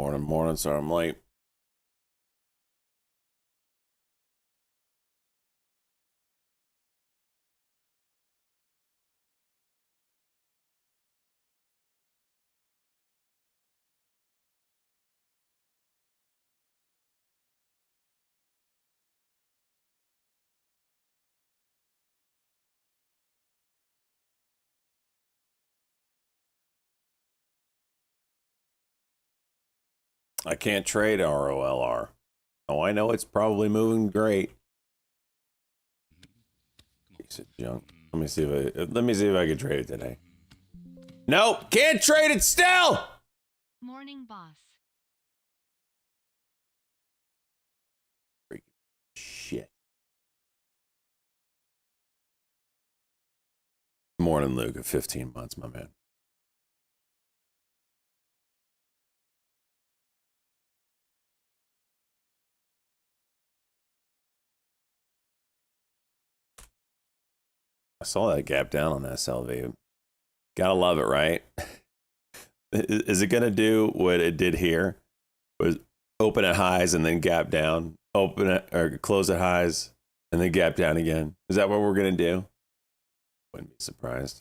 Morning, morning. Sorry I'm late. I can't trade ROLR. Oh, I know it's probably moving great. Piece of junk. Let me see if I can trade it today. Nope, can't trade it still. Morning, boss. Freaking shit. Morning, Luke. At 15 months, my man. I saw that gap down on SLV. Gotta love it, right? Is it gonna do what it did here? Was open at highs and then gap down, open at or close at highs and then gap down again? Is that what we're gonna do? Wouldn't be surprised.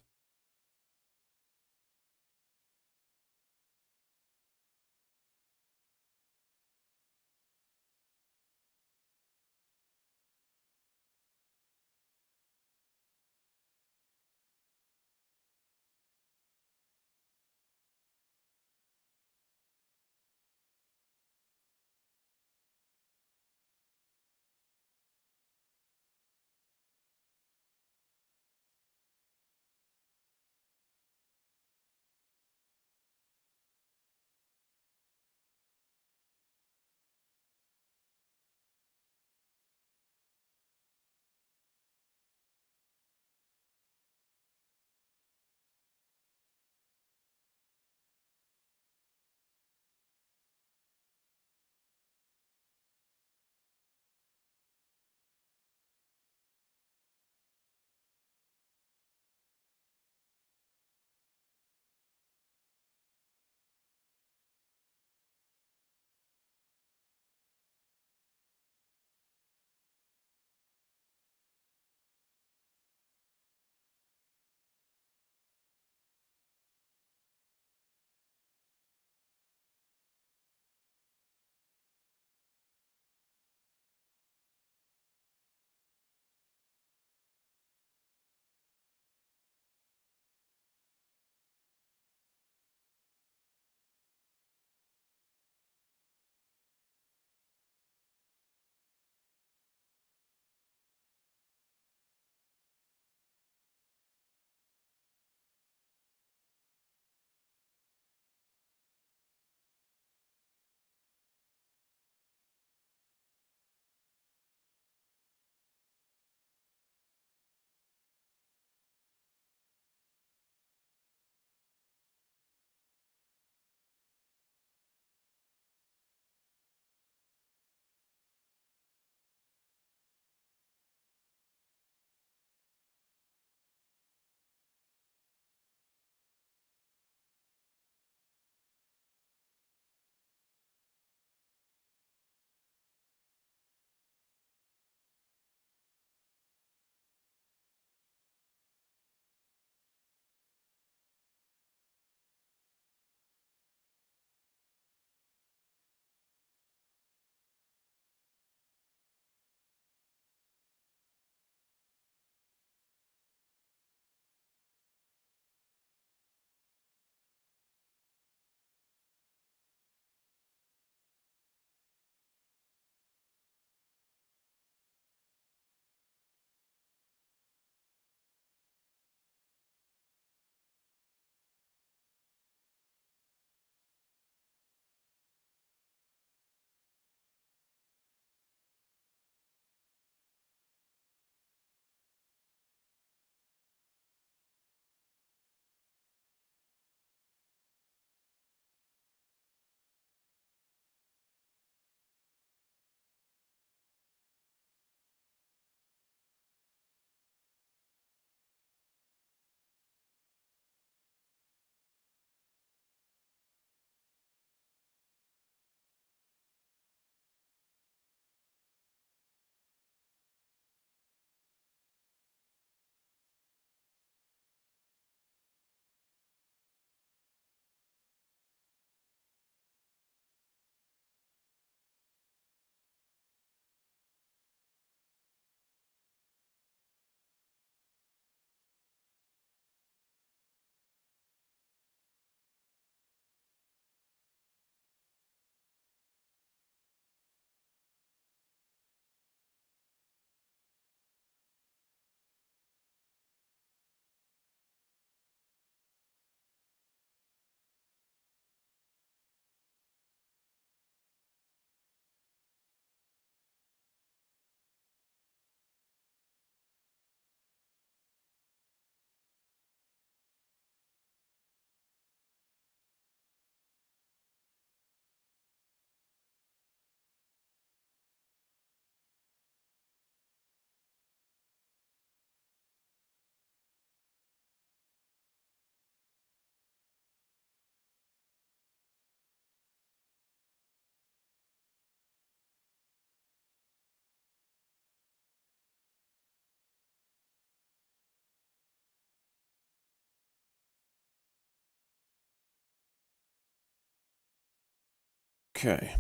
Okay.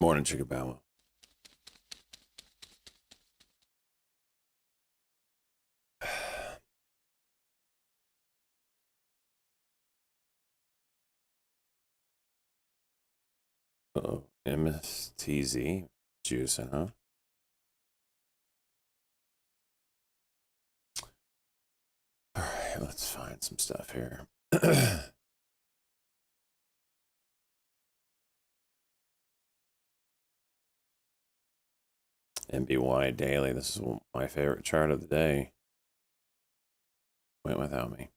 Morning, Chickabawa. Uh-oh. MSTZ. Juicing, huh? All right, let's find some stuff here. MBY Daily. This is my favorite chart of the day. Went without me.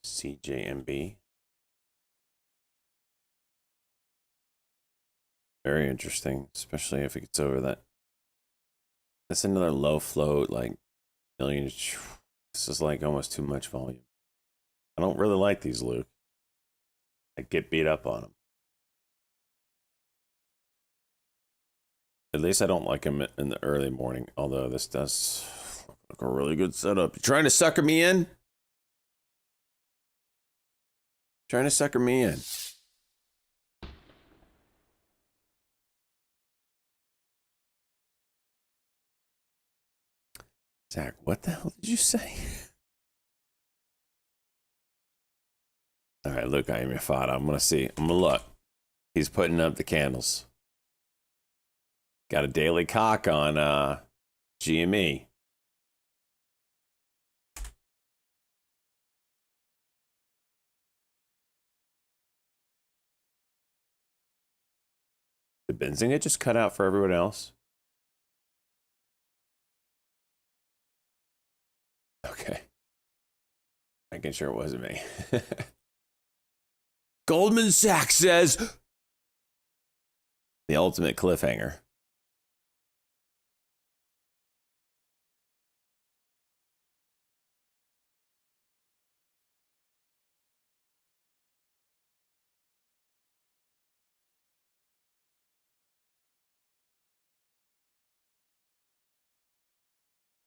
CJMB. Very interesting, especially if it gets over that. That's another low float, like million. This is like almost too much volume. I don't really like these, Luke. I get beat up on them. At least I don't like them in the early morning, although this does look like a really good setup. You trying to sucker me in? Trying to sucker me in. Zach, what the hell did you say? All right, look, I am your father. I'm going to see. I'm going to look. He's putting up the candles. Got a daily cock on GME. Did Benzinga just cut out for everyone else? Okay. Making sure it wasn't me. Goldman Sachs says the ultimate cliffhanger.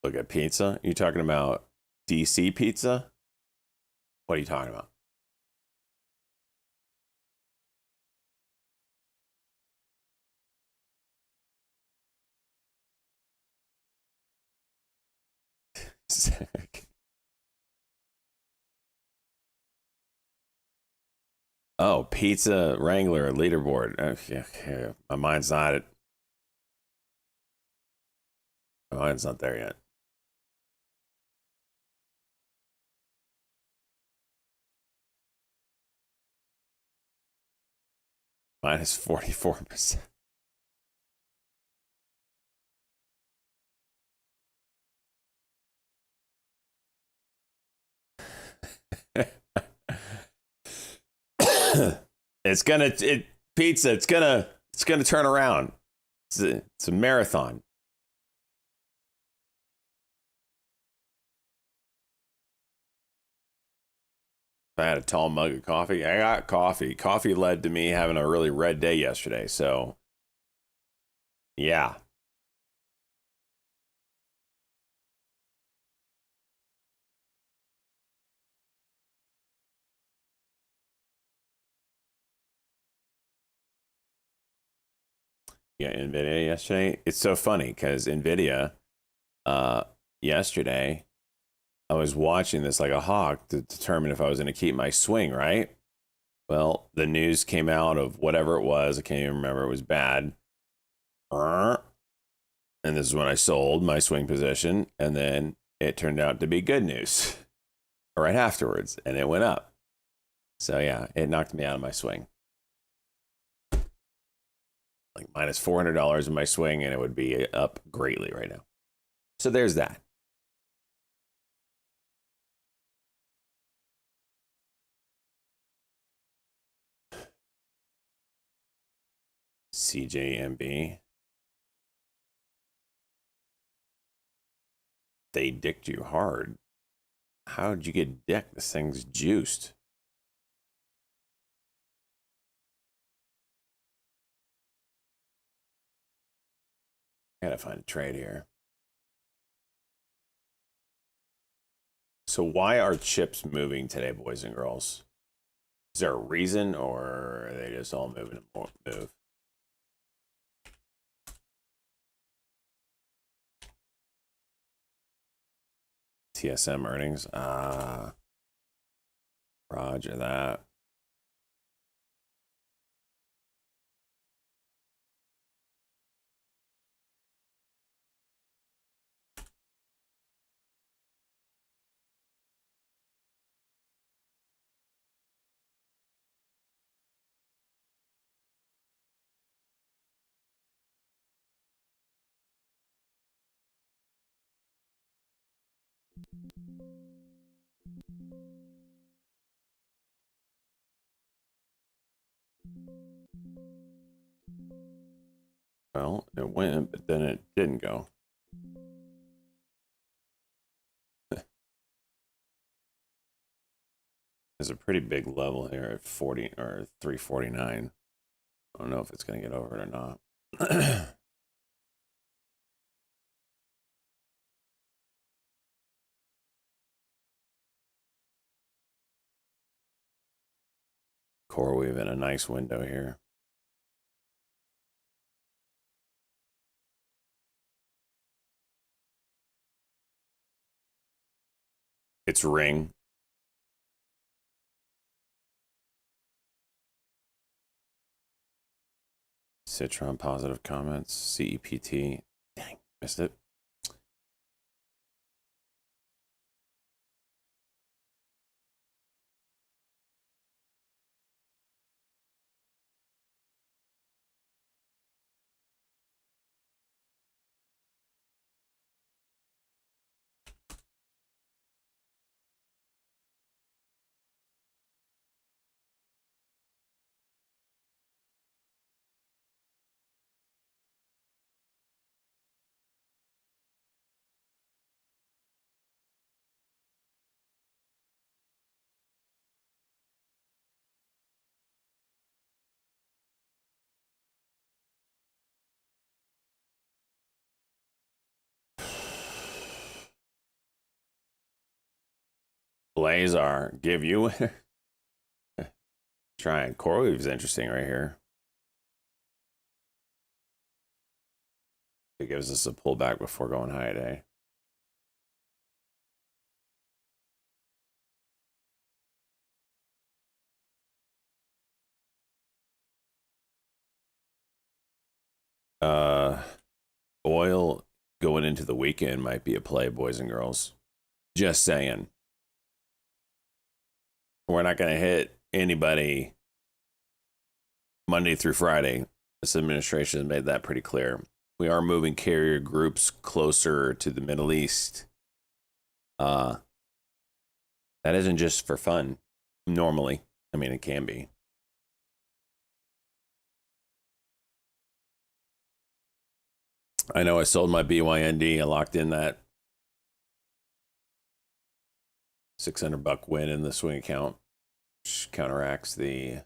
Look at pizza. You talking about DC pizza? What are you talking about? Oh, Pizza Wrangler leaderboard. Okay. My mind's not it. My mind's not there yet. Minus 44%. Pizza, it's gonna turn around. It's a marathon. I had a tall mug of coffee. I got coffee. Coffee led to me having a really red day yesterday. So, yeah. Yeah, NVIDIA yesterday. It's so funny because NVIDIA yesterday, I was watching this like a hawk to determine if I was going to keep my swing, right? Well, the news came out of whatever it was. I can't even remember. It was bad. And this is when I sold my swing position. And then it turned out to be good news right afterwards. And it went up. So yeah, it knocked me out of my swing. Like minus $400 in my swing, and it would be up greatly right now. So there's that. CJMB. They dicked you hard. How'd you get dicked? This thing's juiced. I gotta find a trade here. So why are chips moving today, boys and girls? Is there a reason, or are they just all moving to move? TSM earnings. Roger that. Well, it went, but then it didn't go. There's a pretty big level here at 40 or 349. I don't know if it's going to get over it or not. CoreWeave in a nice window here. It's ring. Citron positive comments. CEPT. Dang, missed it. Blazar, give you. Trying. CoreWeave's interesting right here. It gives us a pullback before going high today. Oil going into the weekend might be a play, boys and girls. Just saying. We're not going to hit anybody Monday through Friday. This administration has made that pretty clear. We are moving carrier groups closer to the Middle East. That isn't just for fun. Normally, I mean, it can be. I know I sold my BYND. I locked in that $600 win in the swing account, which counteracts the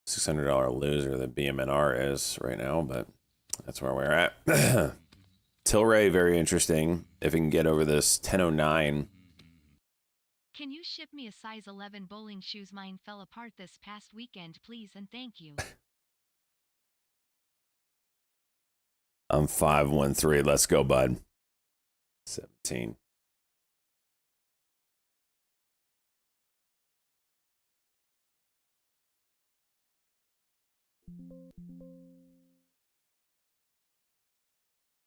$600 loser that BMNR is right now, but that's where we're at. Tilray, very interesting. If it can get over this 1009. Can you ship me a size 11 bowling shoes? Mine fell apart this past weekend, please, and thank you. I'm 513. Let's go, bud. 17.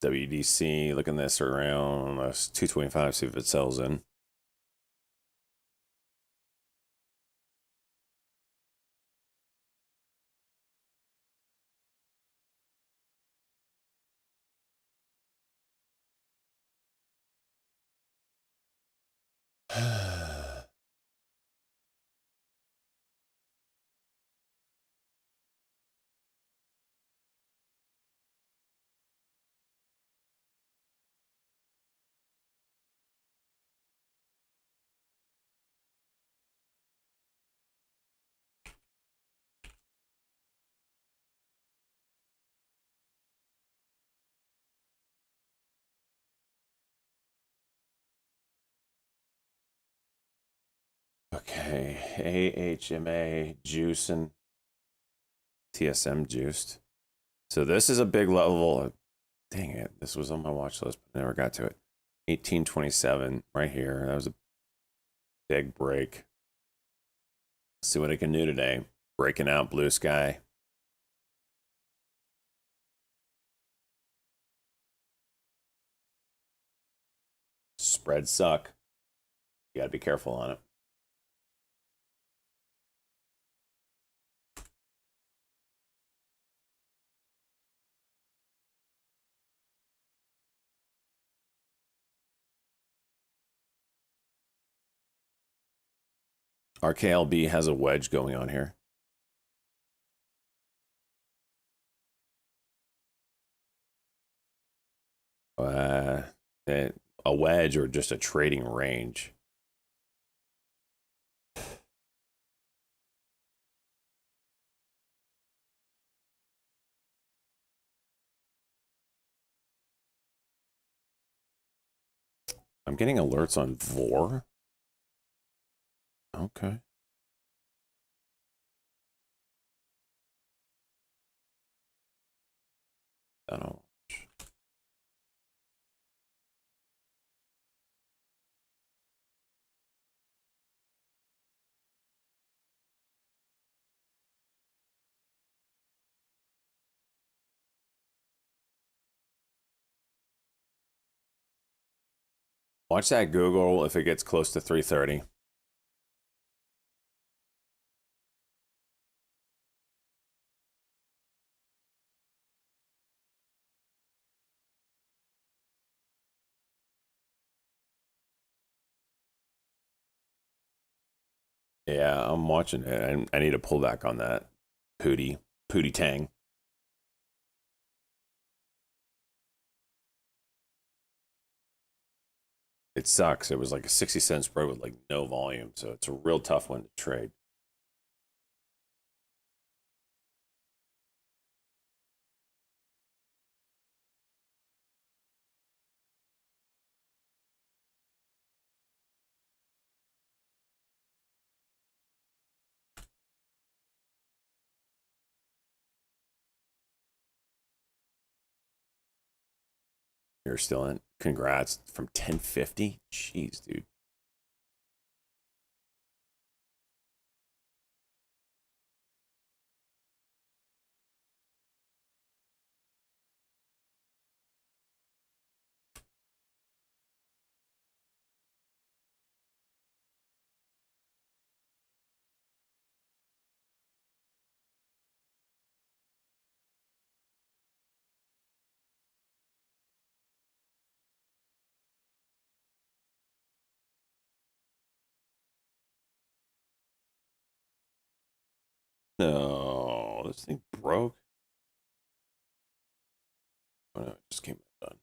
WDC, looking this around 225, see if it sells in. Okay, AHMA juicing, TSM juiced. So this is a big level. Dang it, this was on my watch list, but I never got to it. 1827 right here. That was a big break. Let's see what it can do today. Breaking out blue sky. Spreads suck. You gotta be careful on it. RKLB has a wedge going on here. A wedge or just a trading range. I'm getting alerts on VOR. Okay. I don't. Watch that Google if it gets close to 330. Yeah, I'm watching it. I need to pull back on that Pootie Tang. It sucks. It was like a 60-cent spread with like no volume, so it's a real tough one to trade. You're still in. Congrats from 1050. Jeez, dude. No, this thing broke. Oh no, it just came done.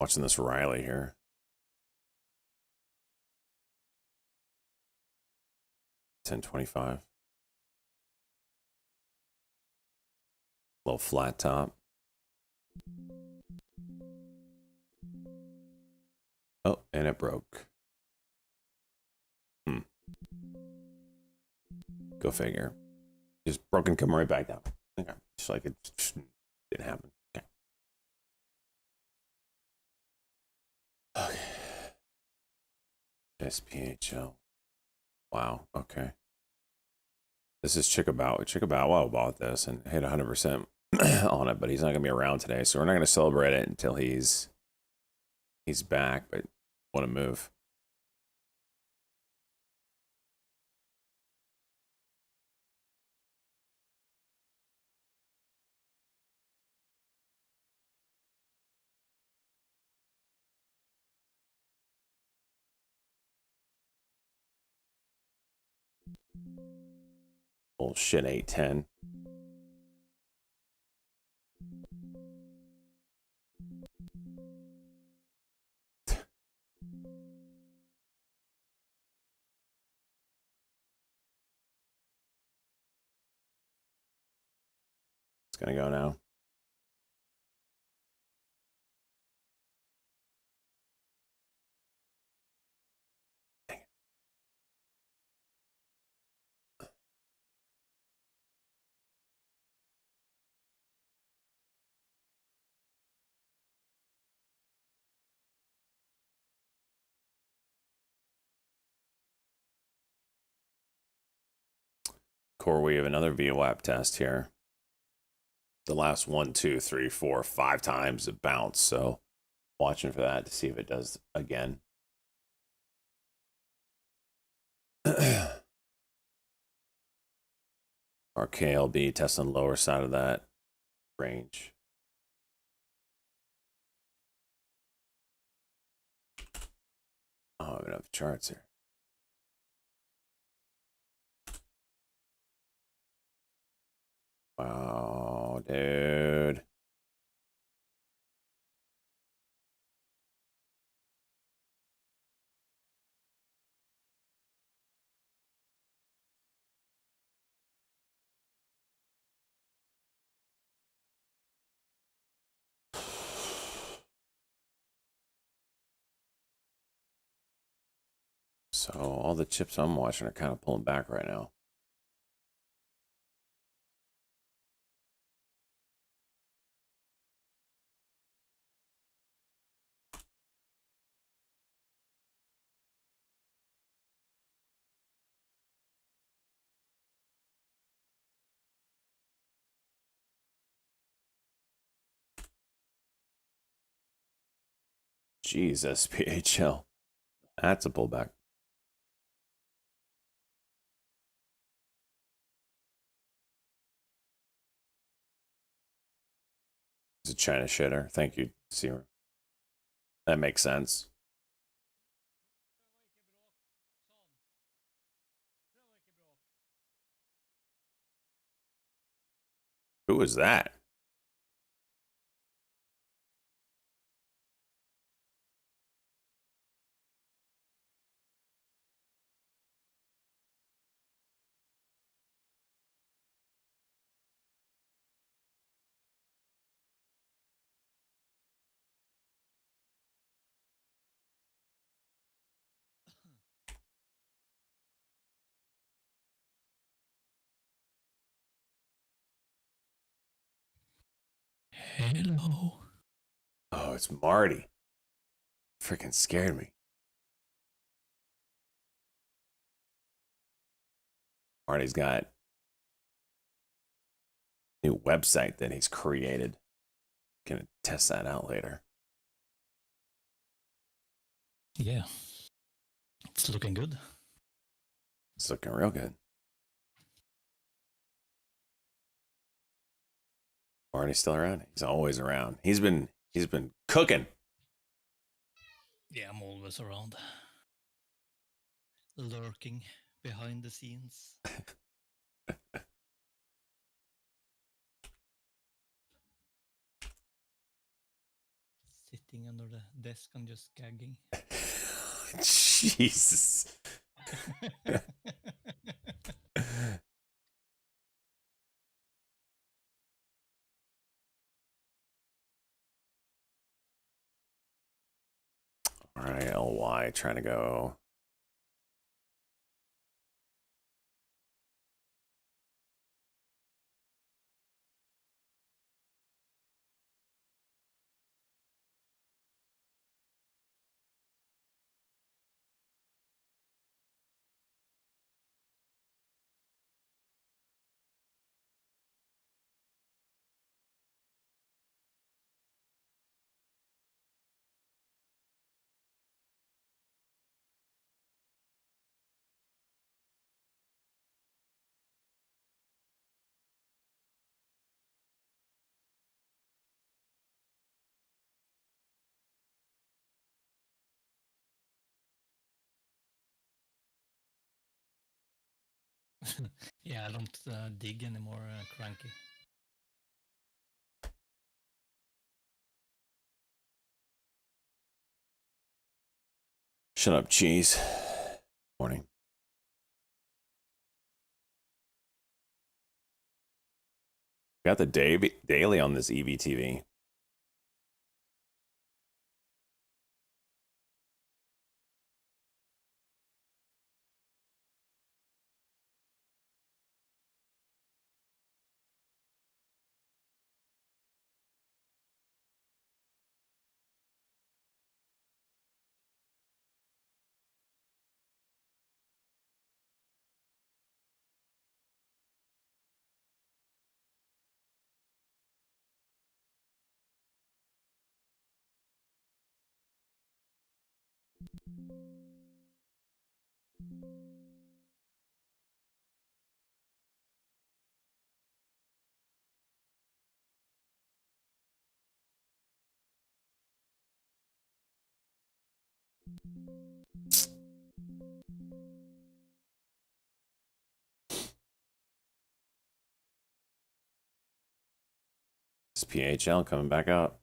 Watching this Riley here. 1025. Little flat top. Oh, and it broke. Go figure. Just broken, come right back down. Okay. Just like it just didn't happen. Okay. Okay. SPHL. Wow. Okay. This is Chickabow. Chickabow bought this and hit 100% on it, but he's not going to be around today, so we're not going to celebrate it until he's back. But what a move! Bullshit, 810. It's gonna go now. Core, we have another VWAP test here. The last 1, 2, 3, 4, 5 times it bounced. So watching for that to see if it does again. Our KLB testing lower side of that range. Oh, I have enough charts here. Wow, dude. So all the chips I'm watching are kind of pulling back right now. Jesus, PHL. That's a pullback. It's a China shitter. Thank you, Seamer. That makes sense. Who was that? Hello. Oh, it's Marty. Freaking scared me. Marty's got a new website that he's created. Gonna test that out later. Yeah. It's looking good. It's looking real good. Marty's still around. He's always around. He's been cooking. Yeah, I'm always around. Lurking behind the scenes. Sitting under the desk and just gagging. Jesus. RILY trying to go. Yeah, I don't dig anymore, Cranky. Shut up, cheese. Morning. Got the daily on this EVTV. This PHL coming back up.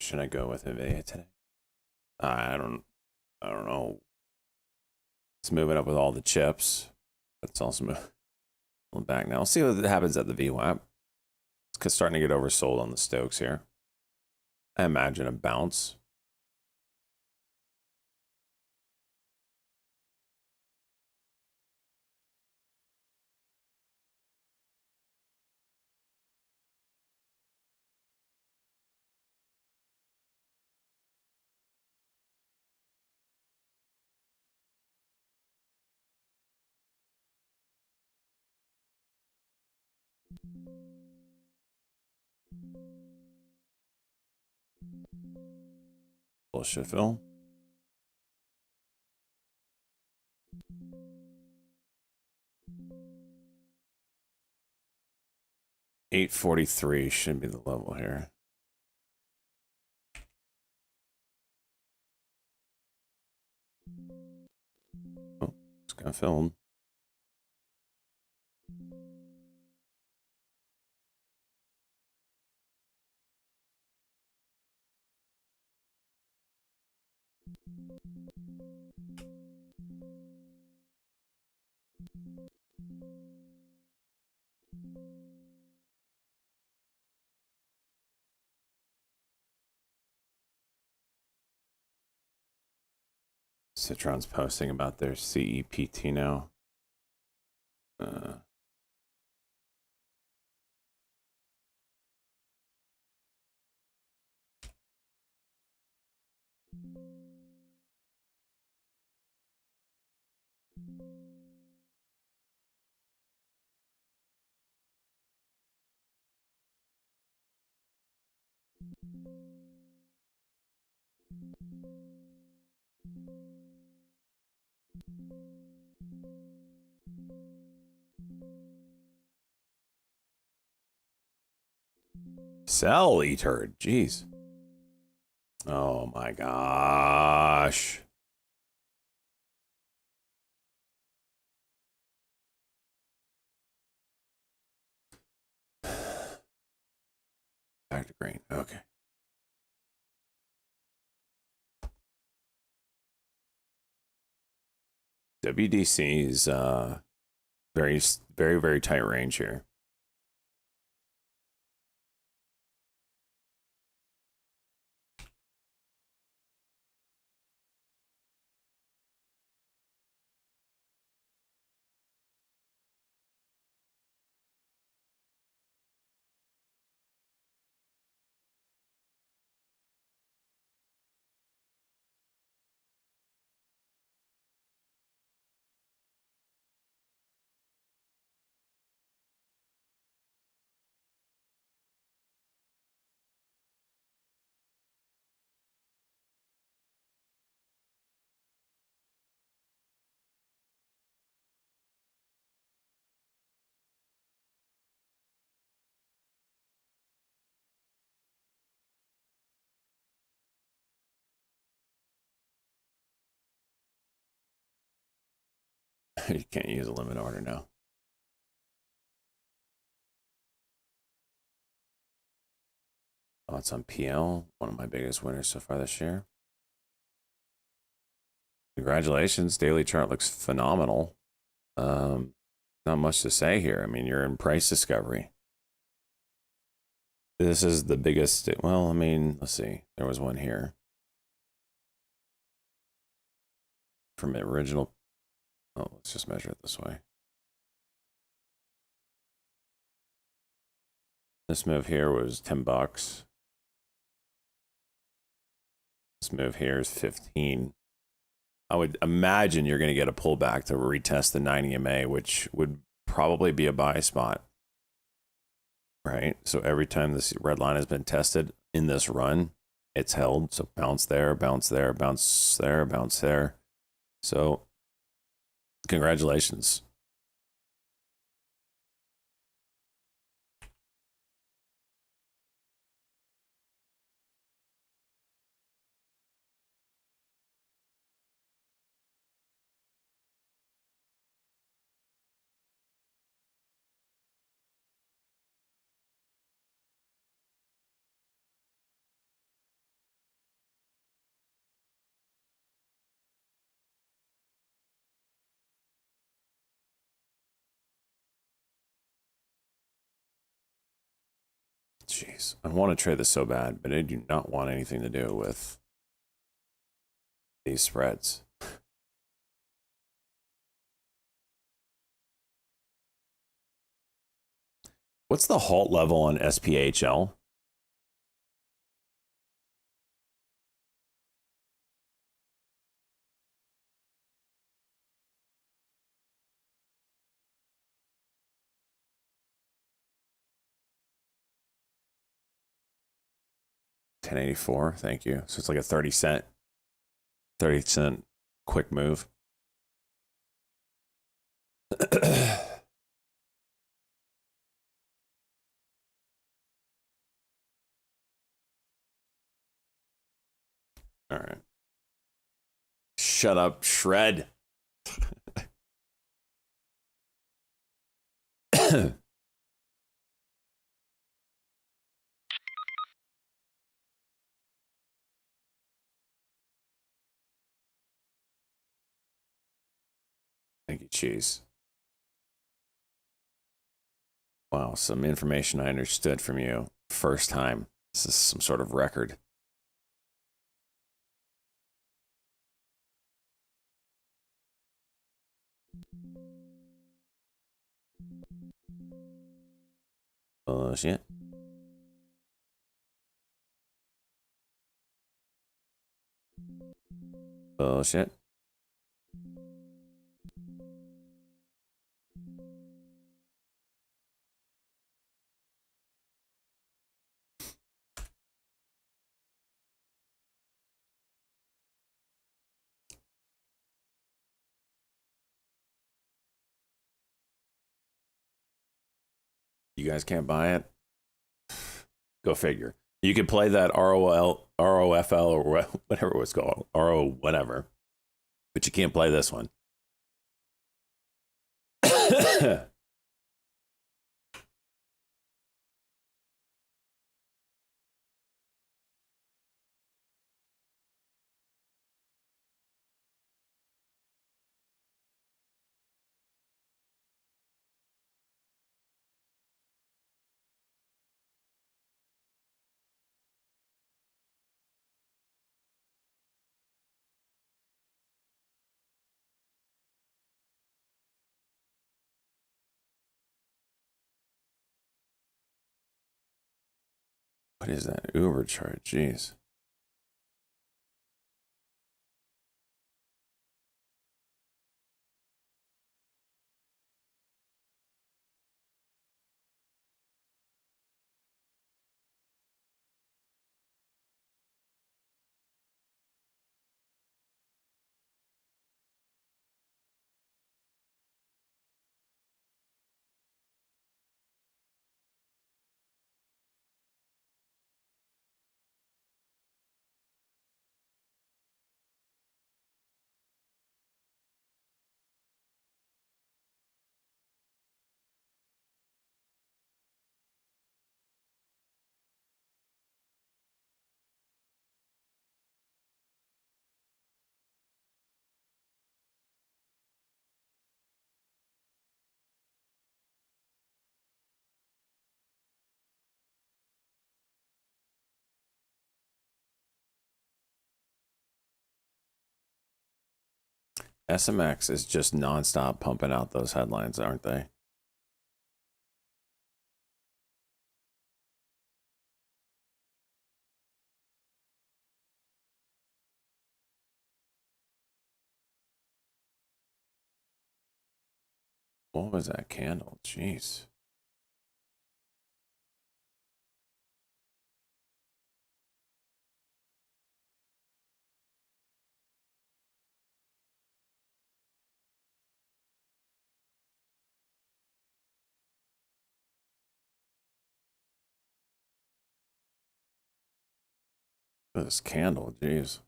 Should I go with Nvidia today? I don't know. It's moving up with all the chips. It's also moving back now. We'll see what happens at the VWAP. It's starting to get oversold on the Stokes here. I imagine a bounce. Bullshit, Phil. $843 should be the level here. Just got filmed. Citron's posting about their CEPT now. Cell eater, jeez. Oh my gosh. Back to green. Okay. WDC is very, very, very tight range here. You can't use a limit order now. Thoughts on PL, one of my biggest winners so far this year. Congratulations, daily chart looks phenomenal. Not much to say here. I mean, you're in price discovery. This is the biggest, well, I mean, let's see. There was one here. From the original, oh, let's just measure it this way. This move here was $10. This move here is 15. I would imagine you're going to get a pullback to retest the 90 MA, which would probably be a buy spot. Right? So every time this red line has been tested in this run, it's held. So bounce there, bounce there, bounce there, bounce there. So congratulations. Jeez, I want to trade this so bad, but I do not want anything to do with these spreads. What's the halt level on SPHL? $10.84, thank you. So it's like a 30 cent quick move. All right. Shut up, shred. Thank you, Cheese. Wow, some information I understood from you. First time. This is some sort of record. Bullshit. Bullshit. You guys can't buy it? Go figure. You could play that ROFL, or whatever it was called, RO whatever, but you can't play this one. What is that Uber chart? Jeez. SMX is just nonstop pumping out those headlines, aren't they? What was that candle? Jeez. This candle, jeez.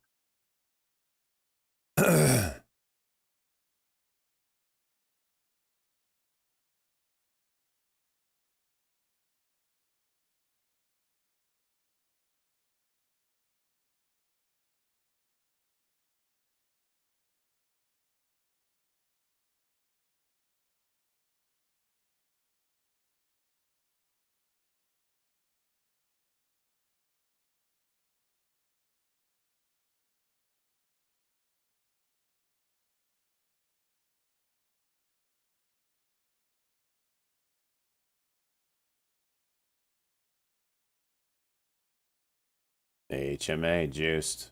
HMA juiced.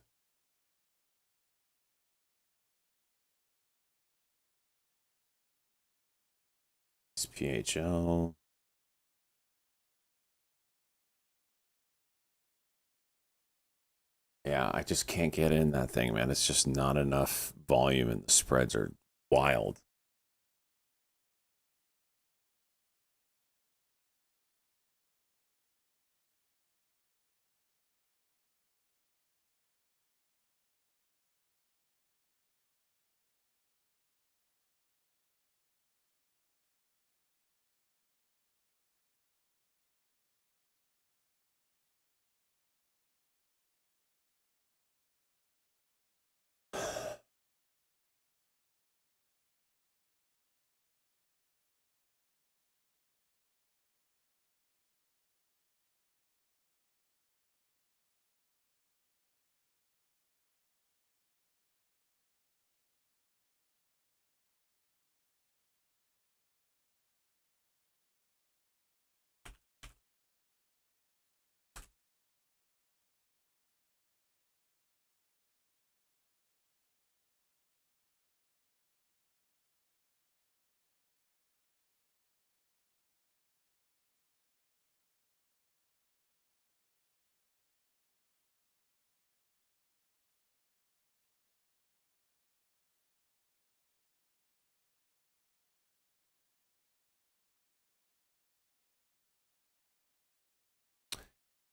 SPHL. Yeah, I just can't get in that thing, man. It's just not enough volume, and the spreads are wild.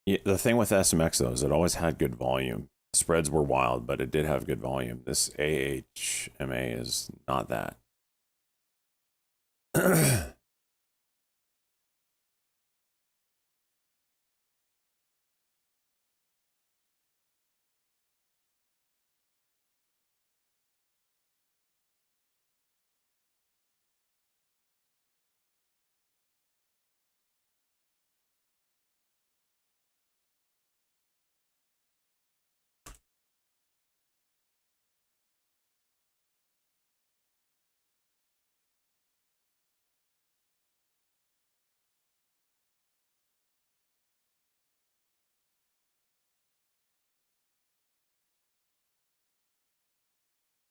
Yeah, the thing with SMX though is it always had good volume. Spreads were wild, but it did have good volume. This AHMA is not that.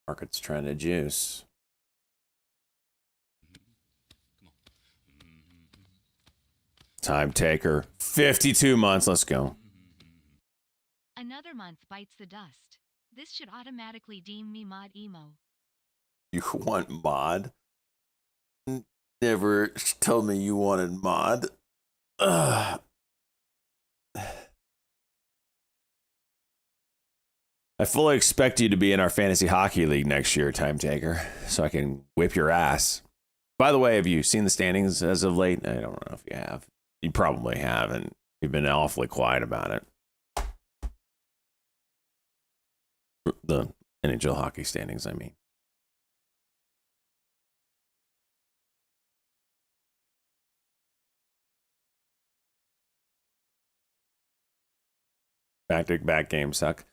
Market's trying to juice. Time taker. 52 months. Let's go. Another month bites the dust. This should automatically deem me mod emo. You want mod? Never told me you wanted mod. Ugh. I fully expect you to be in our fantasy hockey league next year, Time Taker, so I can whip your ass. By the way, have you seen the standings as of late? I don't know if you have. You probably haven't. You've been awfully quiet about it. The NHL hockey standings, I mean. Back-to-back games suck.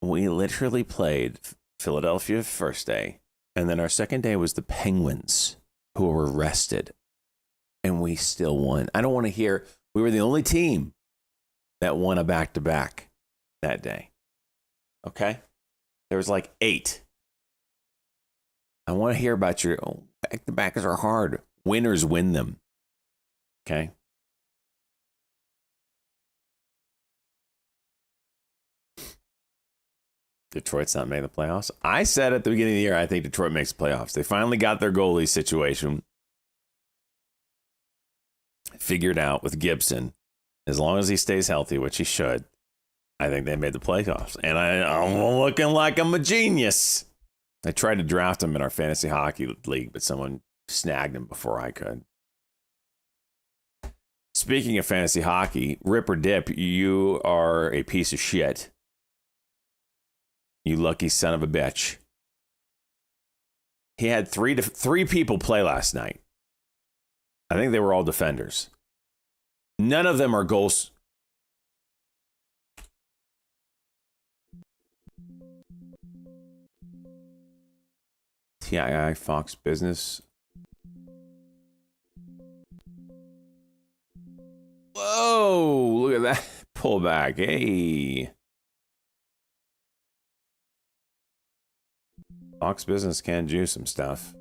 We literally played Philadelphia first day, and then our second day was the Penguins, who were rested, and we still won. I don't want to hear we were the only team that won a back-to-back that day. Okay? There was like 8. I want to hear about your back-to-backs are hard. Winners win them. Okay? Detroit's not making the playoffs. I said at the beginning of the year, I think Detroit makes the playoffs. They finally got their goalie situation figured out with Gibson. As long as he stays healthy, which he should, I think they made the playoffs. And I'm looking like I'm a genius. I tried to draft him in our fantasy hockey league, but someone snagged him before I could. Speaking of fantasy hockey, Rip or Dip, you are a piece of shit. You lucky son of a bitch. He had three people play last night. I think they were all defenders. None of them are goals. TII Fox Business. Whoa, look at that pullback. Hey. Fox Business can juice some stuff.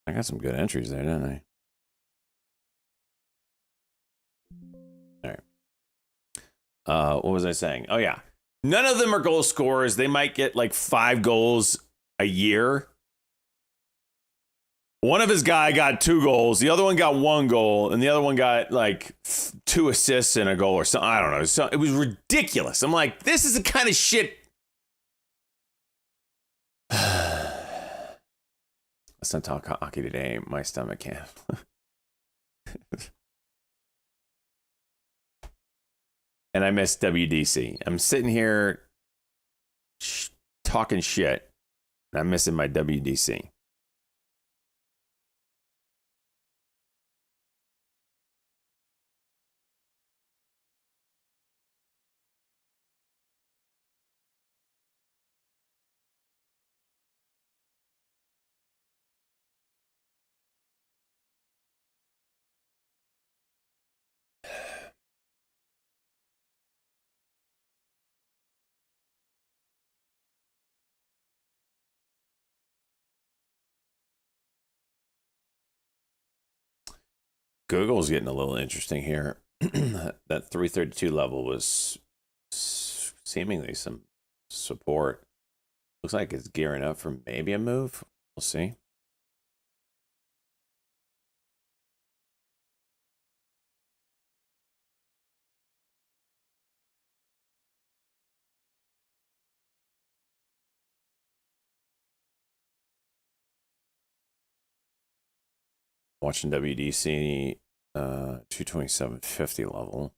I got some good entries there, didn't I? All right. What was I saying? Oh, yeah. None of them are goal scorers. They might get like 5 goals a year. One of his guy got 2 goals. The other one got 1 goal. And the other one got like 2 assists and a goal or something. I don't know. So it was ridiculous. I'm like, this is the kind of shit. Let's not talk hockey today. My stomach can't. And I missed WDC. I'm sitting here talking shit, and I'm missing my WDC. Google's getting a little interesting here. that 332 level was seemingly some support. Looks like it's gearing up for maybe a move. We'll see. Watching WDC 227.50 level.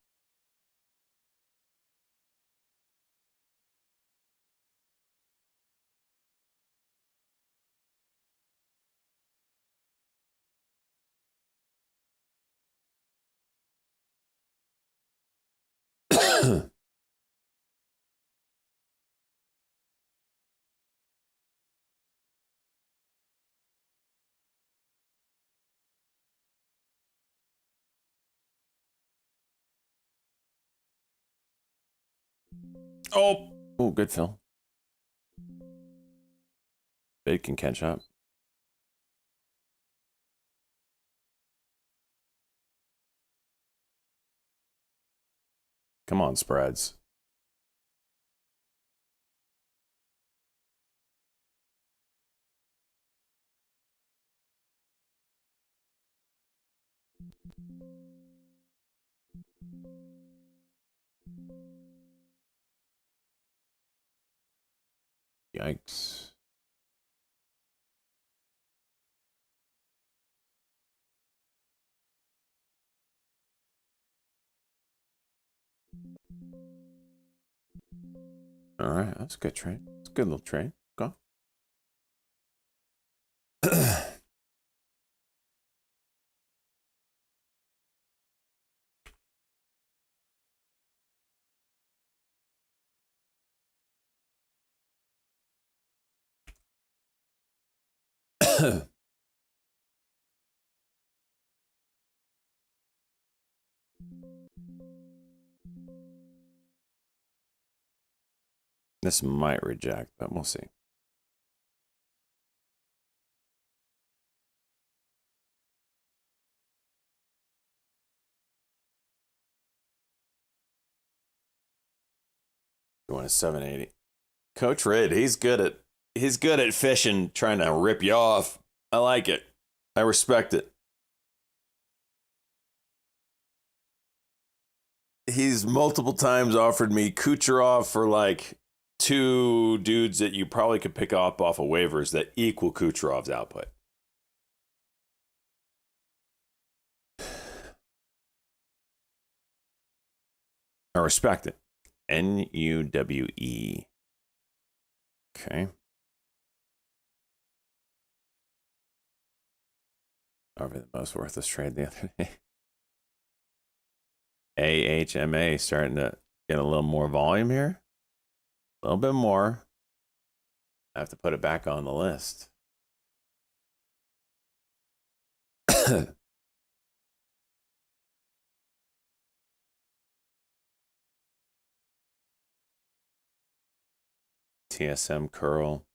Oh, good fill. Bid can catch up. Come on, spreads. Yikes. All right, that's a good trade. It's a good little trade. Go. This might reject, but we'll see. Going to 780. Coach Red, he's good at fishing, trying to rip you off. I like it. I respect it. He's multiple times offered me Kucherov for like 2 dudes that you probably could pick up off of waivers that equal Kucherov's output. I respect it. NUWE. Okay. Probably the most worthless trade the other day. AHMA starting to get a little more volume here. A little bit more. I have to put it back on the list. TSM curl.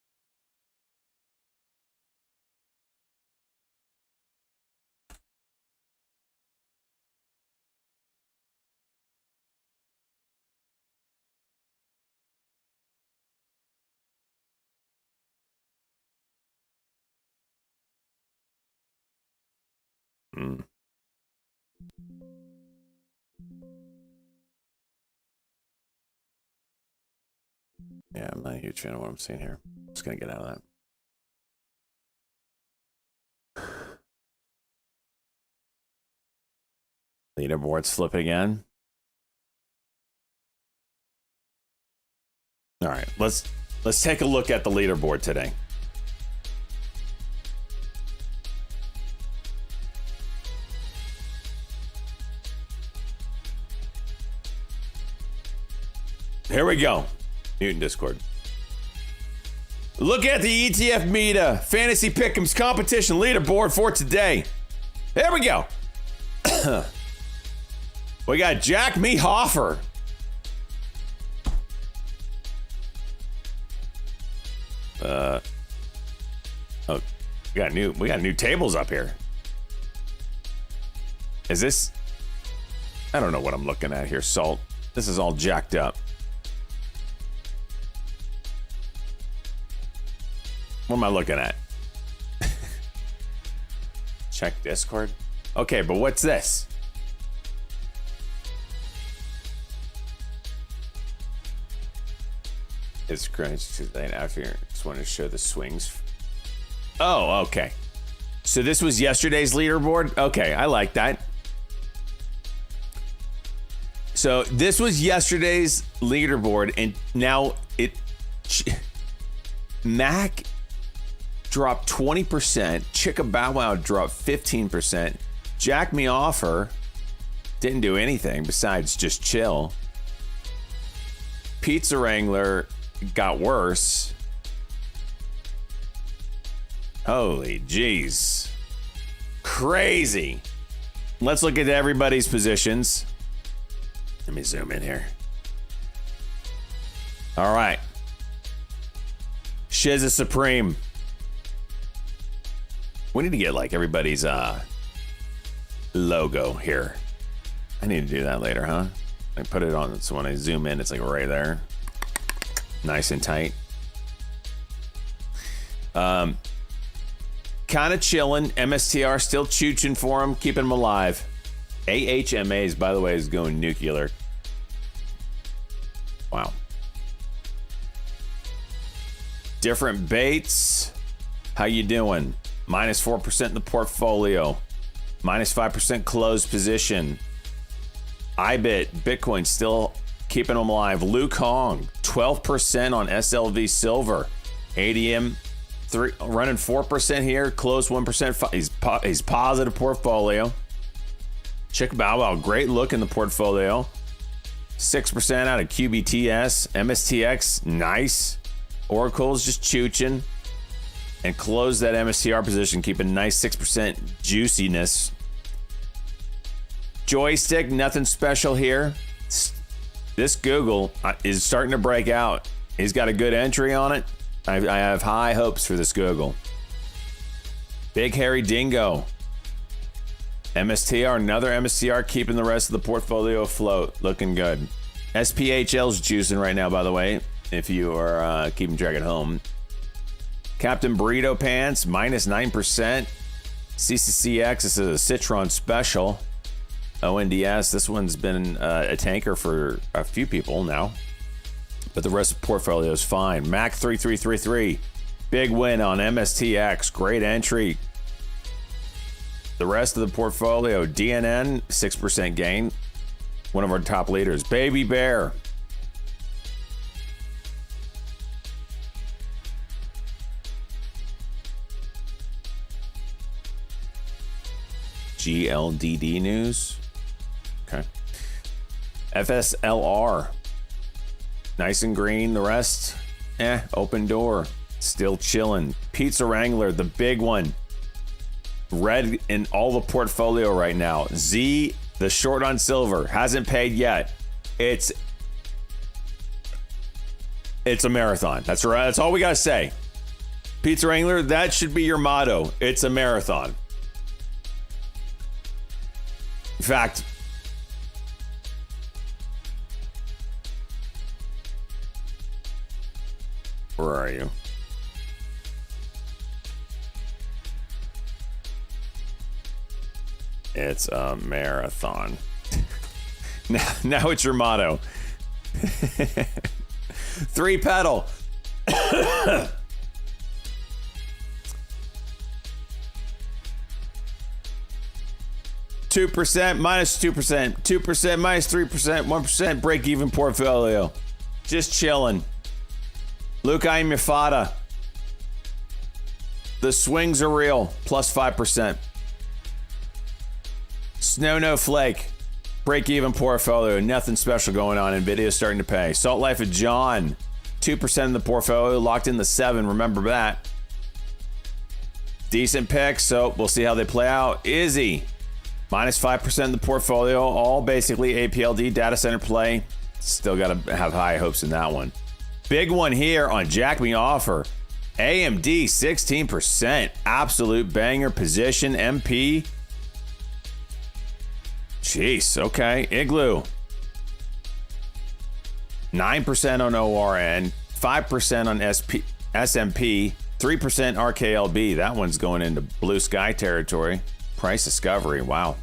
Yeah, I'm not a huge fan of what I'm seeing here. Just gonna get out of that. Leaderboards flip again. All right, let's take a look at the leaderboard today. Here we go. Newton Discord. Look at the ETF Meta Fantasy Pick'ems competition leaderboard for today. There we go. We got Jack Mehoffer. Oh, we got new tables up here. Is this? I don't know what I'm looking at here, Salt. This is all jacked up. What am I looking at? Check Discord. Okay, but what's this? It's crunch today after. Just wanted to show the swings. Oh, okay. So this was yesterday's leaderboard? Okay, I like that. So this was yesterday's leaderboard, and now Mac dropped 20%, Chicka Bow Wow dropped 15%, Jack Me Offer didn't do anything besides just chill. Pizza Wrangler got worse. Holy jeez. Crazy. Let's look at everybody's positions. Let me zoom in here. All right. Shiza Supreme. We need to get like everybody's logo here. I need to do that later, huh? I put it on so when I zoom in, it's like right there. Nice and tight. Kind of chilling. MSTR still chooching for him, keeping him alive. AHMAs, by the way, is going nuclear. Wow. Different baits. How you doing? Minus 4% in the portfolio. Minus 5% closed position. iBit, Bitcoin still keeping them alive. Luke Hong, 12% on SLV Silver. ADM, running 4% here. Close 1%. He's positive portfolio. Chick Bow Wow, great look in the portfolio. 6% out of QBTS. MSTX, nice. Oracle's just chooching. And close that MSTR position, keeping nice 6% juiciness. Joystick, nothing special here. This Google is starting to break out. He's got a good entry on it. I have high hopes for this Google. Big Hairy Dingo. MSTR, another MSTR, keeping the rest of the portfolio afloat. Looking good. SPHL's juicing right now, by the way, if you are keeping track at home. Captain Burrito Pants, minus 9%. CCCX, this is a Citron special. ONDS, this one's been a tanker for a few people now. But the rest of the portfolio is fine. Mac 3333, big win on MSTX. Great entry. The rest of the portfolio, DNN, 6% gain. One of our top leaders. Baby Bear. GLDD news. Okay. FSLR. Nice and green. The rest, open door. Still chilling. Pizza Wrangler, the big one. Red in all the portfolio right now. Z, the short on silver, hasn't paid yet. It's a marathon. That's right. That's all we gotta say. Pizza Wrangler, that should be your motto. It's a marathon. In fact, where are you? It's a marathon. Now it's your motto. 3 pedal. 2%, minus 2%, 2%, minus 3%, 1% break even portfolio. Just chilling. Luke Mufata. The swings are real, plus 5%. Snow No Flake. Break even portfolio. Nothing special going on. Nvidia starting to pay. Salt Life of John. 2% in the portfolio. Locked in the 7. Remember that. Decent picks. So we'll see how they play out. Izzy. Minus 5% in the portfolio. All basically APLD data center play. Still got to have high hopes in that one. Big one here on Jack Me Offer. AMD 16%. Absolute banger position. MP. Jeez. Okay. Igloo. 9% on ORN, 5% on SMP, 3% RKLB. That one's going into blue sky territory. Price discovery. Wow.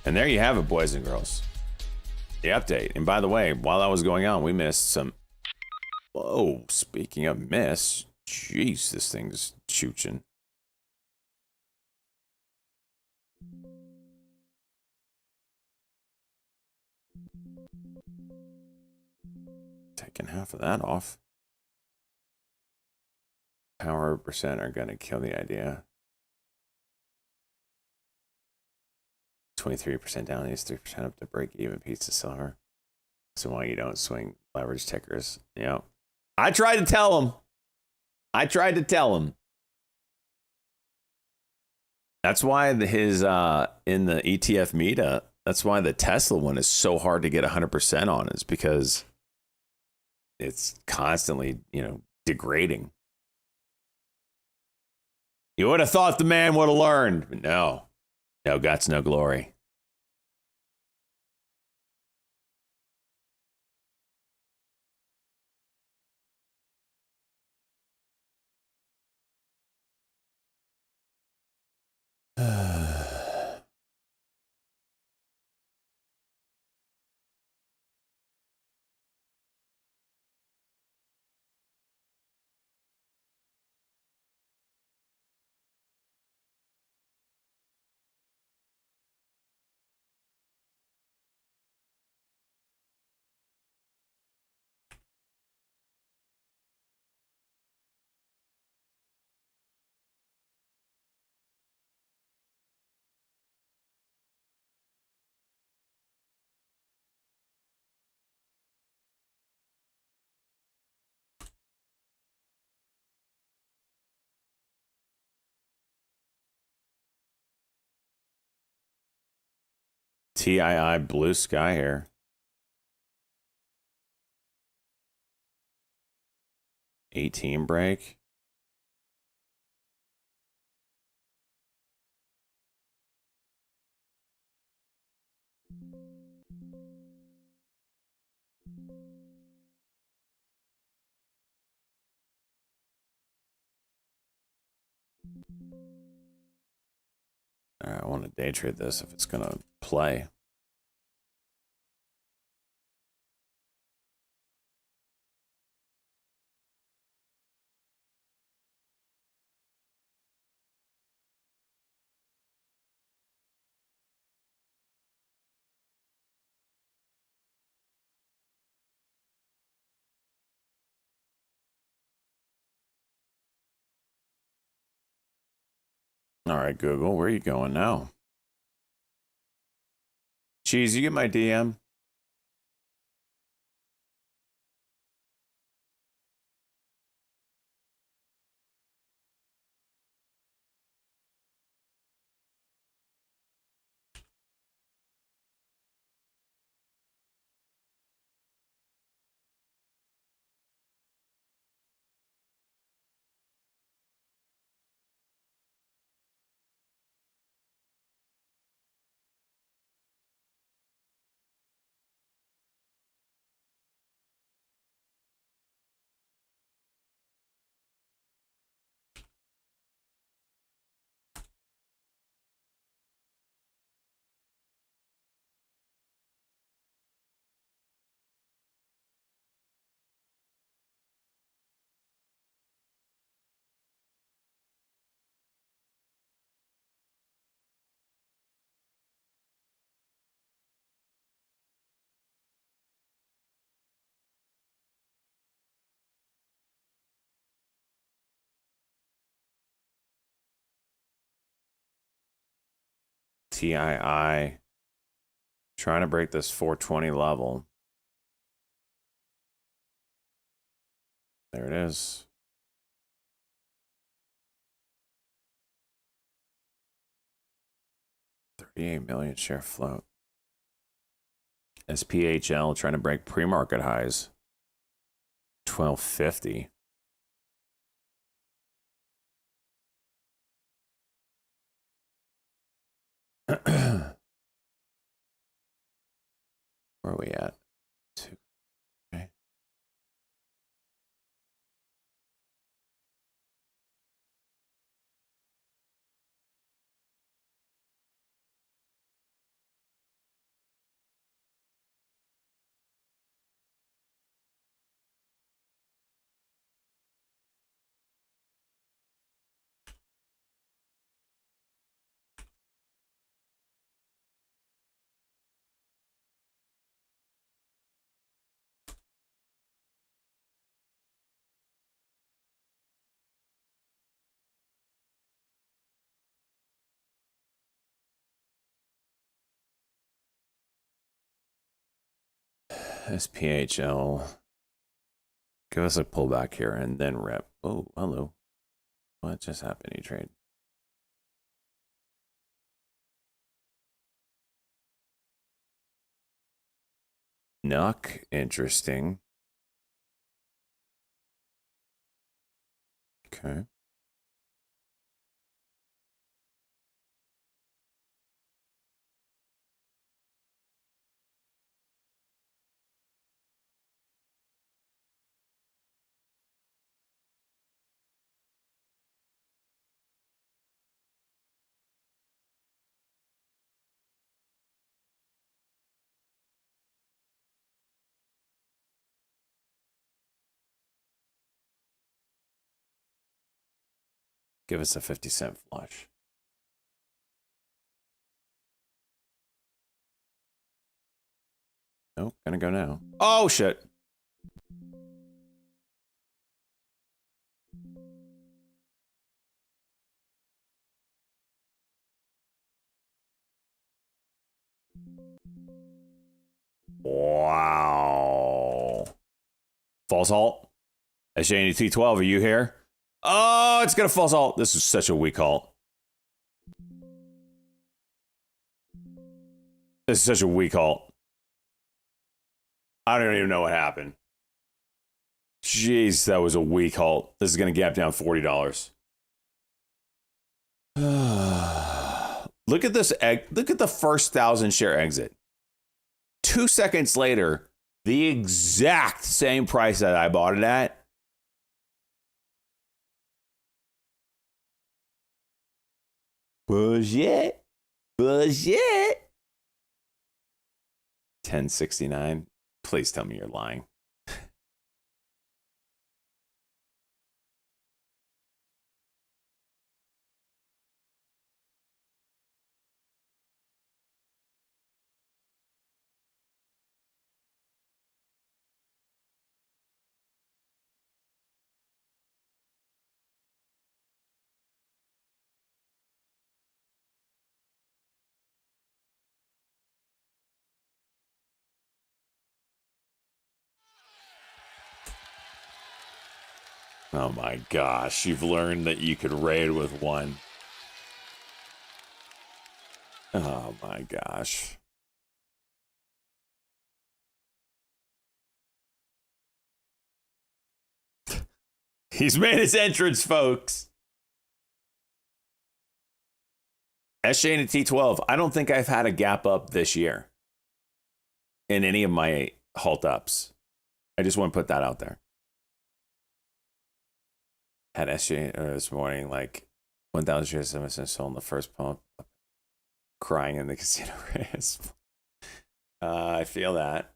And there you have it, boys and girls. The update. And by the way, while that was going on, we missed some. Whoa. Speaking of miss, jeez, this thing's chooching. Taking half of that off. Power percent are going to kill the idea. 23% down, these 3% up to break even pizza silver. So why you don't swing leverage tickers? Yeah. I tried to tell him. That's why his in the ETF Meta, that's why the Tesla one is so hard to get 100% on, is because it's constantly, degrading. You would have thought the man would have learned, but no. No guts, no glory. TII blue sky here. $18 break. I want to day trade this if it's going to play. All right, Google, where are you going now? Cheese, you get my DM? TII. Trying to break this 420 level. There it is. $38 million share float. SPHL trying to break pre-market highs. $12.50. Where are we at? 2. Okay. SPHL. Give us a pullback here and then rip. Oh, hello. What just happened? E-Trade. NUC. Interesting. Okay. Give us a 50-cent flush. Nope, gonna go now. Oh, shit. Wow. False halt. SJNT 12, are you here? Oh, it's gonna false halt. This is such a weak halt. This is such a weak halt. I don't even know what happened. Jeez, that was a weak halt. This is gonna gap down $40. Look at this egg. Look at the first 1,000 share exit. 2 seconds later, the exact same price that I bought it at. Bullshit. 1069. Please tell me you're lying. Oh my gosh, you've learned that you could raid with one. Oh my gosh. He's made his entrance, folks. SJ and T12. I don't think I've had a gap up this year in any of my halt ups. I just want to put that out there. Had SJ this morning, like 1,000 shares of sold in the first pump, crying in the casino race. I feel that.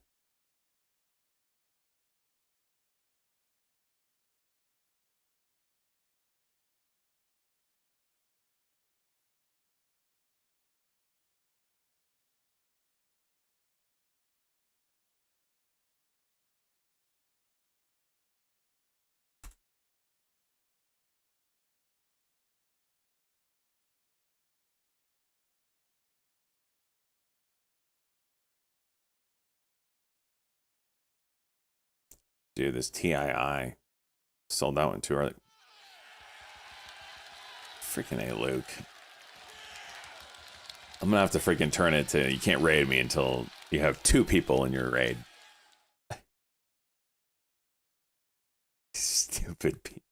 Dude, this TII sold that one too early. Freaking A, Luke. I'm gonna have to freaking turn it to you can't raid me until you have 2 people in your raid. Stupid people.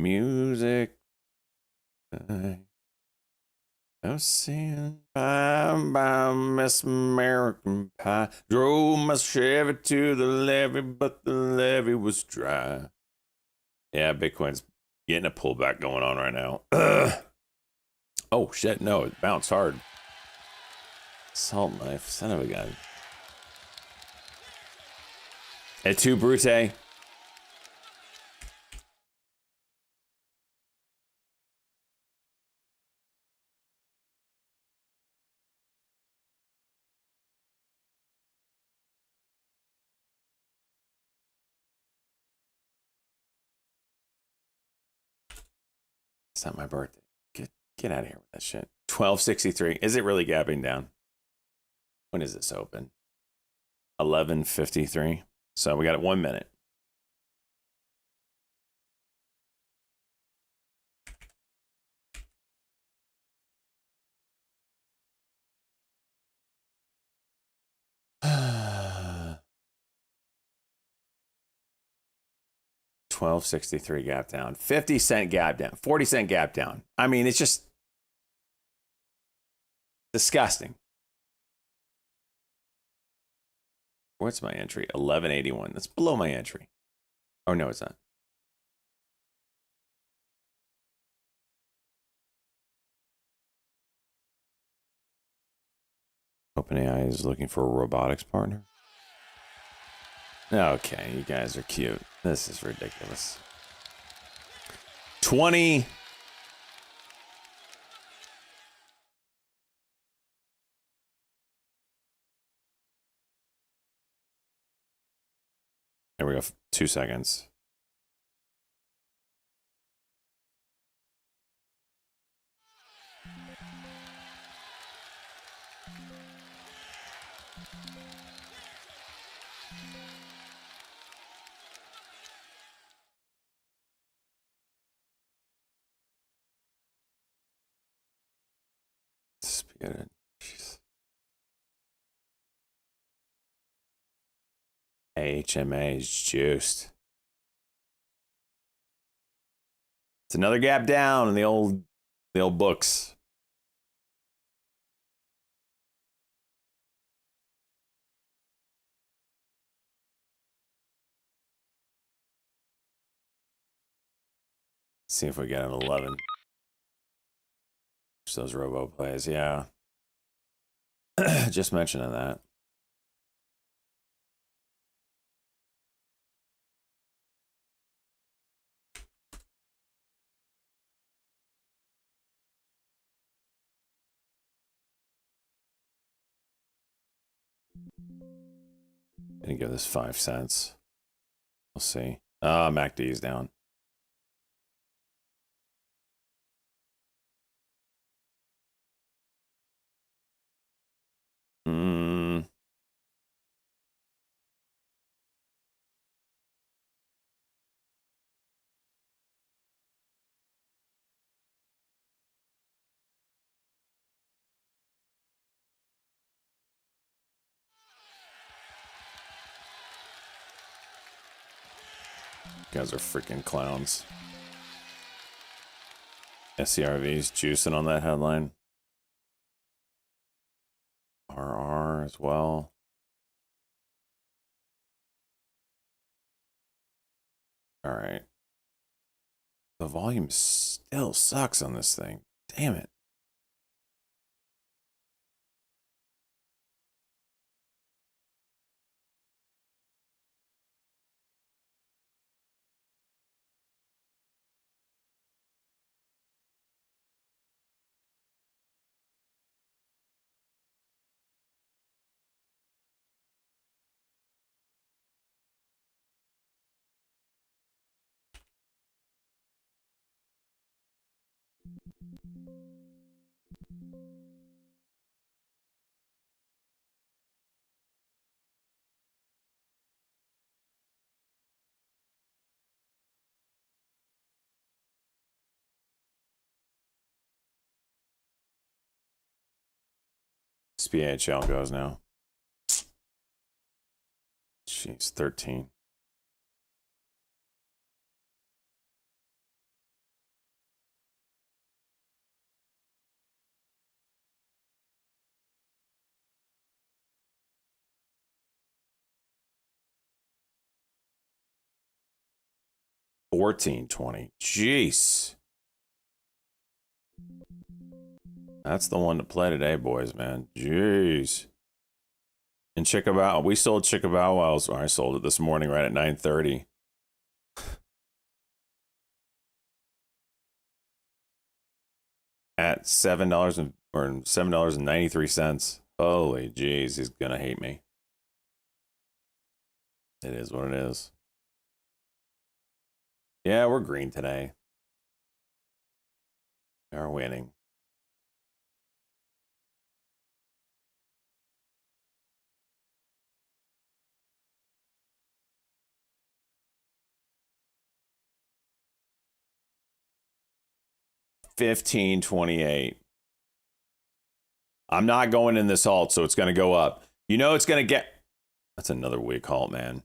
Music. I was seeing by Miss American Pie. Drove my Chevy to the levee, but the levee was dry. Yeah, Bitcoin's getting a pullback going on right now. Oh, shit, no, it bounced hard. Salt knife, son of a gun. Et tu, Brute? It's not my birthday. Get out of here with that shit. 1263. Is it really gapping down? When is this open? 11:53. So we got it 1 minute. $12.63 gap down, 50-cent gap down, 40-cent gap down. I mean, it's just disgusting. What's my entry? 1181. That's below my entry. Oh, no, it's not. OpenAI is looking for a robotics partner. Okay, you guys are cute. This is ridiculous. 20. There we go. 2 seconds. Spirited. Jeez. HMA is juiced. It's another gap down in the old books. See if we get an 11. Those robo plays, yeah. Just mentioning that. Gonna give this 5 cents. We'll see. MACD is down. You guys are freaking clowns. SCRV's juicing on that headline. RR as well. All right. The volume still sucks on this thing. Damn it. SPHL goes now. Jeez, 13. 14.20. Jeez. That's the one to play today, boys, man. Jeez. And Chickabow, we sold Chickabow Wows. I sold it this morning right at 9:30. At $7.93. Holy jeez, he's gonna hate me. It is what it is. Yeah, we're green today. We are winning. $15.28. I'm not going in this halt, so it's going to go up. You know it's going to get... That's another weak halt, man.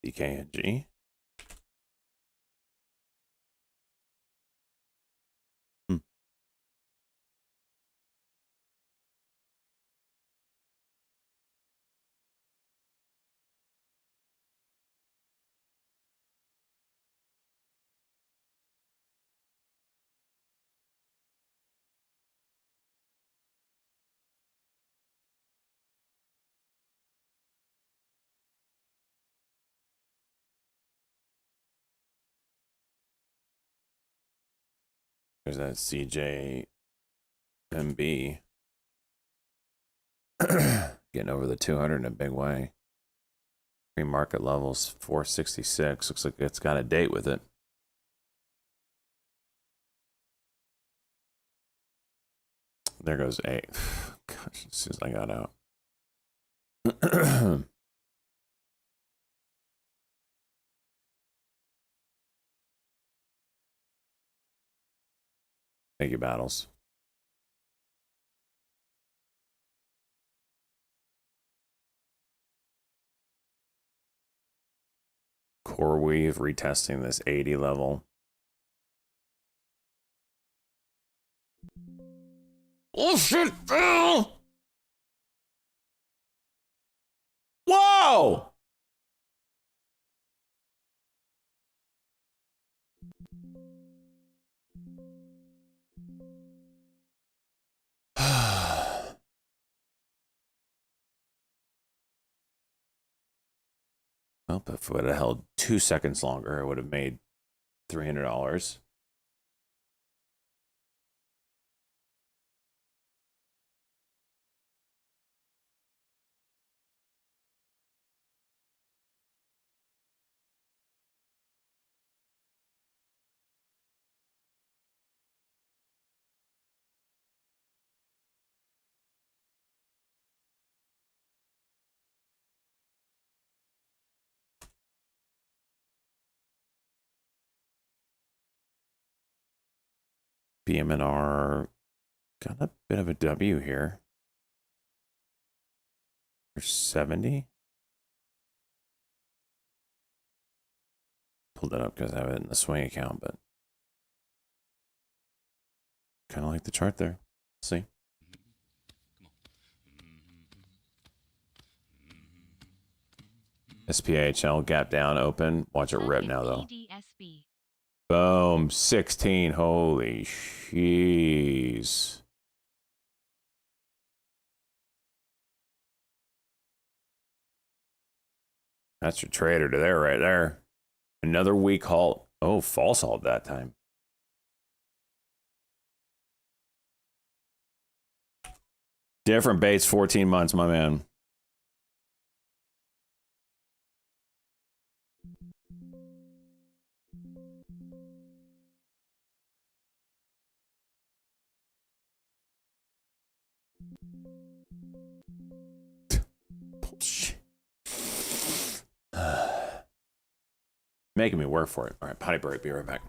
DKNG. There's that CJMB. Getting over the 200 in a big way. Pre-market levels 466. Looks like it's got a date with it. There goes 8. Gosh, as soon as I got out. Thank you, Battles. CoreWeave retesting this 80 level. Oh shit! Whoa! Well, if it would have held 2 seconds longer, it would have made $300. BMNR got a bit of a W here. 70. Pulled that up because I have it in the swing account, but kind of like the chart there. See? SPHL gap down, open. Watch it rip now, though. EDSB. Boom. 16. Holy jeez. That's your trader to there right there. Another weak halt. Oh, false halt that time. Different baits, 14 months, my man. Bullshit. Making me work for it. All right, potty break. Be right back.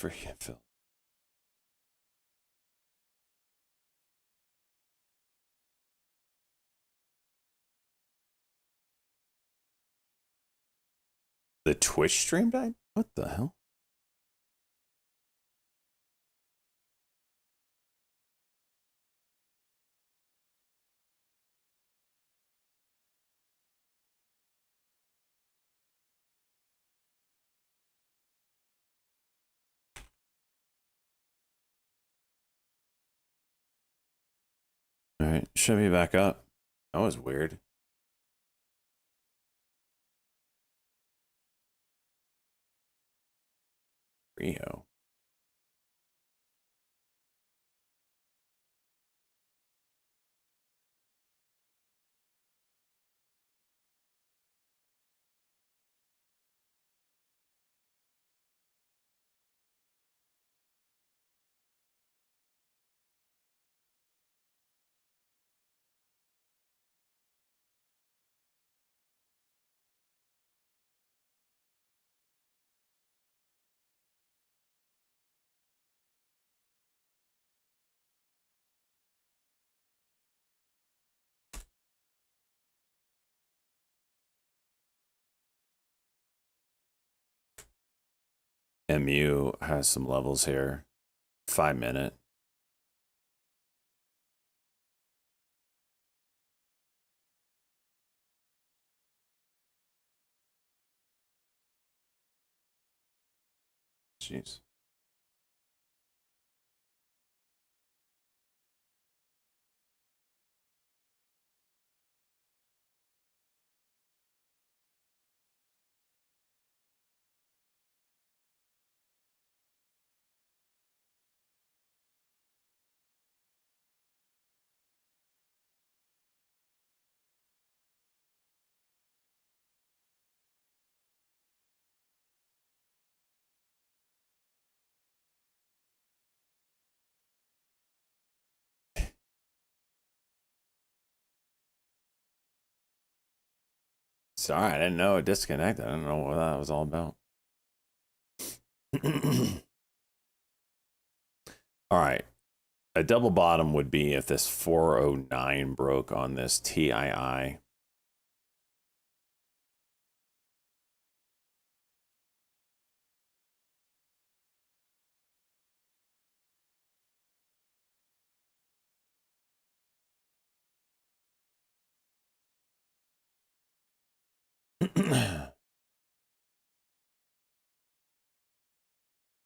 freaking Phil. The Twitch stream died? What the hell? All right, should be back up. That was weird. Rio. MU has some levels here. 5 minute. Jeez. Sorry, I didn't know it disconnected. I don't know what that was all about. All right. A double bottom would be if this 409 broke on this TII.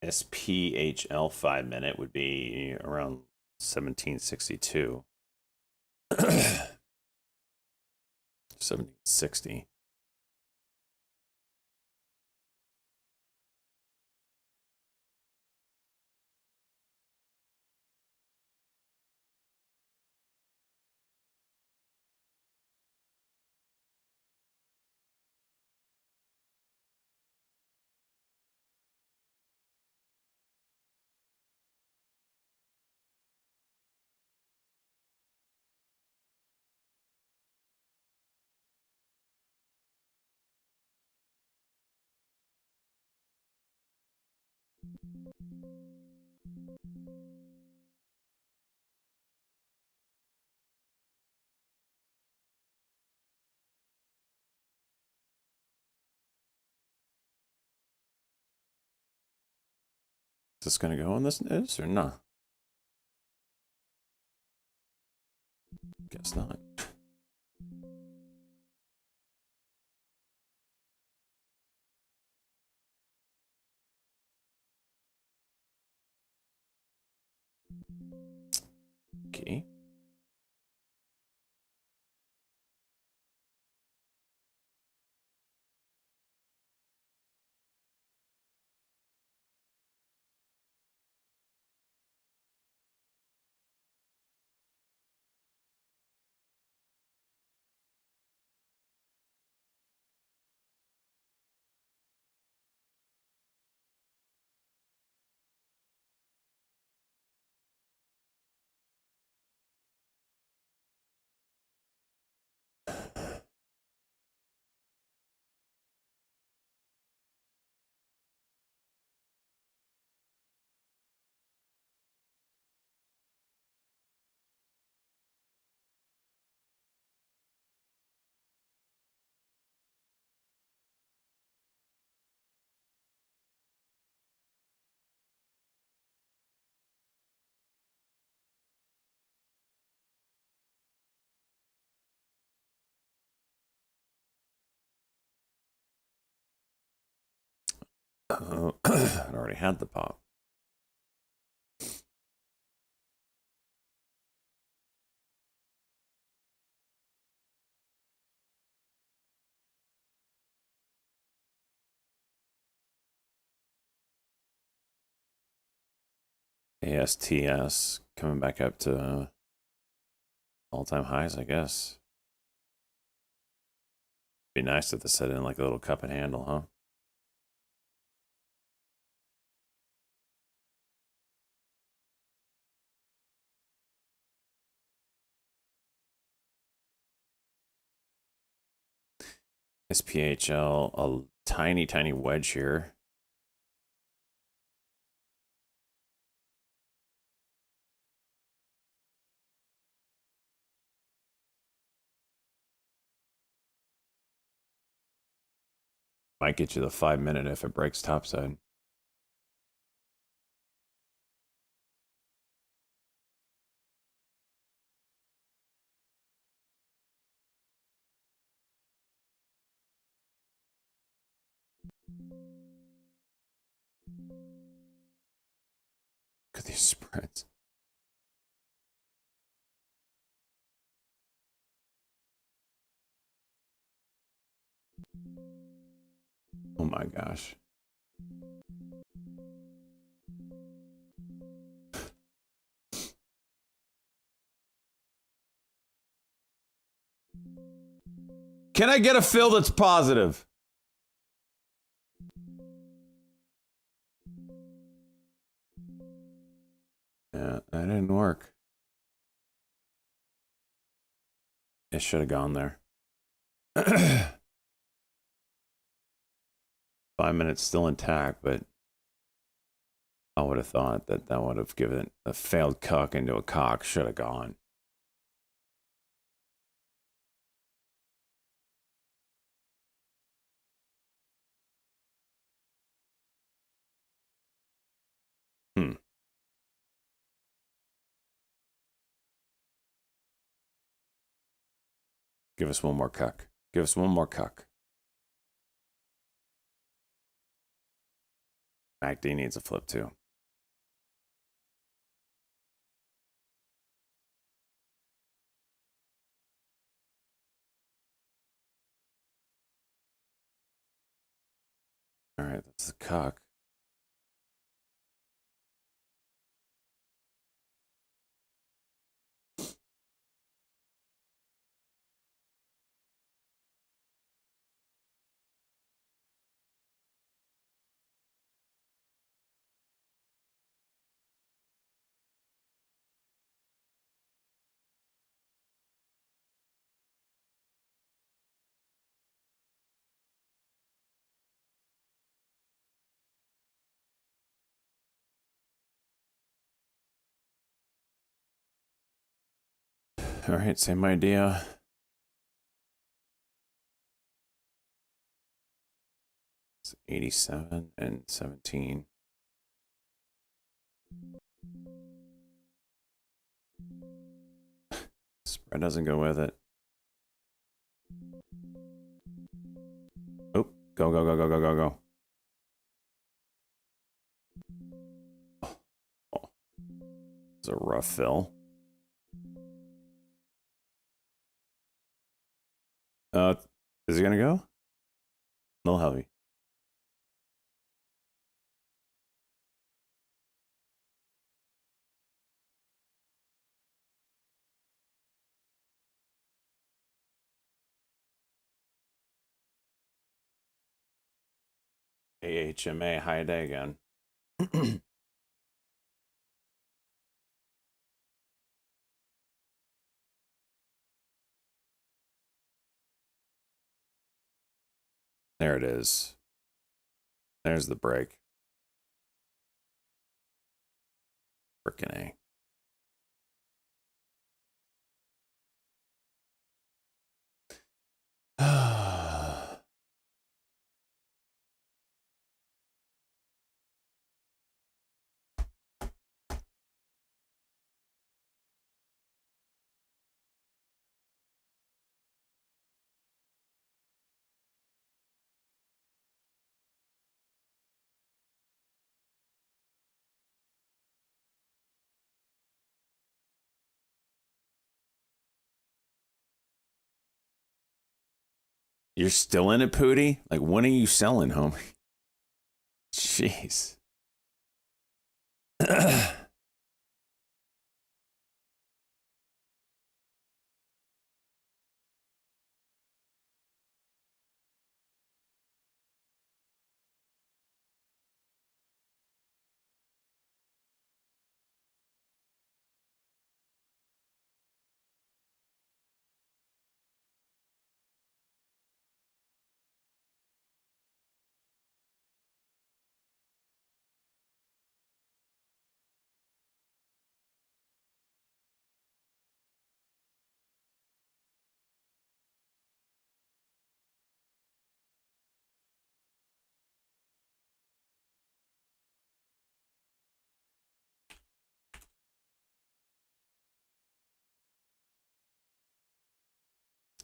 SPHL 5 minute would be around 1762. 1760. Is this going to go on this news or not? Guess not. Okay. I already had the pop. ASTS coming back up to all-time highs, I guess. Be nice if they set in like a little cup and handle, huh? SPHL, a tiny, tiny wedge here. Might get you the 5-minute if it breaks topside. Look at these spreads. Oh my gosh. Can I get a fill that's positive? Yeah, that didn't work. It should have gone there. 5 minutes still intact, but I would have thought that that would have given a failed cuck into a cock. Should have gone. Give us one more cuck. Give us one more cuck. MACD needs a flip too. All right, that's the cuck. All right, same idea. It's 87 and 17. Spread doesn't go with it. Oh, go, go, go, go, go, go, go. Oh, it's a rough fill. Is it gonna go? A little heavy. AHMA high day again. There it is. There's the break. Frickin' A. You're still in it, Pootie? Like, when are you selling, homie? Jeez.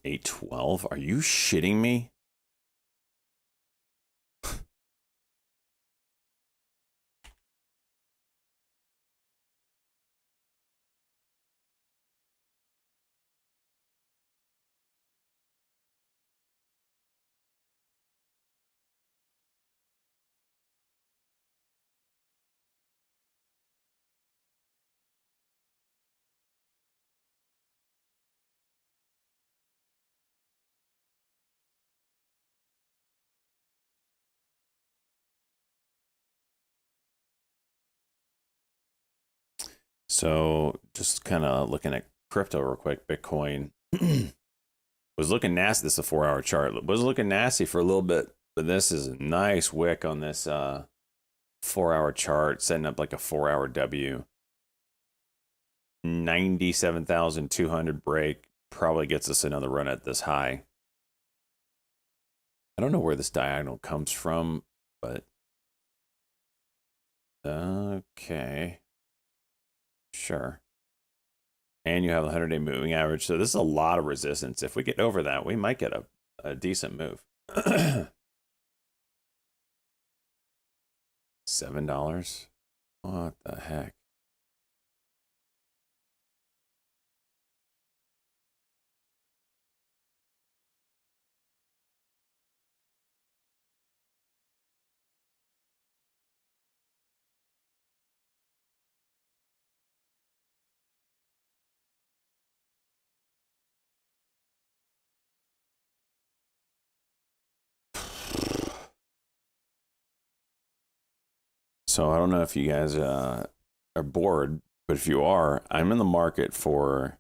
$8.12? Are you shitting me? So just kind of looking at crypto real quick, Bitcoin was looking nasty. This is a 4-hour chart. Was looking nasty for a little bit, but this is a nice wick on this 4-hour chart, setting up like a 4-hour W. 97,200 break probably gets us another run at this high. I don't know where this diagonal comes from, but okay. Sure. And you have a 100-day moving average. So this is a lot of resistance. If we get over that, we might get a decent move. $7? What the heck? So I don't know if you guys are bored, but if you are, I'm in the market for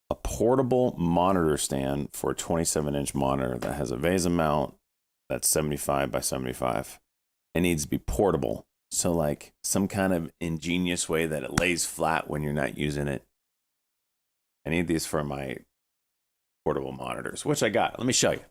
a portable monitor stand for a 27-inch monitor that has a VESA mount that's 75 by 75. It needs to be portable. So like some kind of ingenious way that it lays flat when you're not using it. I need these for my portable monitors, which I got. Let me show you.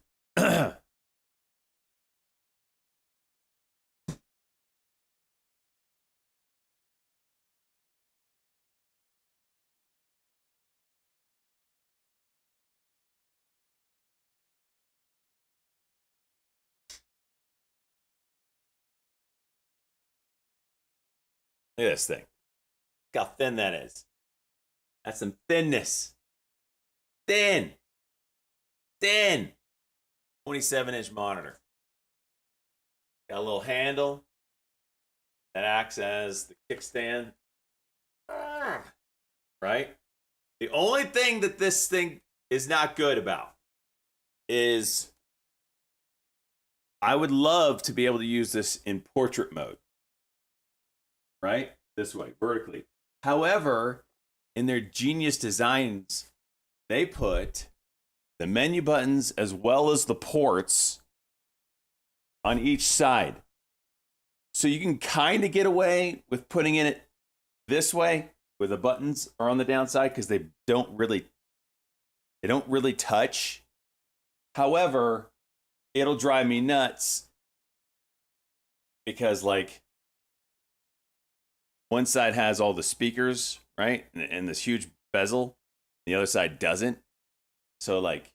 Look at this thing. Look how thin that is. That's some thinness. Thin. 27-inch monitor. Got a little handle that acts as the kickstand. Right? The only thing that this thing is not good about is I would love to be able to use this in portrait mode. Right? This way, vertically. However, in their genius designs, they put the menu buttons as well as the ports on each side. So you can kind of get away with putting in it this way where the buttons are on the downside because they don't really touch. However, it'll drive me nuts because like one side has all the speakers, right? And this huge bezel. The other side doesn't. So like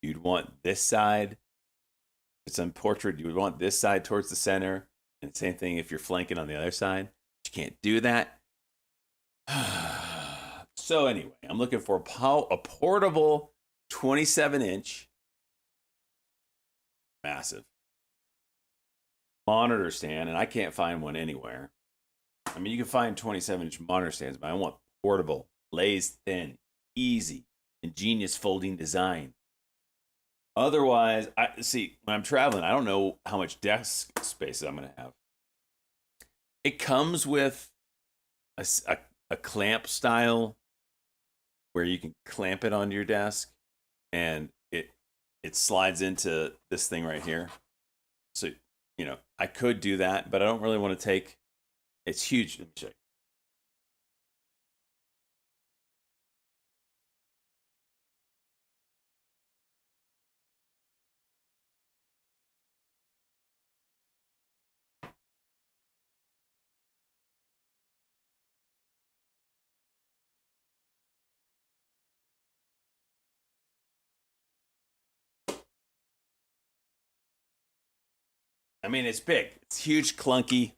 you'd want this side. If it's on portrait, you would want this side towards the center. And same thing if you're flanking on the other side. But you can't do that. So anyway, I'm looking for a portable 27-inch massive. Monitor stand, and I can't find one anywhere. I mean, you can find 27-inch monitor stands, but I want portable, lays thin, easy, ingenious folding design. Otherwise, I see when I'm traveling, I don't know how much desk space I'm going to have. It comes with a clamp style where you can clamp it onto your desk, and it slides into this thing right here. So, you know, I could do that, but I don't really want to take. It's huge. Let me check. I mean, it's big. It's huge, clunky.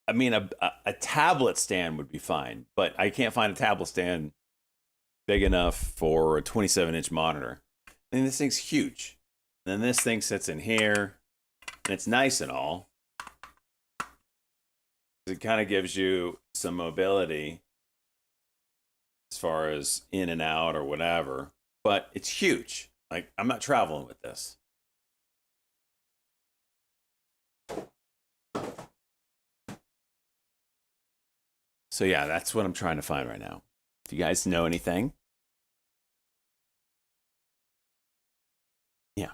I mean, a tablet stand would be fine, but I can't find a tablet stand big enough for a 27-inch monitor. I mean, this thing's huge. And then this thing sits in here, and it's nice and all. It kind of gives you some mobility as far as in and out or whatever, but it's huge. Like, I'm not traveling with this. So yeah, that's what I'm trying to find right now. If you guys know anything. Yeah.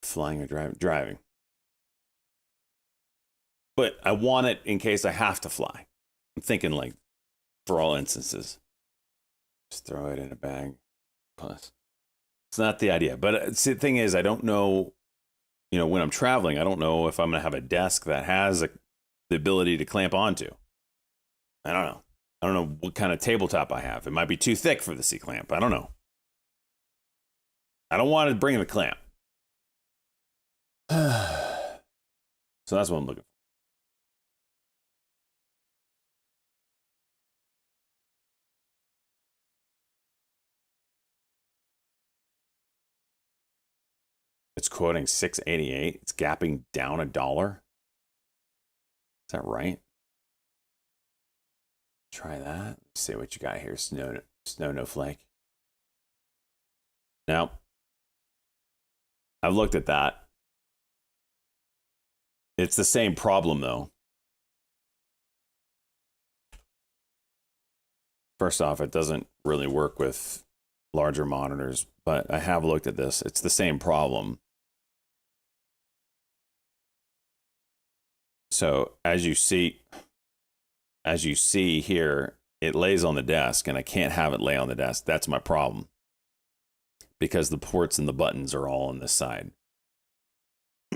Flying or driving. But I want it in case I have to fly. I'm thinking like for all instances. Just throw it in a bag. Plus. It's not the idea. But see, the thing is, I don't know, you know, when I'm traveling, I don't know if I'm going to have a desk that has the ability to clamp onto. I don't know. I don't know what kind of tabletop I have. It might be too thick for the C-clamp. I don't know. I don't want to bring the clamp. So that's what I'm looking for. It's quoting $6.88. It's gapping down $1. Is that right? Try that. Let's see what you got here. Snow no flake. Now, I've looked at that. It's the same problem though. First off, it doesn't really work with larger monitors, but I have looked at this. It's the same problem. So as you see here, it lays on the desk, and I can't have it lay on the desk. That's my problem. Because the ports and the buttons are all on this side.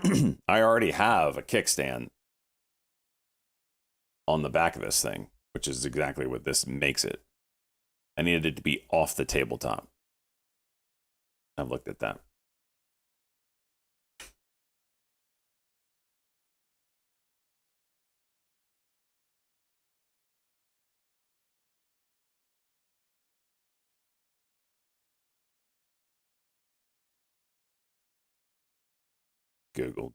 I already have a kickstand on the back of this thing, which is exactly what this makes it. I needed it to be off the tabletop. I've looked at that. Googled.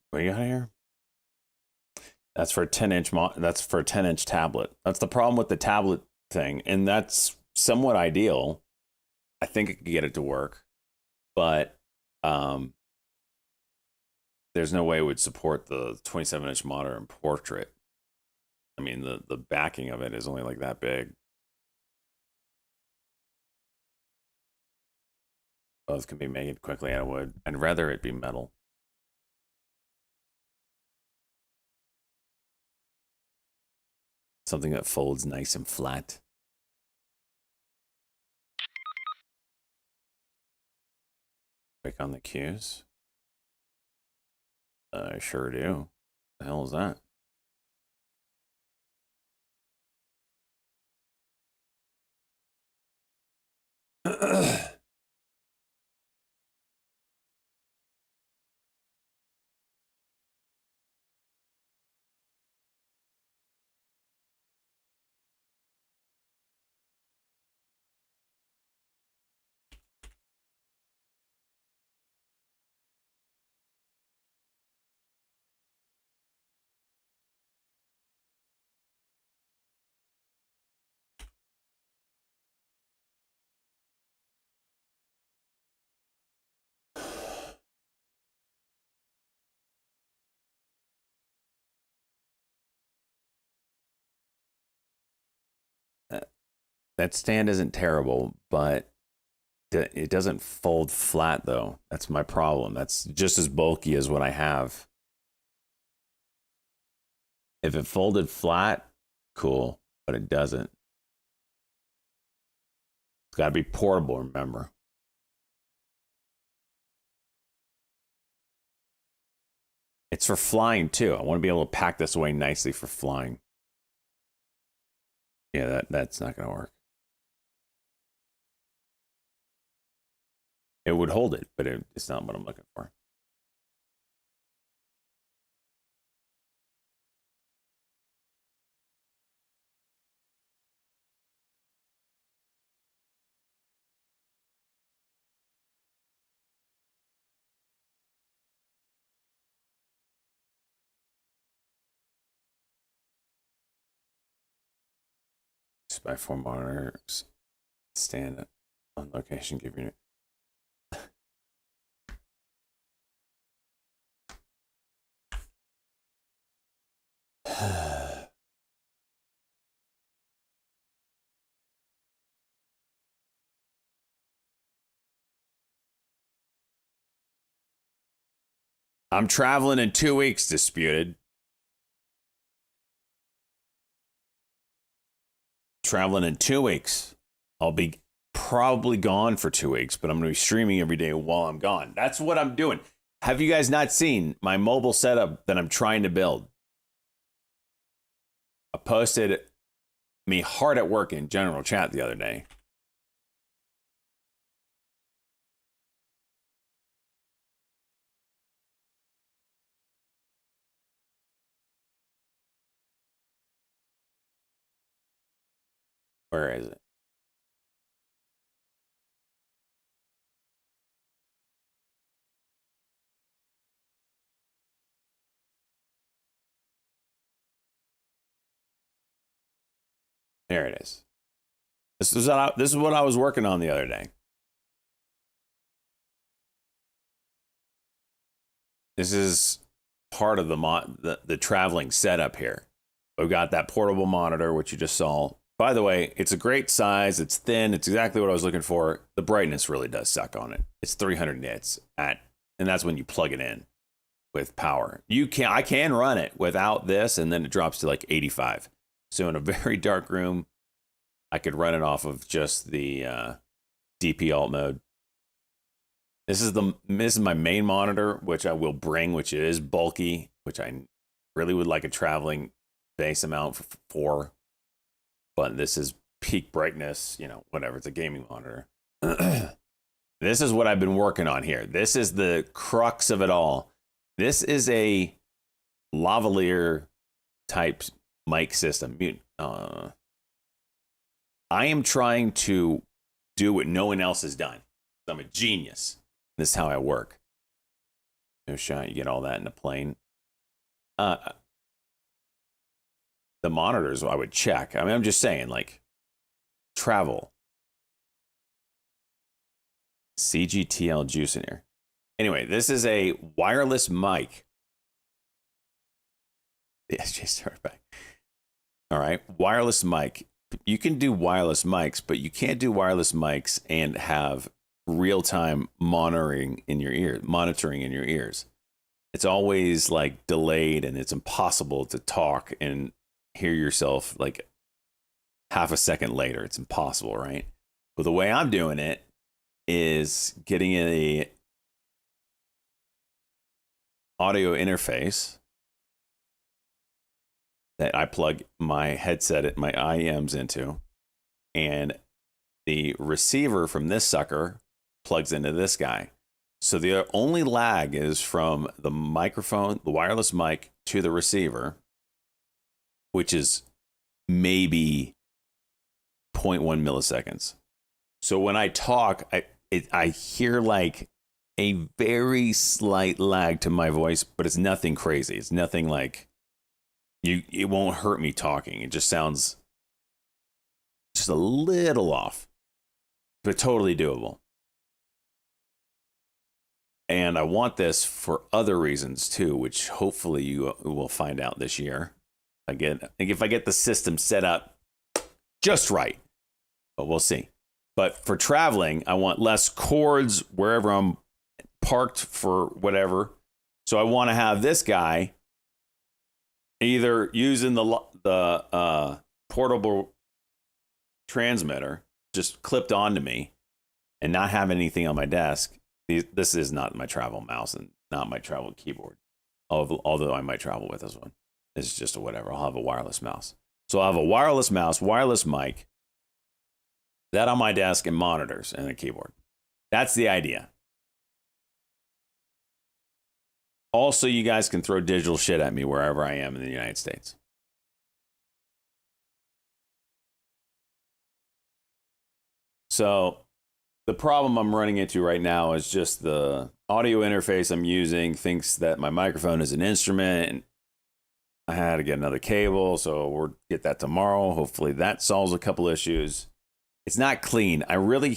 What do you got here? That's for a 10-inch that's for a 10-inch tablet. That's the problem with the tablet thing, and that's somewhat ideal. I think I could get it to work, but there's no way it would support the 27-inch monitor and portrait. I mean, the backing of it is only like that big. Both can be made quickly out of wood. I'd rather it be metal. Something that folds nice and flat. Click on the cues. I sure do. The hell is that? That stand isn't terrible, but it doesn't fold flat, though. That's my problem. That's just as bulky as what I have. If it folded flat, cool, but it doesn't. It's got to be portable, remember. It's for flying, too. I want to be able to pack this away nicely for flying. Yeah, that's not going to work. It would hold it, but it's not what I'm looking for. By 4 monitors, stand on location, give you. I'm traveling in 2 weeks, Disputed. Traveling in 2 weeks. I'll be probably gone for 2 weeks, but I'm going to be streaming every day while I'm gone. That's what I'm doing. Have you guys not seen my mobile setup that I'm trying to build? I posted me hard at work in general chat the other day. Where is it? There it is. This is what I was working on the other day. This is part of the traveling setup here. We've got that portable monitor, which you just saw. By the way, it's a great size. It's thin. It's exactly what I was looking for. The brightness really does suck on it. It's 300 nits and that's when you plug it in with power. I can run it without this, and then it drops to like 85. So in a very dark room, I could run it off of just the DP alt mode. This is my main monitor, which I will bring, which is bulky, which I really would like a traveling base amount for. But this is peak brightness, whatever. It's a gaming monitor. This is what I've been working on here. This is the crux of it all. This is a lavalier type mic system. I am trying to do what no one else has done. I'm a genius. This is how I work. No shot. You get all that in the plane. The monitors I would check. I mean, I'm just saying, like, travel. CGTL juice in here. Anyway, this is a wireless mic. The SJ started back. All right, wireless mic. You can do wireless mics, but you can't do wireless mics and have real time monitoring in your ears. It's always like delayed, and it's impossible to talk and hear yourself like half a second later. It's impossible, right? But the way I'm doing it is getting a audio interface that I plug my headset, my IEMs into, and the receiver from this sucker plugs into this guy. So the only lag is from the microphone, the wireless mic, to the receiver, which is maybe 0.1 milliseconds. So when I talk, I hear like a very slight lag to my voice, but it's nothing crazy. It's nothing like it won't hurt me talking. It just sounds just a little off, but totally doable. And I want this for other reasons too, which hopefully you will find out this year. If I get the system set up just right, but we'll see. But for traveling, I want less cords wherever I'm parked for whatever. So I want to have this guy either using the portable transmitter just clipped onto me and not have anything on my desk. This is not my travel mouse and not my travel keyboard, although I might travel with this one. It's just a whatever. I'll have a wireless mouse. So I'll have a wireless mouse, wireless mic, that on my desk, and monitors and a keyboard. That's the idea. Also, you guys can throw digital shit at me wherever I am in the United States. So the problem I'm running into right now is just the audio interface I'm using thinks that my microphone is an instrument, and I had to get another cable, so we'll get that tomorrow. Hopefully that solves a couple issues. It's not clean. I really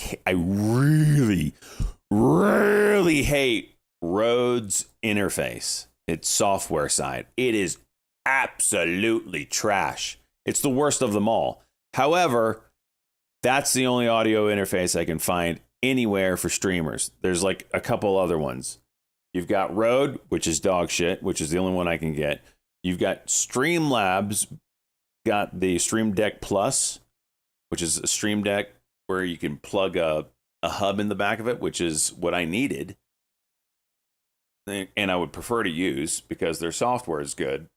hate Rode's interface. Its software side. It is absolutely trash. It's the worst of them all. However, that's the only audio interface I can find anywhere for streamers. There's like a couple other ones. You've got Rode, which is dog shit, which is the only one I can get. You've got Streamlabs, got the Stream Deck Plus, which is a Stream Deck where you can plug a hub in the back of it, which is what I needed. And I would prefer to use because their software is good.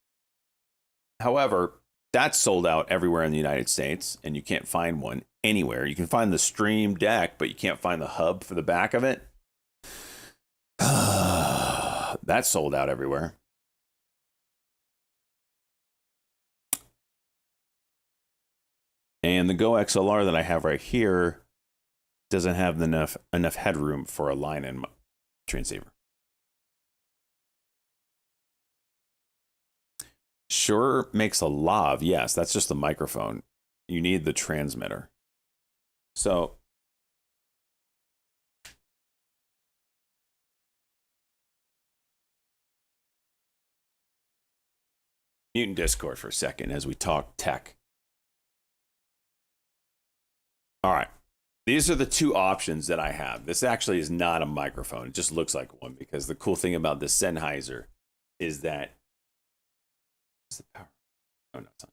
However, that's sold out everywhere in the United States, and you can't find one anywhere. You can find the Stream Deck, but you can't find the hub for the back of it. That's sold out everywhere. And the Go XLR that I have right here doesn't have enough headroom for a line-in transceiver. Shure makes a lav. Yes, that's just the microphone. You need the transmitter. So mute in Discord for a second as we talk tech. All right. These are the two options that I have. This actually is not a microphone. It just looks like one because the cool thing about this Sennheiser is that the power. Oh, no, it's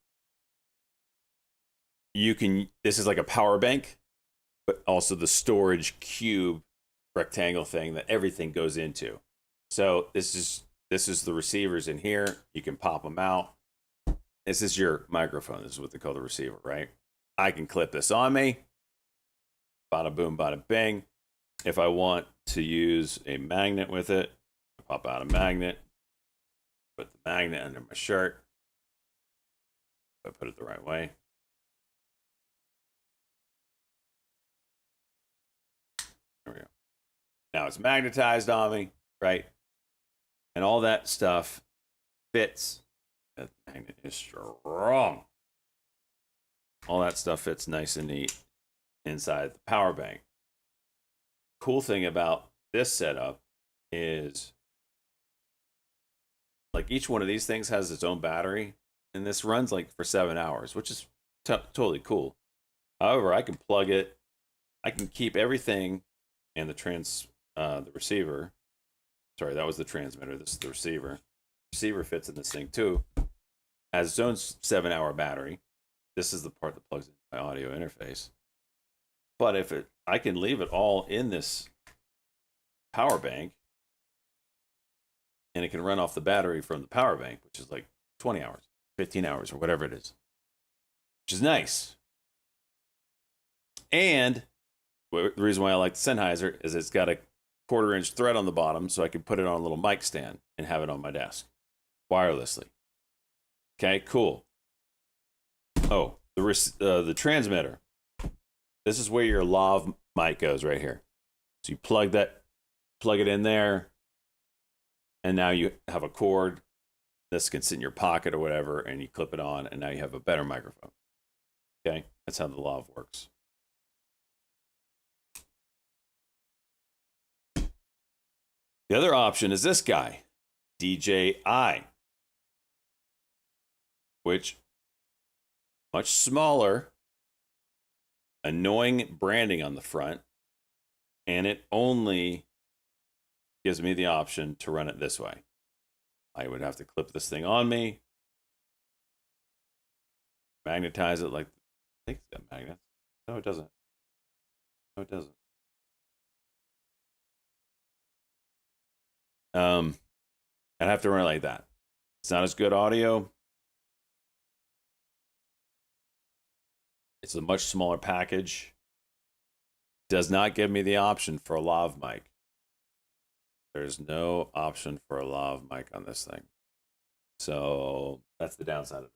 not. This is like a power bank, but also the storage cube rectangle thing that everything goes into. So this is the receivers in here. You can pop them out. This is your microphone. This is what they call the receiver, right? I can clip this on me. Bada boom, bada bing. If I want to use a magnet with it, I pop out a magnet, put the magnet under my shirt. If I put it the right way. There we go. Now it's magnetized on me, right? And all that stuff fits. That magnet is strong. All that stuff fits nice and neat inside the power bank. Cool thing about this setup is like each one of these things has its own battery. And this runs like for 7 hours, which is totally cool. However, I can plug it. I can keep everything and the receiver. Sorry, that was the transmitter. This is the receiver. Receiver fits in this thing too. Has its own 7-hour battery. This is the part that plugs into my audio interface. But I can leave it all in this power bank, and it can run off the battery from the power bank, which is like 20 hours, 15 hours, or whatever it is, which is nice. And the reason why I like the Sennheiser is it's got a 1/4-inch thread on the bottom, so I can put it on a little mic stand and have it on my desk wirelessly. Okay, cool. Oh, the transmitter. This is where your lav mic goes right here. So you plug it in there, and now you have a cord. This can sit in your pocket or whatever, and you clip it on, and now you have a better microphone. Okay, that's how the lav works. The other option is this guy, DJI, which much smaller, annoying branding on the front, and it only gives me the option to run it this way. I would have to clip this thing on me, magnetize it like, I think it's got magnets. No, it doesn't. No, it doesn't. I'd have to run it like that. It's not as good audio. It's a much smaller package. Does not give me the option for a lav mic. There's no option for a lav mic on this thing. So that's the downside of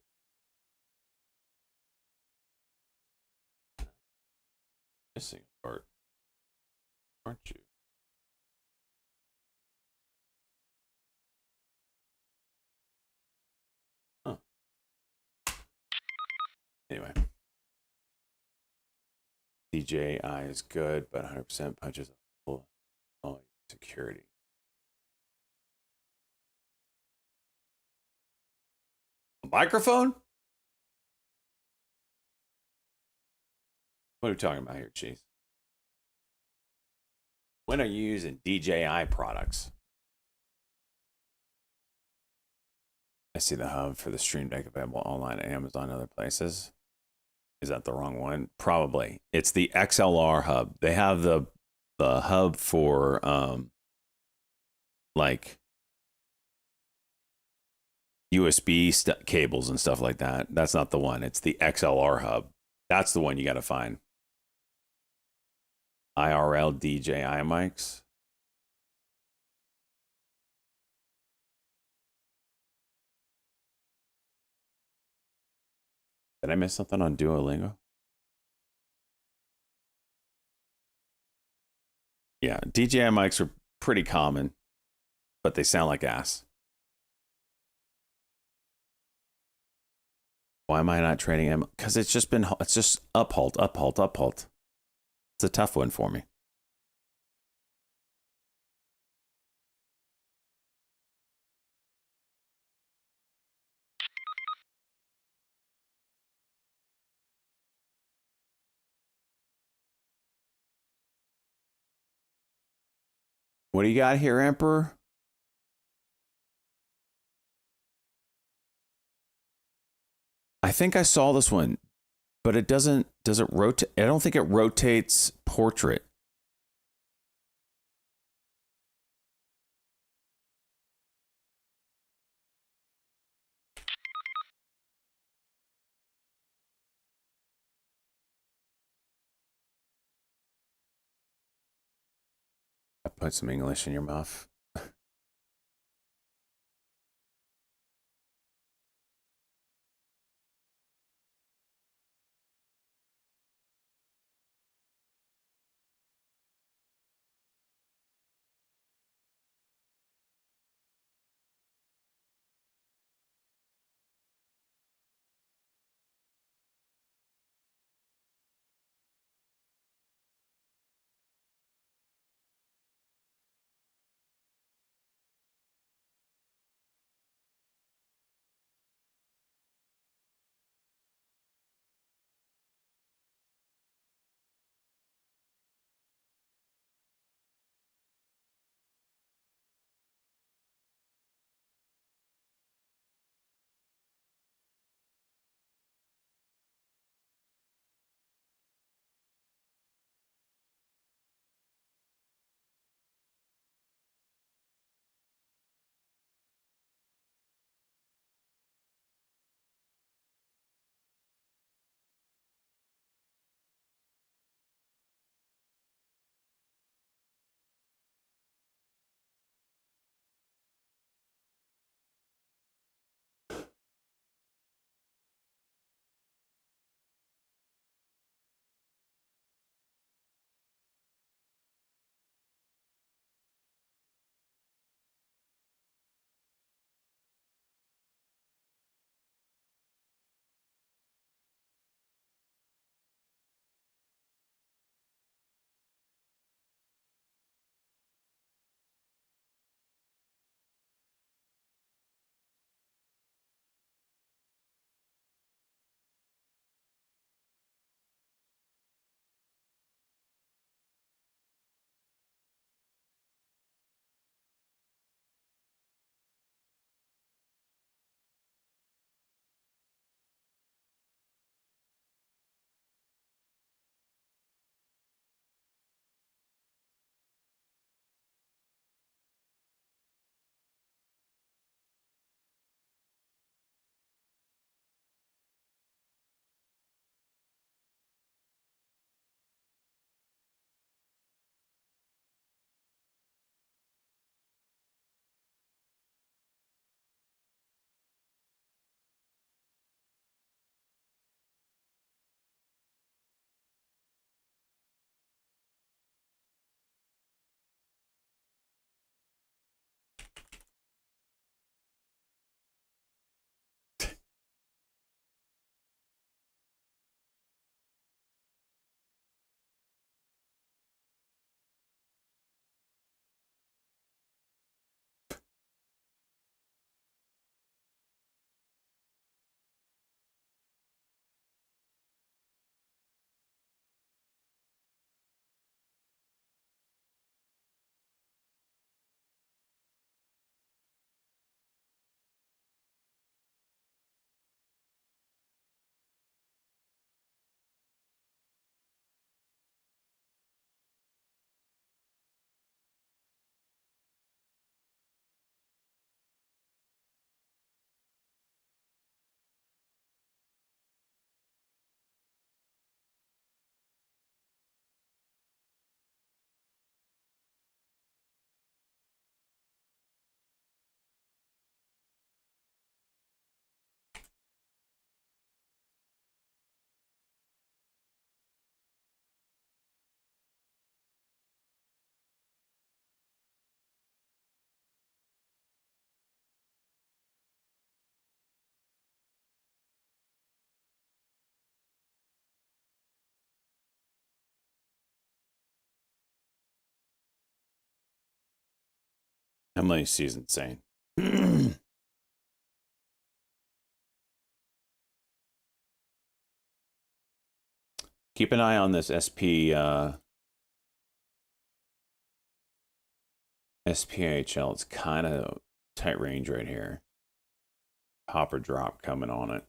it. Missing a part, aren't you? Huh. Anyway. DJI is good, but 100% punches a hole in all security. A microphone? What are we talking about here, Chief? When are you using DJI products? I see the hub for the Stream Deck available online at Amazon and other places. Is that the wrong one? Probably. It's the XLR hub. They have the hub for like USB cables and stuff like that. That's not the one. It's the XLR hub. That's the one you got to find. IRL DJI mics. Did I miss something on Duolingo? Yeah, DJI mics are pretty common, but they sound like ass. Why am I not trading them? Because it's just uphold. It's a tough one for me. What do you got here, Emperor? I think I saw this one, but it doesn't. Does it rotate? I don't think it rotates portrait. I put some English in your mouth. MLAC insane. Keep an eye on this SPHL. It's kind of tight range right here. Pop or drop coming on it.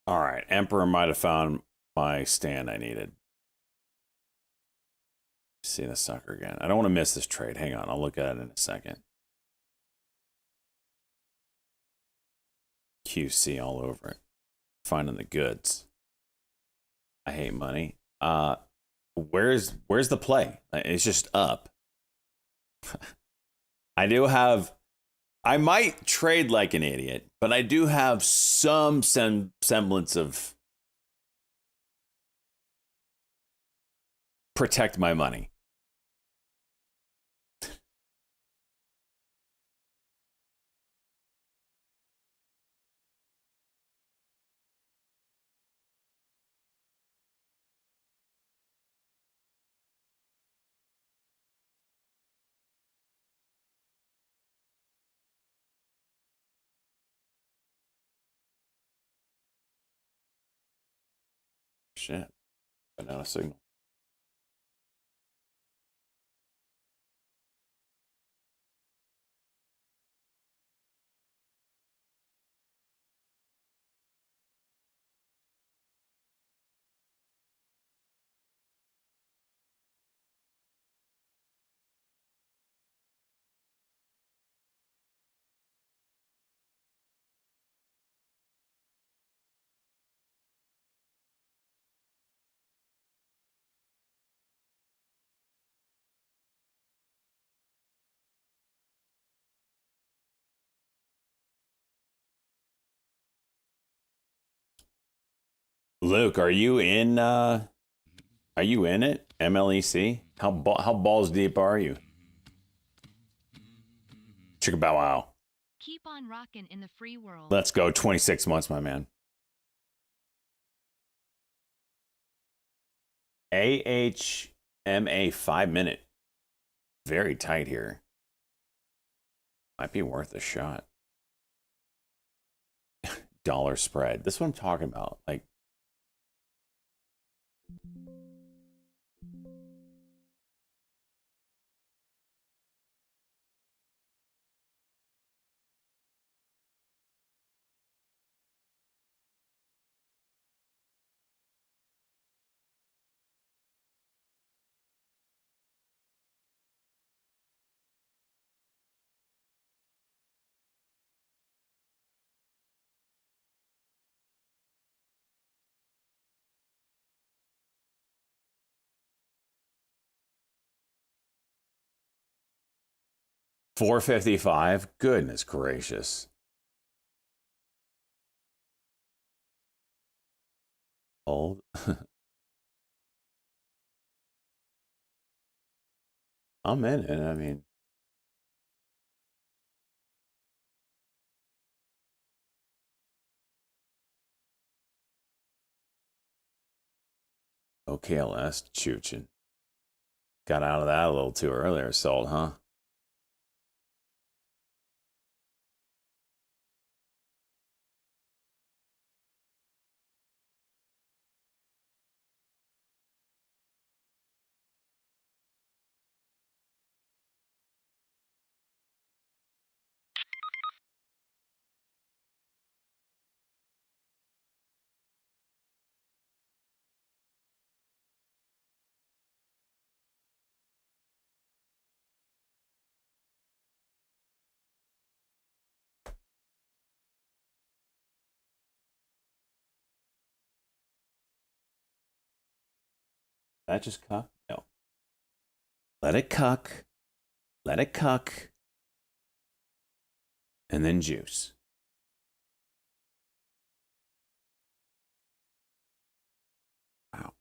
All right, Emperor might have found my stand I needed. See the sucker again. I don't want to miss this trade. Hang on, I'll look at it in a second. QC all over it. Finding the goods. I hate money. Where's the play? It's just up. I might trade like an idiot, but I do have some semblance of protect my money. Shit. Banana signal. Luke, are you in it? MLEC? How balls deep are you? Chicka bow wow. Keep on rockin' in the free world. Let's go. 26 months, my man. AHMA 5-minute. Very tight here. Might be worth a shot. Dollar spread. This is what I'm talking about. Like, $455. Goodness gracious. Hold. I'm in it. I mean, OKLS chooching. Got out of that a little too earlier, sold, huh? That just cuck? No. Let it cuck. Let it cuck. And then juice. Wow.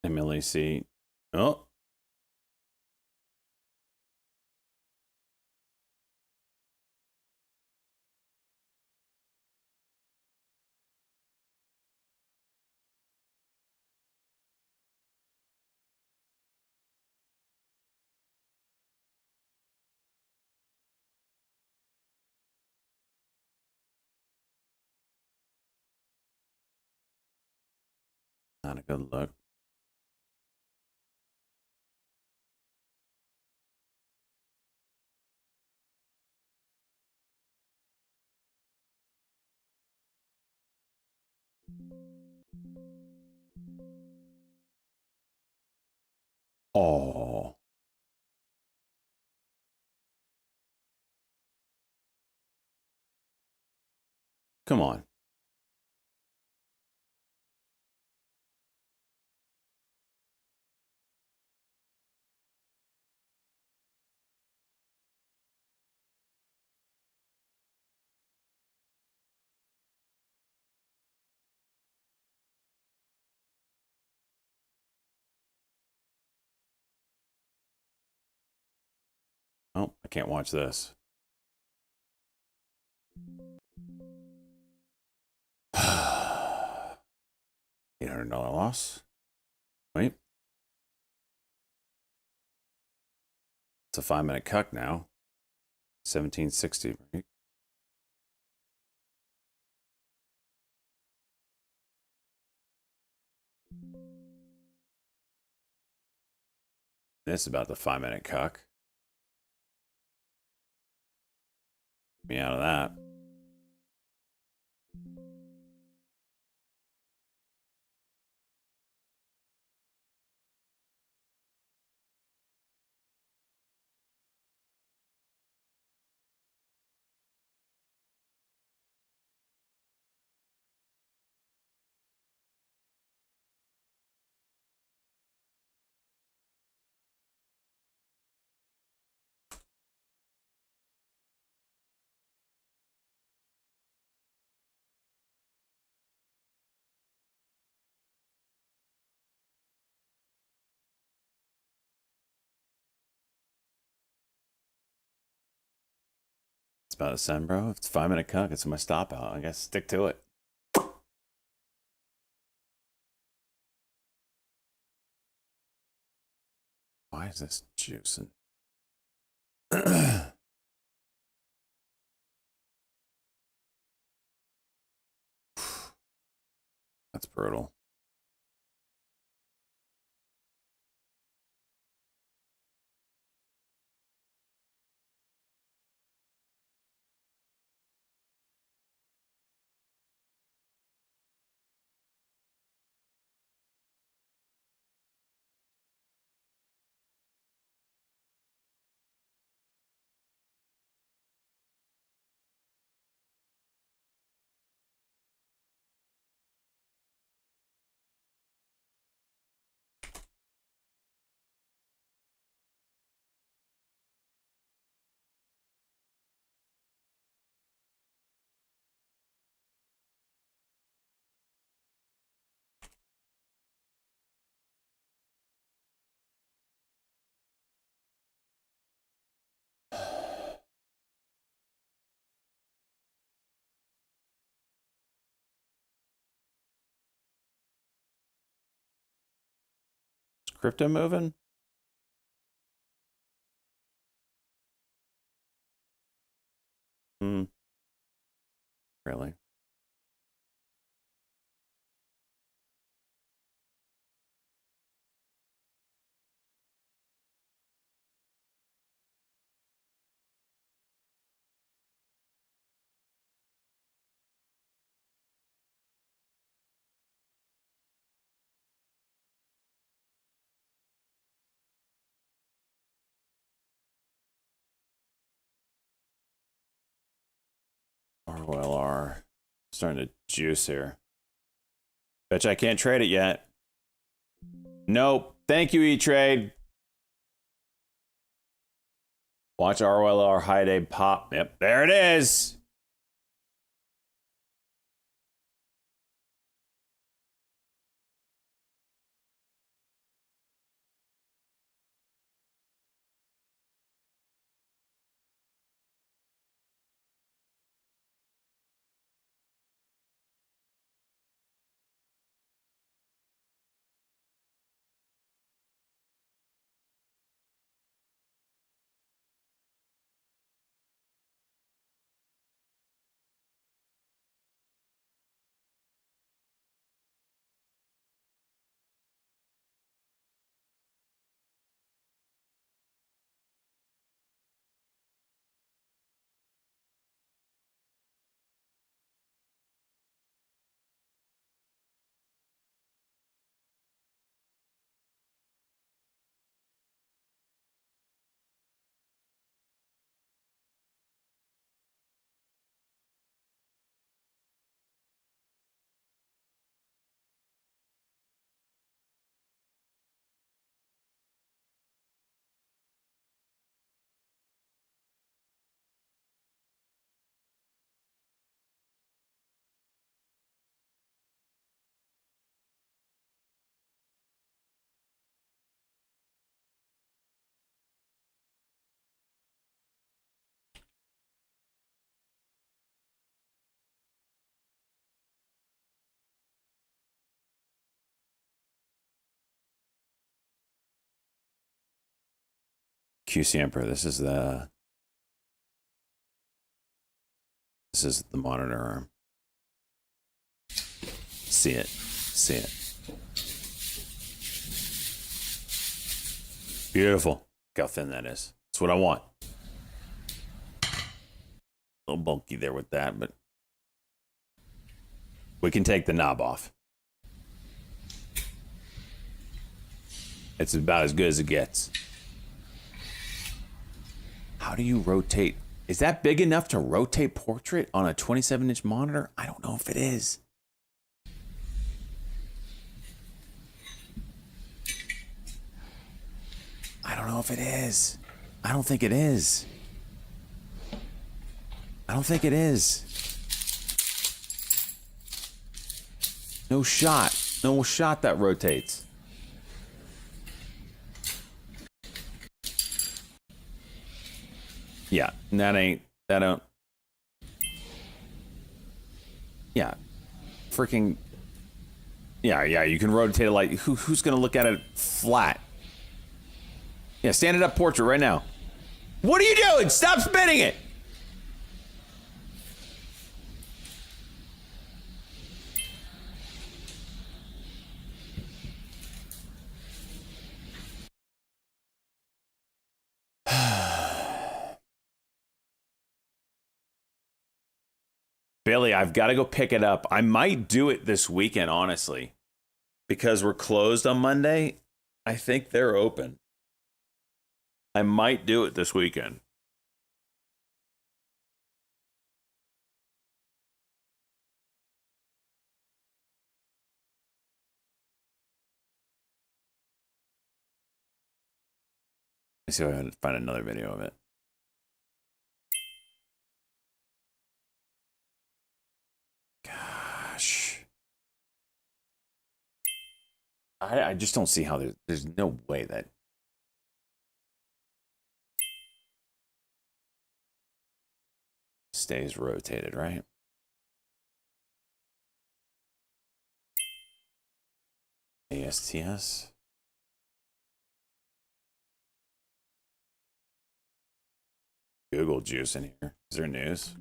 Emily C. Oh. Not a good look. Oh. Come on. Oh, I can't watch this. $800 loss. Wait. It's a 5-minute cuck now. 1760, right? This is about the 5-minute cuck. Get me out of that. It's about to send, bro. If it's 5-minute cut, it's my stop out. I guess stick to it. Why is this juicing? That's brutal. Is crypto moving? Really? ROLR starting to juice here. Bet you I can't trade it yet. Nope. Thank you, E-Trade. Watch ROLR high day pop. Yep, there it is. QC Emperor, this is the monitor arm. See it. See it. Beautiful. Look how thin that is. That's what I want. A little bulky there with that, but we can take the knob off. It's about as good as it gets. How do you rotate? Is that big enough to rotate portrait on a 27-inch monitor? I don't know if it is. I don't know if it is. I don't think it is. I don't think it is. No shot. No shot that rotates. Yeah, that Yeah. Freaking. Yeah, you can rotate it like. Who's going to look at it flat? Yeah, stand it up portrait right now. What are you doing? Stop spinning it! Billy, I've got to go pick it up. I might do it this weekend, honestly. Because we're closed on Monday, I think they're open. I might do it this weekend. Let's see if I can find another video of it. Gosh. I just don't see how there's no way that stays rotated, right? ASTS. Google juice in here. Is there news?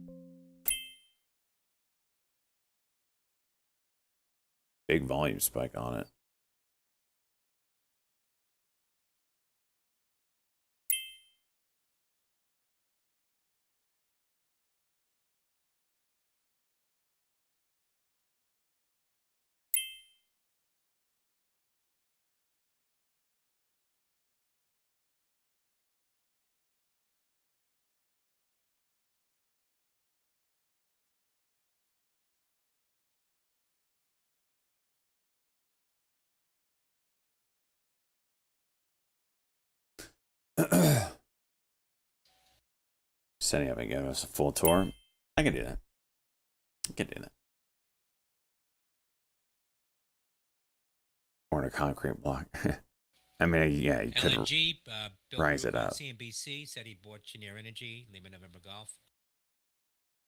Big volume spike on it. Setting up and giving us a full tour. I can do that. I can do that. Or in a concrete block. I mean, yeah, you could LNG, rise it up. CNBC said he bought Cheniere Energy, Lima November Golf.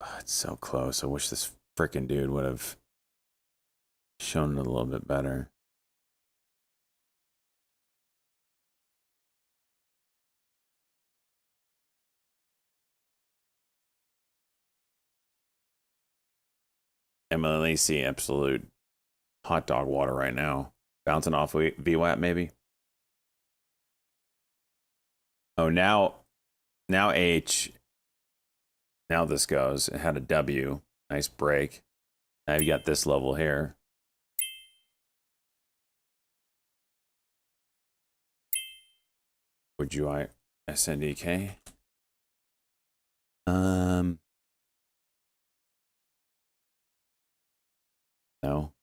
Oh, it's so close. I wish this freaking dude would have shown it a little bit better. MLAC absolute hot dog water right now. Bouncing off VWAP maybe. Oh, now H. Now this goes. It had a W. Nice break. Now you got this level here. Would you SNDK? No.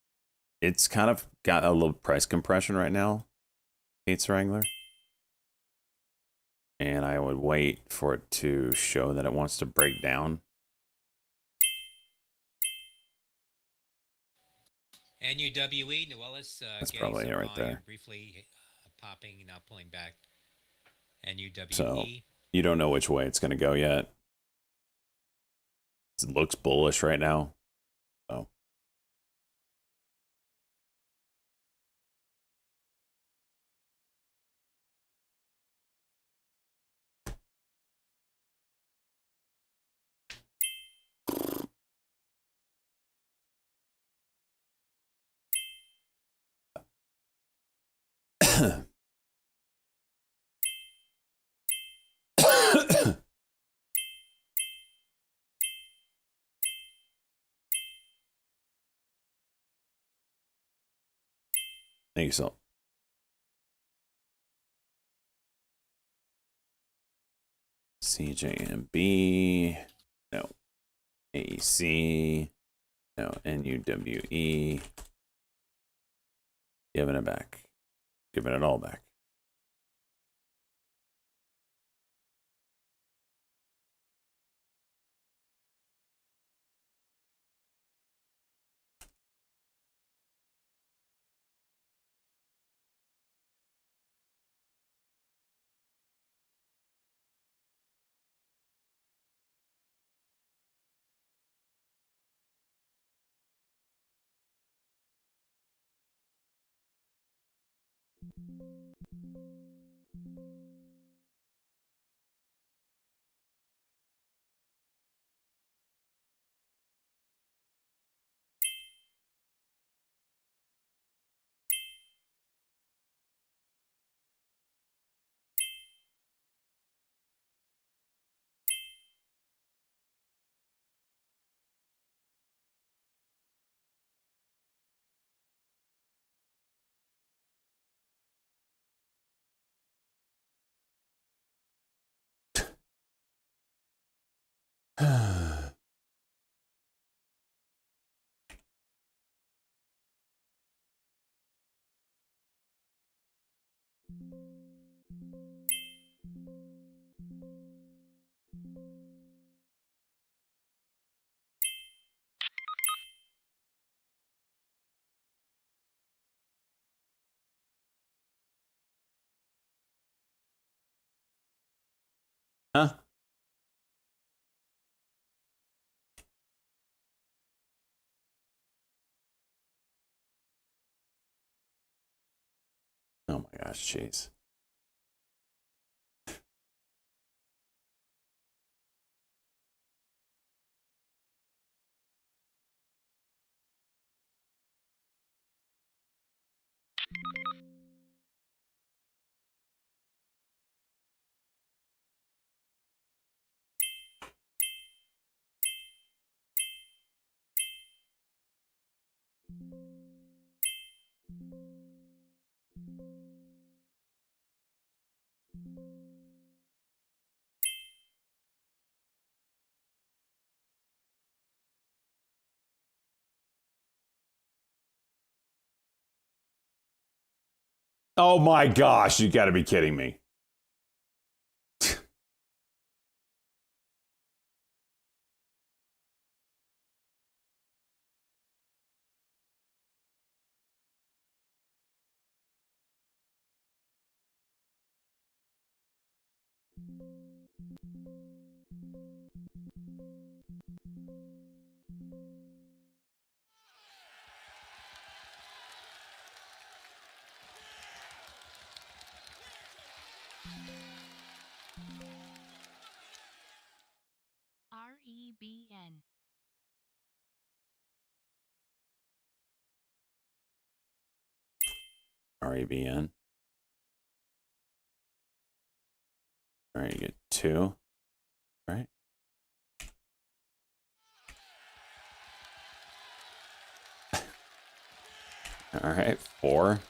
It's kind of got a little price compression right now. Gates Wrangler. And I would wait for it to show that it wants to break down. NUWE, Nuwellis, That's probably it right there. Briefly popping, now pulling back. NUWE. So you don't know which way it's going to go yet. It looks bullish right now. So. Thank you so. CJMB, no. AEC, no. NUWE. Giving it back. Giving it all back. Huh? Oh my gosh, jeez. Oh my gosh, you got to be kidding me. REBN. REBN. All right, you get 2. All right. All right, 4.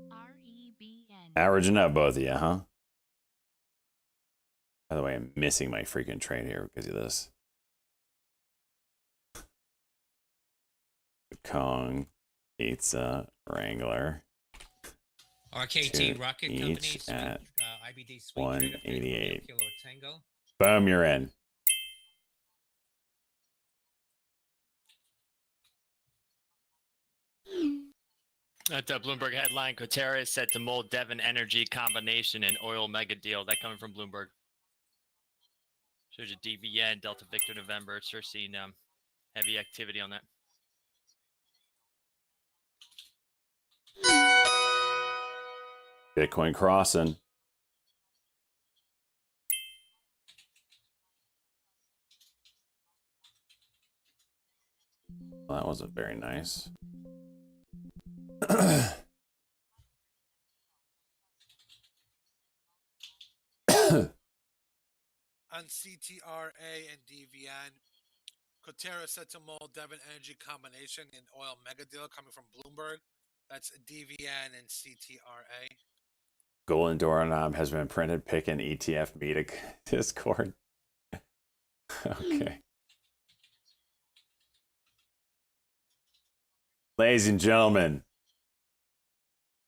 REBN. Averaging up, both of you, huh? By the way, I'm missing my freaking train here because of this. Kong, Pizza, Wrangler. RKT 2 Rocket each Company, sweet, at IBD Sweet 188. Kilo Tango. Boom, you're in. At the Bloomberg headline, Coterra is set to mold Devon Energy combination and oil mega deal. That coming from Bloomberg. Shows you DVN, Delta Victor November. Sure seeing heavy activity on that. Bitcoin crossing. Well, that wasn't very nice. On CTRA and DVN, Coterra set to mold Devon Energy combination and oil mega deal coming from Bloomberg. That's DVN and CTRA. Golden doorknob has been printed. Pick an ETF Meta Discord. Okay. Ladies and gentlemen,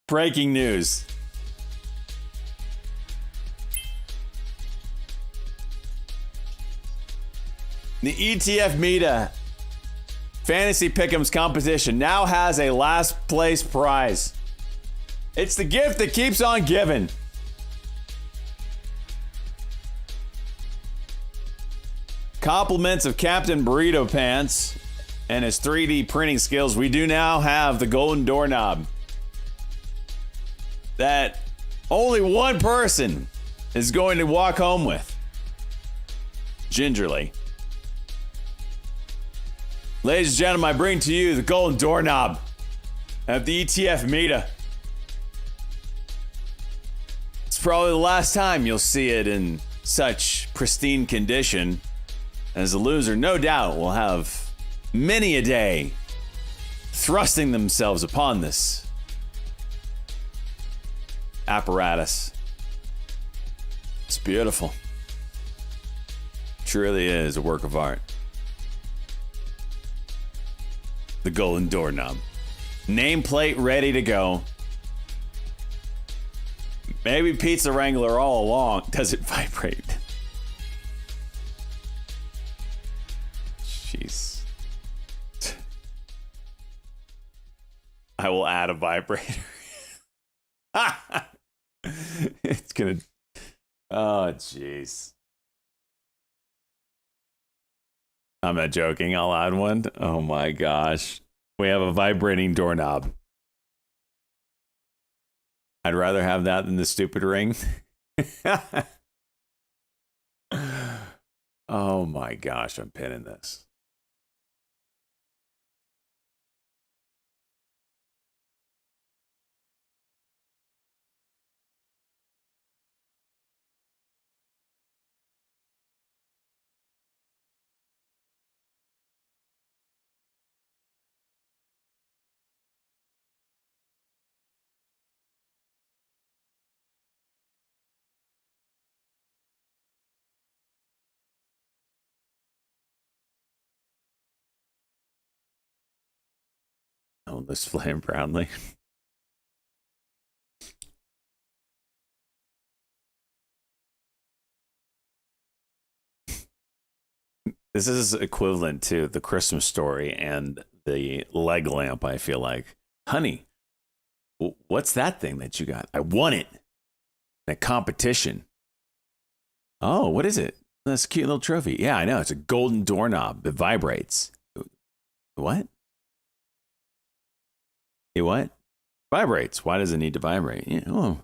breaking news. The ETF Meta Fantasy Pick'ems competition now has a last place prize. It's the gift that keeps on giving. Compliments of Captain Burrito Pants and his 3D printing skills, we do now have the golden doorknob that only one person is going to walk home with. Gingerly. Ladies and gentlemen, I bring to you the golden doorknob of the ETF Meta. It's probably the last time you'll see it in such pristine condition, as the loser no doubt will have many a day thrusting themselves upon this apparatus. It's beautiful. Truly is a work of art. The golden doorknob. Nameplate ready to go. Maybe Pizza Wrangler all along. Does it vibrate? Jeez. I will add a vibrator. It's gonna. Oh, jeez. I'm not joking. I'll add one. Oh my gosh. We have a vibrating doorknob. I'd rather have that than the stupid ring. Oh my gosh, I'm pinning this. Oh, this flame proudly. This is equivalent to the Christmas Story and the leg lamp, I feel like. Honey, what's that thing that you got? I won it in a competition. Oh, what is it? That's a cute little trophy. Yeah, I know. It's a golden doorknob. It vibrates. What? It what? Vibrates. Why does it need to vibrate? Yeah, oh.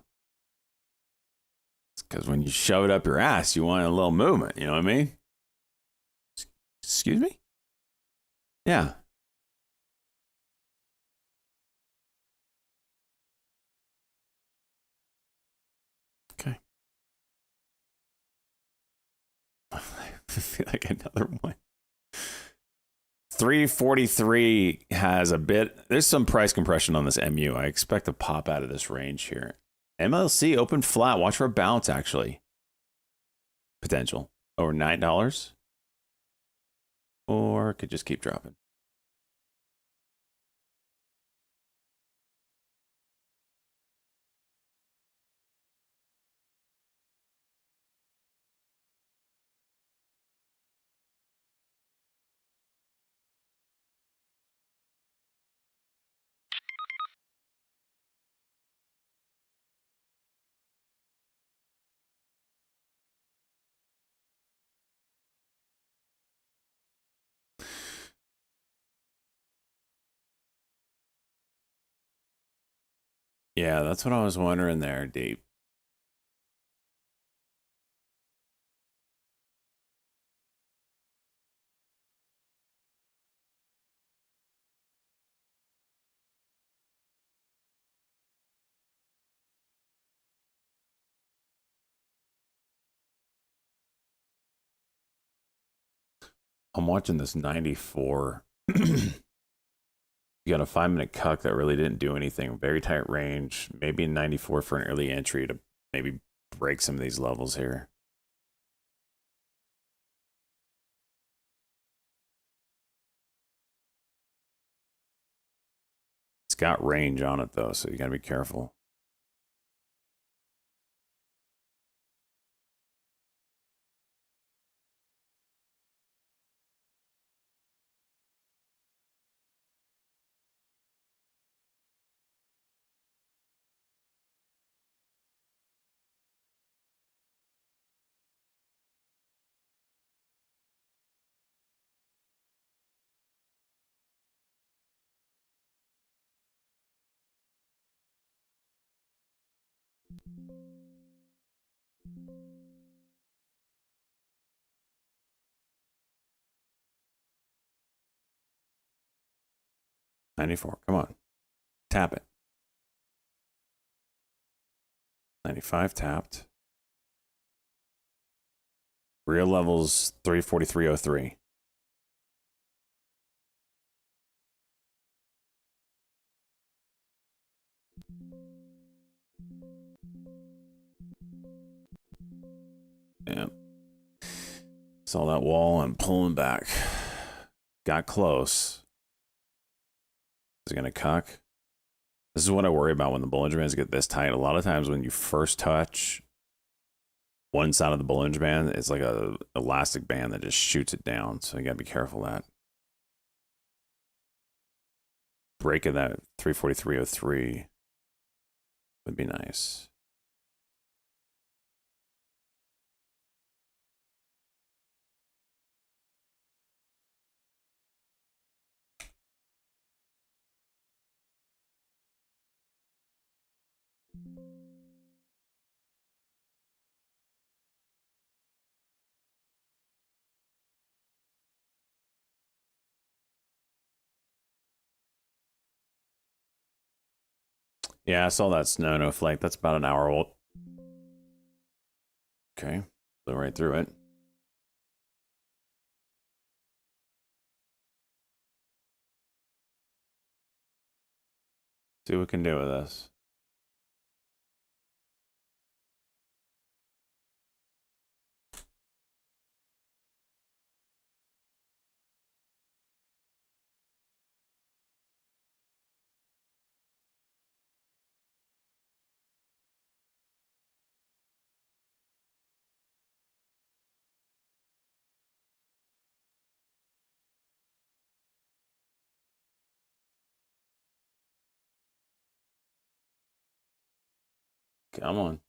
It's because when you shove it up your ass, you want a little movement. You know what I mean? Excuse me? Yeah. Okay. I feel like another one. 343 has a bit. There's some price compression on this MU. I expect to pop out of this range here. MLC open flat. Watch for a bounce, actually. Potential. Over $9. Or could just keep dropping. Yeah, that's what I was wondering there, Deep. I'm watching this 94. You got a 5-minute cuck that really didn't do anything. Very tight range. Maybe 94 for an early entry to maybe break some of these levels here. It's got range on it though, so you gotta be careful. $94. Come on. Tap it. 95 tapped. Real levels 343.03. Yeah. Saw that wall and pulling back. Got close. Is it going to cuck? This is what I worry about when the Bollinger Bands get this tight. A lot of times when you first touch one side of the Bollinger Band, it's like a elastic band that just shoots it down. So you got to be careful of that. Break of that 343.03 would be nice. Yeah, I saw that snow no flake. That's about an hour old. Okay, blew right through it. See what we can do with this. Come on.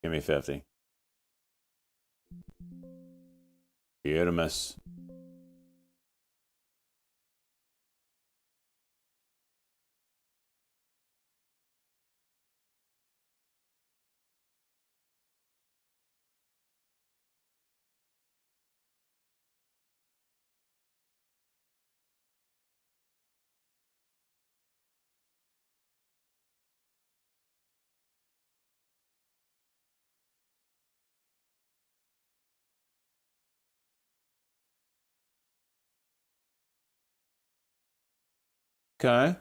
Give me 50. Hit a miss. Okay.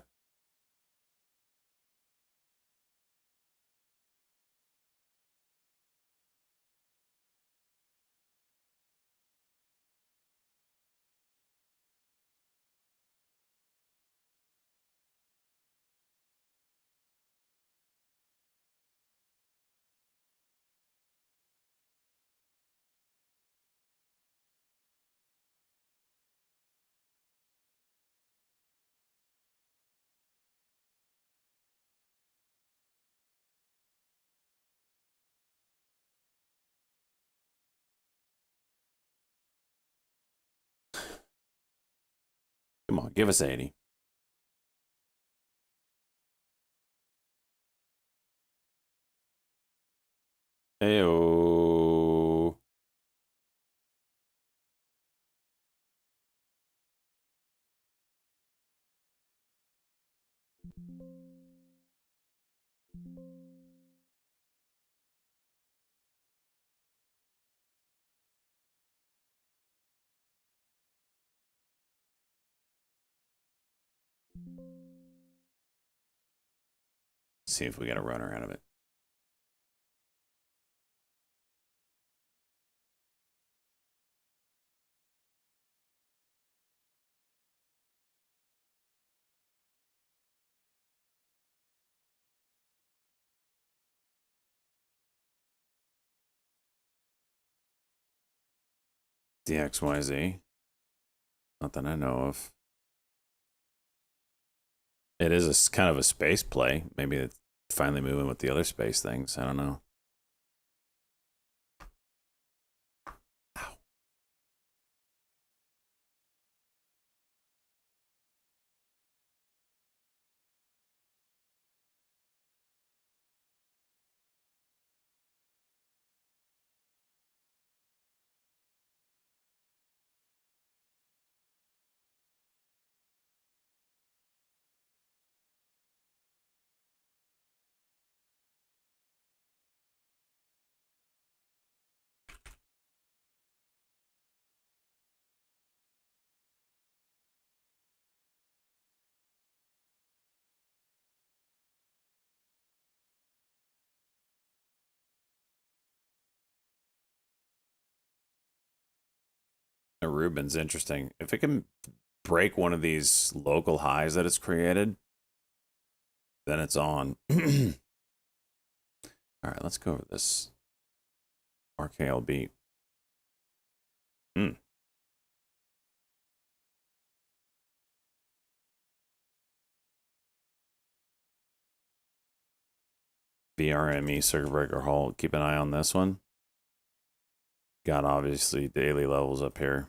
Come on, give us 80. Ayo. See if we get a runner out of it. DXYZ. Not that I know of. It is kind of a space play. Maybe it's finally moving with the other space things. I don't know. Ow. Rubin's interesting. If it can break one of these local highs that it's created, then it's on. All right, let's go over this RKL beat. VRME circuit breaker halt. Keep an eye on this one. Got obviously daily levels up here.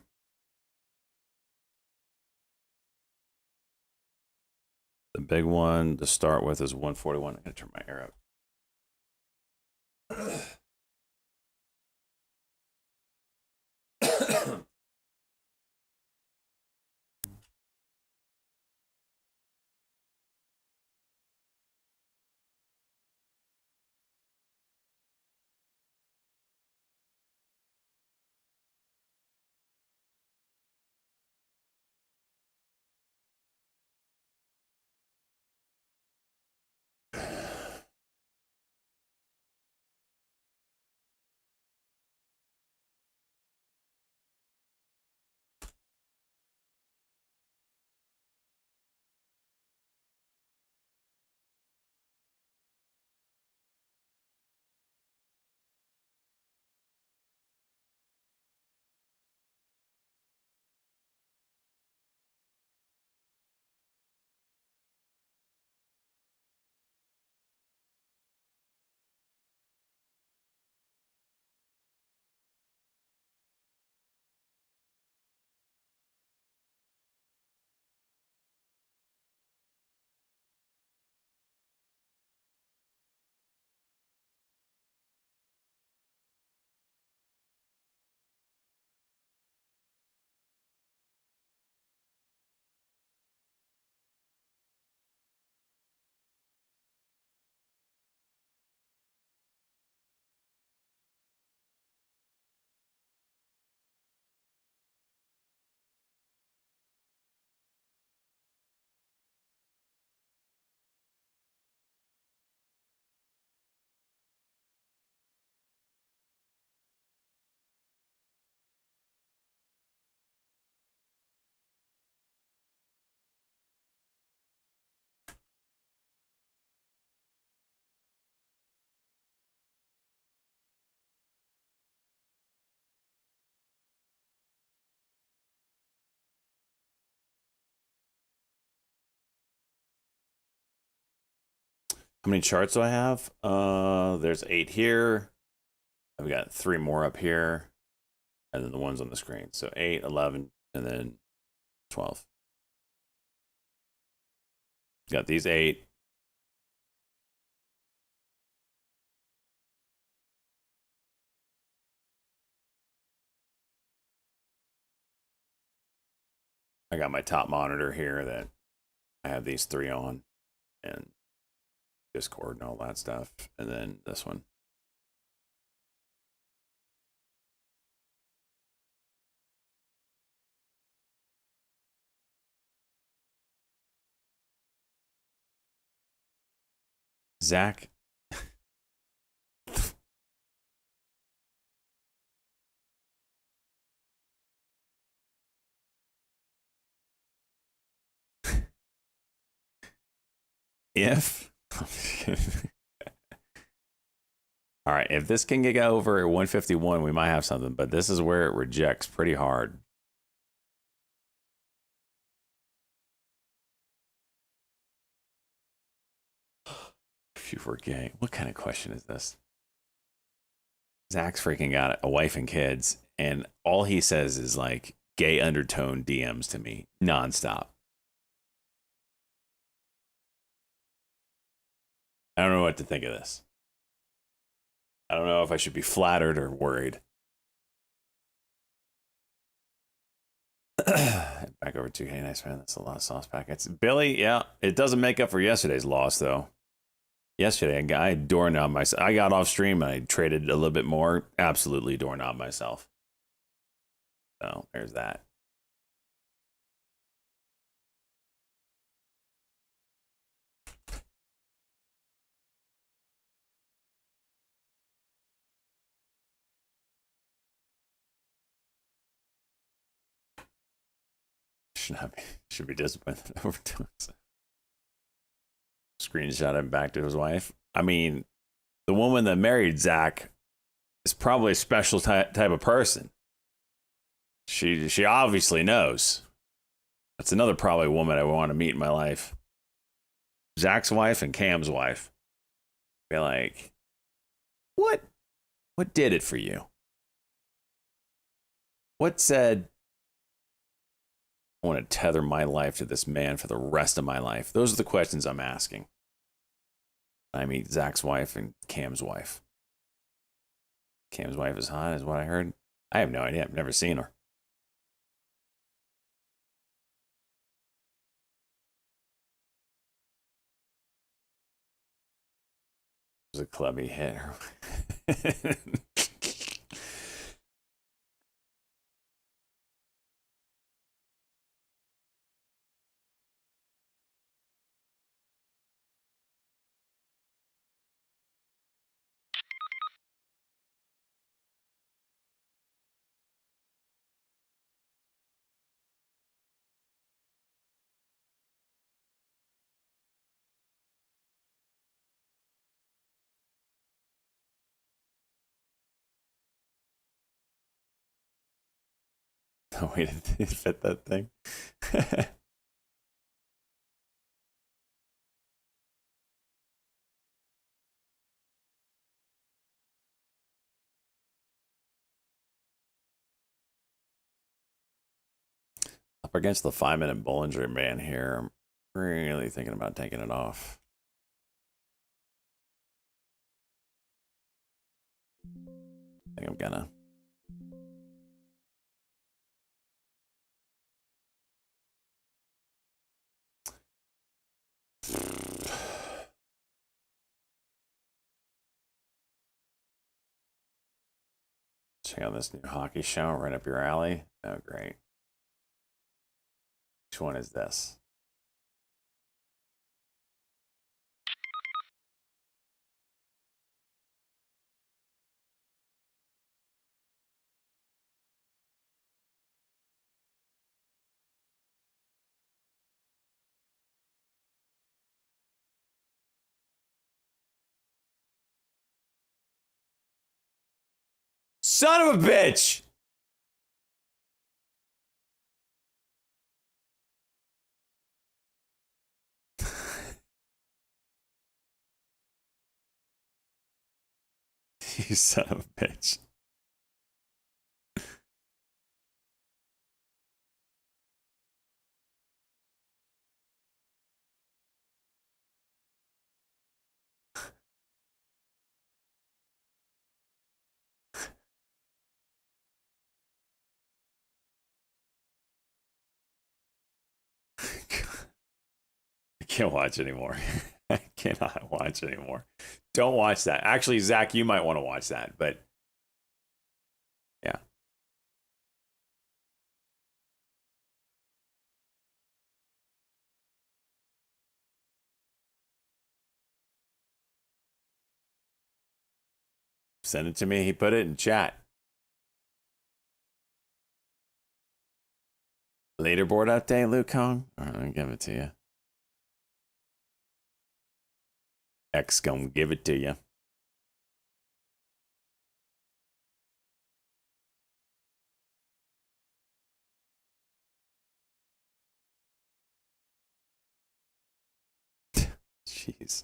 The big one to start with is 141. I'm gonna turn my air up. How many charts do I have? There's 8 here. I've got 3 more up here. And then the ones on the screen. So 8, 11, and then 12. Got these 8. I got my top monitor here that I have these 3 on. And Discord and all that stuff. And then this one. Zach. If all right, if this can get over at 151, we might have something, but this is where it rejects pretty hard. If you were gay. What kind of question is this? Zach's freaking got a wife and kids, and all he says is like gay undertone DMs to me nonstop. I don't know what to think of this. I don't know if I should be flattered or worried. Back over to hey, nice man. That's a lot of sauce packets. Billy, yeah, it doesn't make up for yesterday's loss though. Yesterday, I doorknobbed myself. I got off stream and I traded a little bit more. Absolutely doorknobbed myself. So there's that. Should be disappointed over doing so. Screenshot him back to his wife. I mean, the woman that married Zach is probably a special type of person. She obviously knows. That's another probably woman I want to meet in my life. Zach's wife and Cam's wife. Be like, what did it for you? What said, I want to tether my life to this man for the rest of my life? Those are the questions I'm asking. I meet Zach's wife and Cam's wife. Cam's wife is hot, is what I heard. I have no idea. I've never seen her. It was a clubby hit. Oh, wait, did it fit that thing? Up against the 5-minute Bollinger Band here. I'm really thinking about taking it off. I think I'm gonna. Check out this new hockey show right up your alley. Oh, great. Which one is this? Son of a bitch! You son of a bitch. I can't watch anymore. I cannot watch anymore. Don't watch that. Actually, Zach, you might want to watch that, but yeah. Send it to me. He put it in chat. Leaderboard update, Luke Kong? All right, I'll give it to you. X gonna give it to you. Jeez.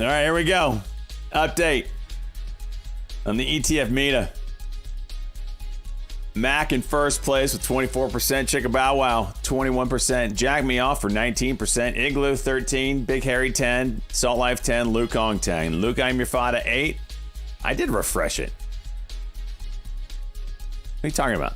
All right, here we go. Update on the ETF Meta. Mac in first place with 24%, Chicka Bow Wow 21%, Jack Me Off for 19%, Igloo 13, Big Harry 10, Salt Life 10, Lukong 10, Luke I'm Your Fada 8. I did refresh it. What are you talking about?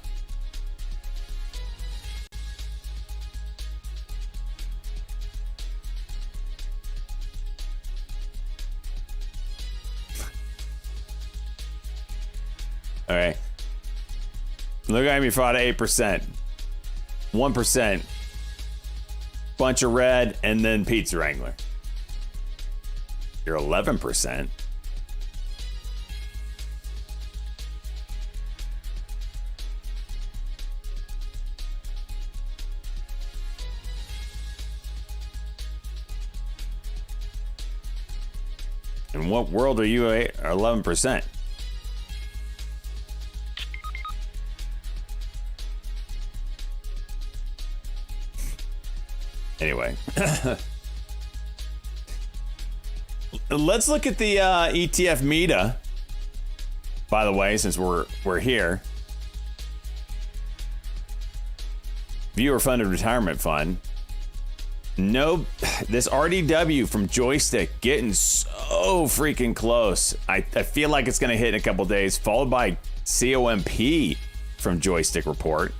All right. Look at me, fraud 8%. 1%. Bunch of red, and then Pizza Wrangler. You're 11%. In what world are you 11%? Anyway, let's look at the ETF Meta. By the way, since we're here, viewer funded retirement fund. No, this RDW from Joystick getting so freaking close. I feel like it's gonna hit in a couple days, followed by COMP from Joystick Report.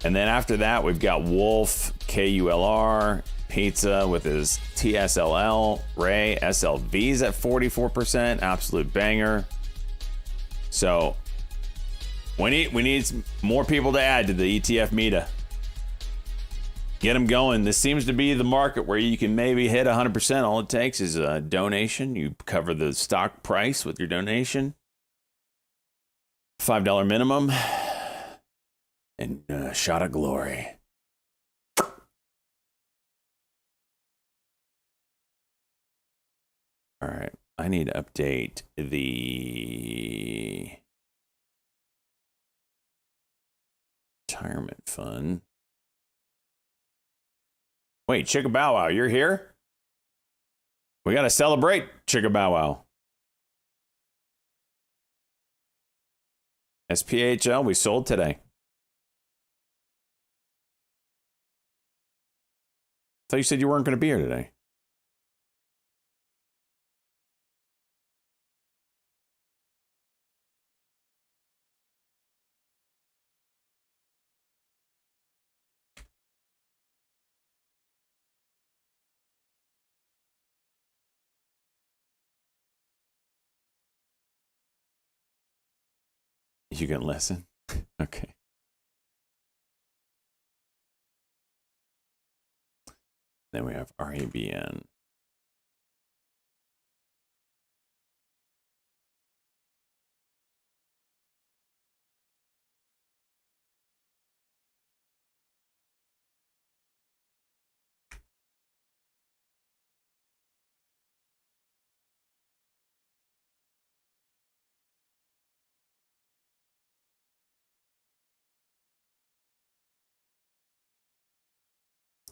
And then after that, we've got Wolf, KULR, Pizza with his TSLL, Ray, SLV's at 44%, absolute banger. So we need more people to add to the ETF Meta. Get them going. This seems to be the market where you can maybe hit 100%. All it takes is a donation. You cover the stock price with your donation. $5 minimum. And a shot of glory. All right, I need to update the retirement fund. Wait, Chicka Bow Wow, you're here? We got to celebrate, Chicka Bow Wow. SPHL, we sold today. I thought you said you weren't going to be here today. You can listen. Okay. Then we have RABN.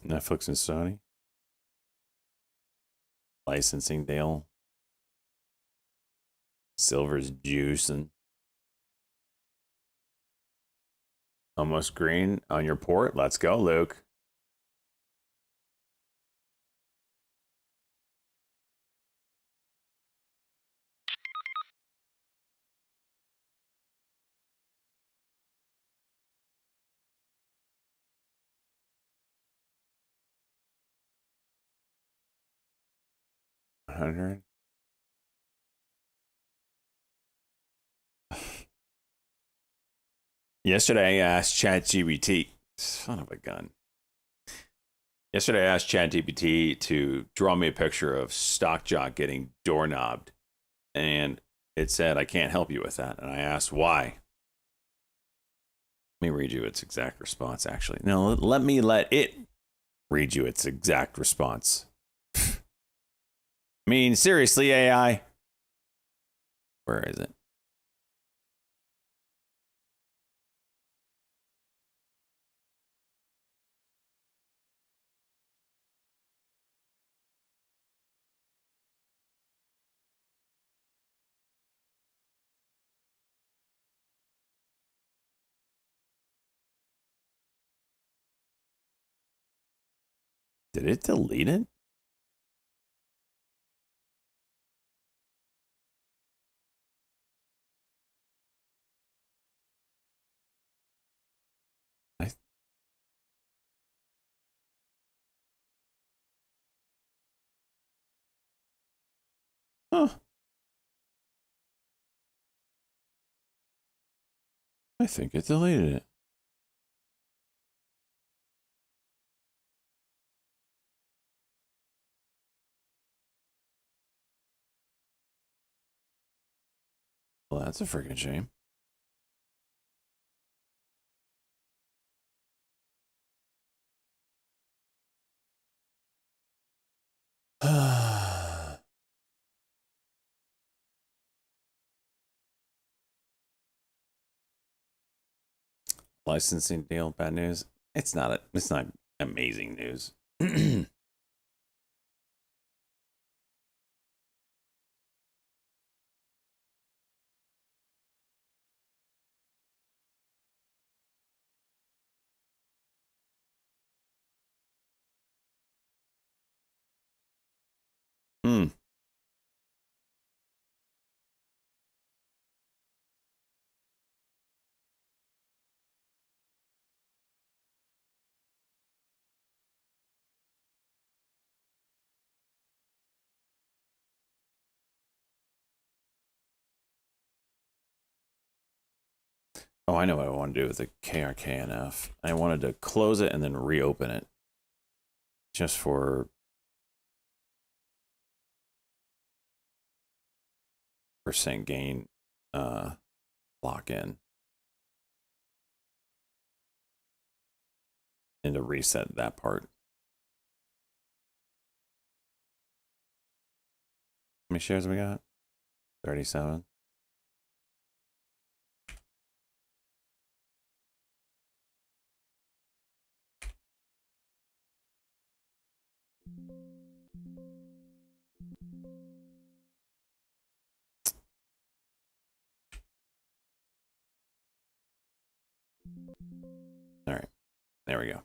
Netflix and Sony. Licensing deal. Silver's juicing. Almost green on your port. Let's go, Luke. $100. Yesterday, I asked ChatGPT, son of a gun. Yesterday, I asked ChatGPT to draw me a picture of Stock Jock getting doorknobbed. And it said, I can't help you with that. And I asked why. Let me read you its exact response, actually. No, let it read you its exact response. I mean, seriously, AI. Where is it? Did it delete it? Huh. I think it deleted it. Well, that's a freaking shame. Licensing deal, bad news. It's not amazing news. Hmm. Oh, I know what I want to do with the KRKNF. I wanted to close it and then reopen it. Just for percent gain lock in. And to reset that part. How many shares we got? 37. All right. There we go.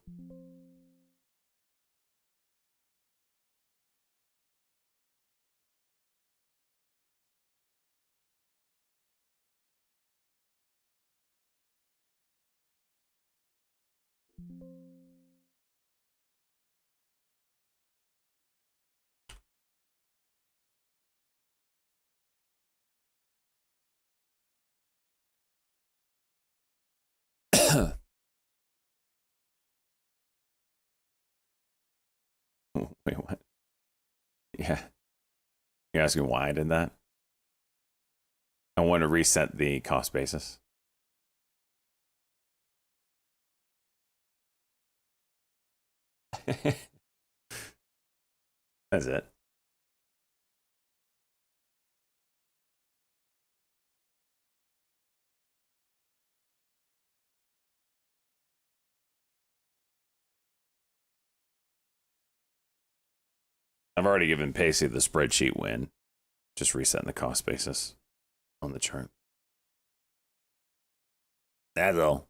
Wait, what? Yeah. You're asking why I did that? I want to reset the cost basis. That's it. I've already given Pacey the spreadsheet win. Just resetting the cost basis on the chart. That's all.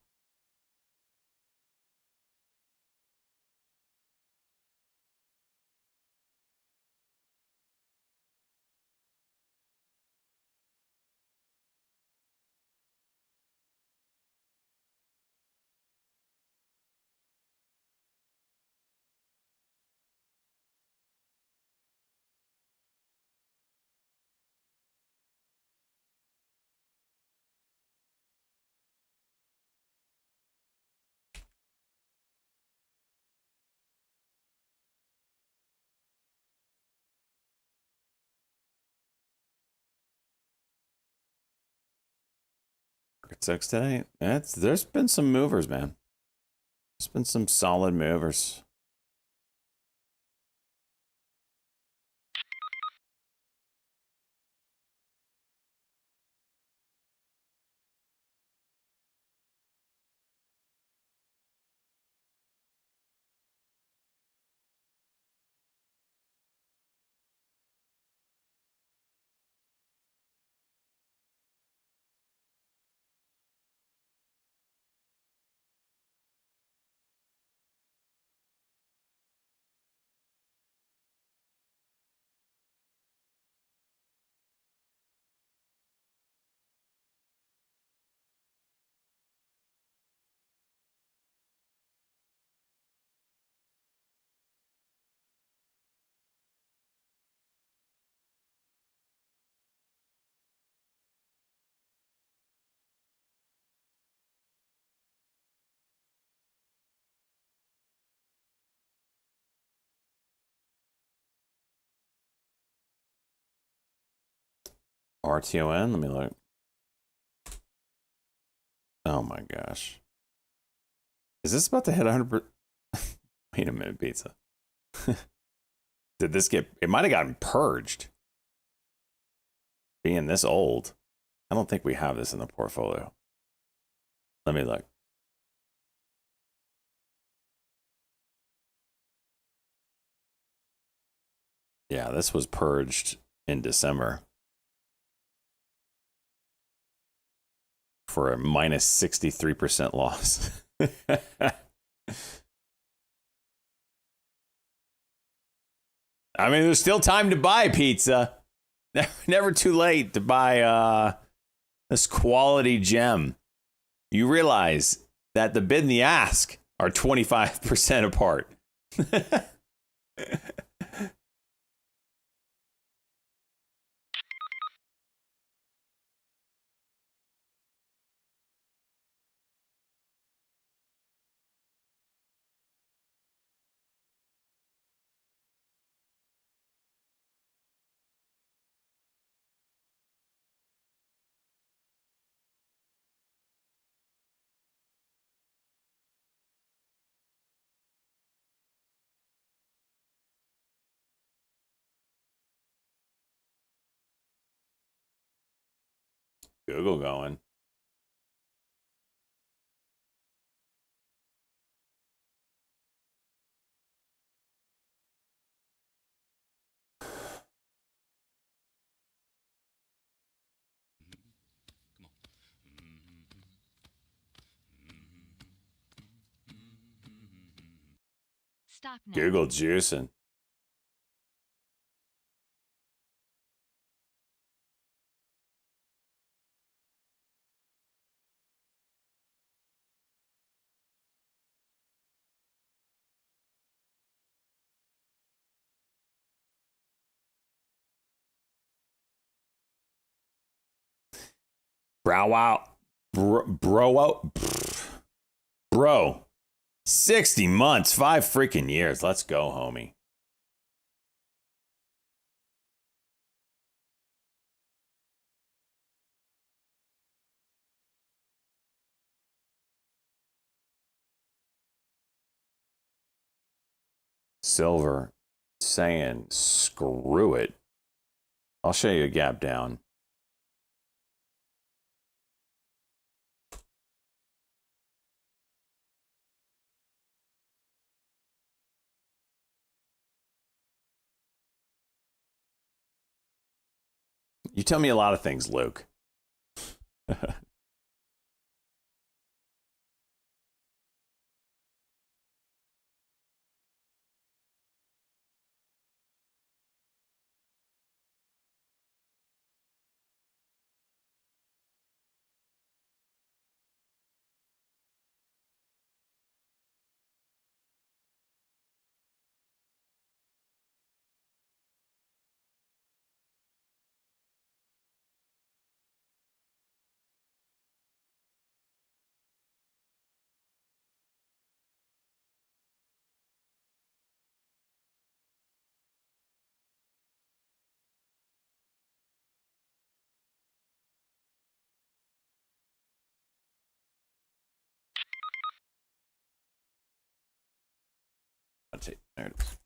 Market 6 today. There's been some movers, man. There's been some solid movers. RTON. Let me look. Oh my gosh. Is this about to hit 100%? Wait a minute, pizza. Did this get... It might have gotten purged. Being this old. I don't think we have this in the portfolio. Let me look. Yeah, this was purged in December. For a minus 63% loss. I mean, there's still time to buy pizza. Never too late to buy this quality gem. You realize that the bid and the ask are 25% apart. Google going. Stop now. Google juicing. Bro, 60 months, 5 freaking years. Let's go, homie. Silver saying, screw it. I'll show you a gap down. You tell me a lot of things, Luke. There it is.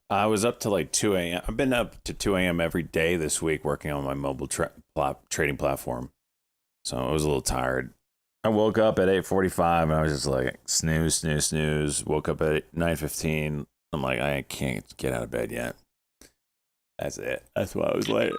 I was up to like 2 a.m. I've been up to 2 a.m. every day this week working on my mobile trading platform. So I was a little tired. I woke up at 8:45 and I was just like snooze, snooze, snooze. Woke up at 9:15. I'm like, I can't get out of bed yet. That's it. That's why I was late.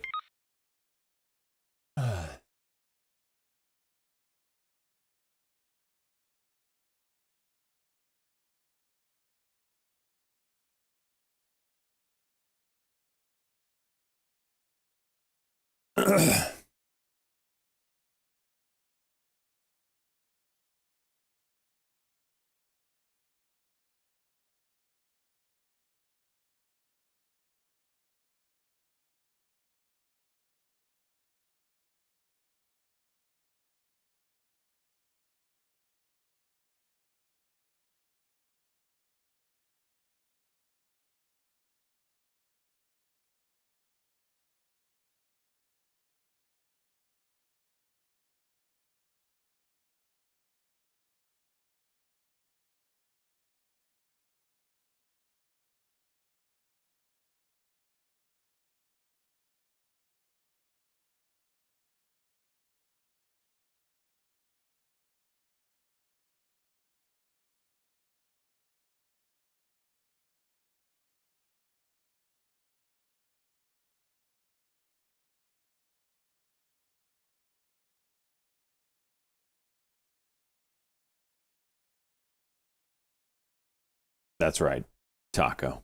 That's right. Taco.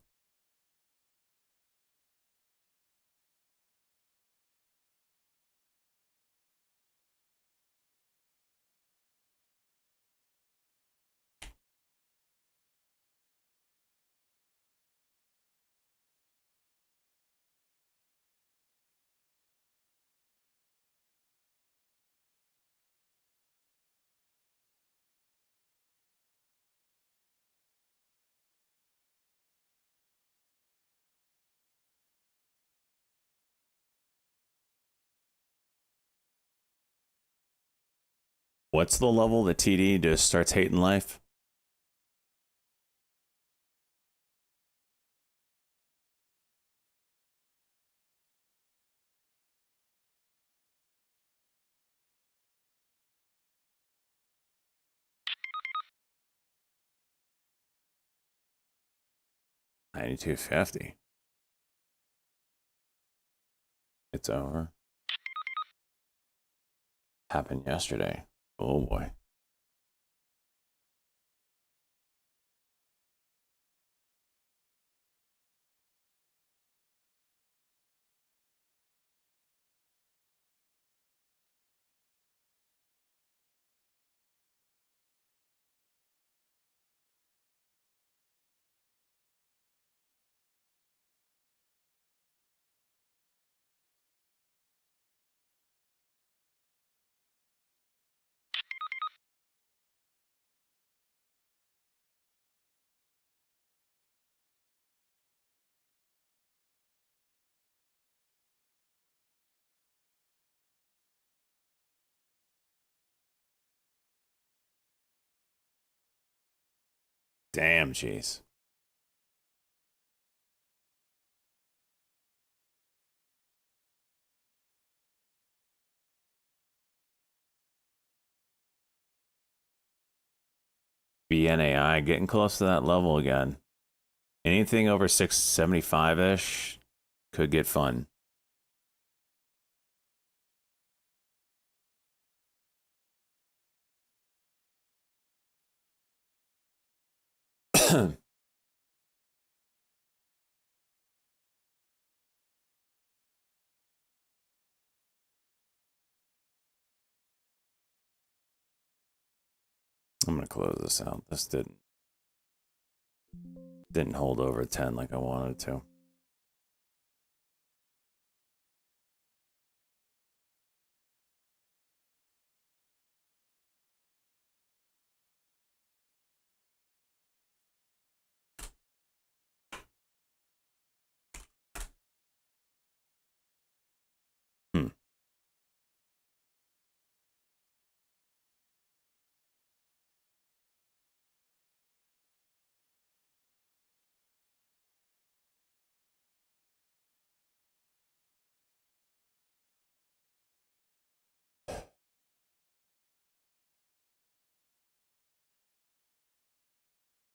What's the level that TD just starts hating life? $92.50. It's over. Happened yesterday. Oh boy. Damn, jeez. BNAI getting close to that level again. Anything over 675 ish could get fun. I'm gonna close this out. This didn't hold over 10 like I wanted it to. Hmm.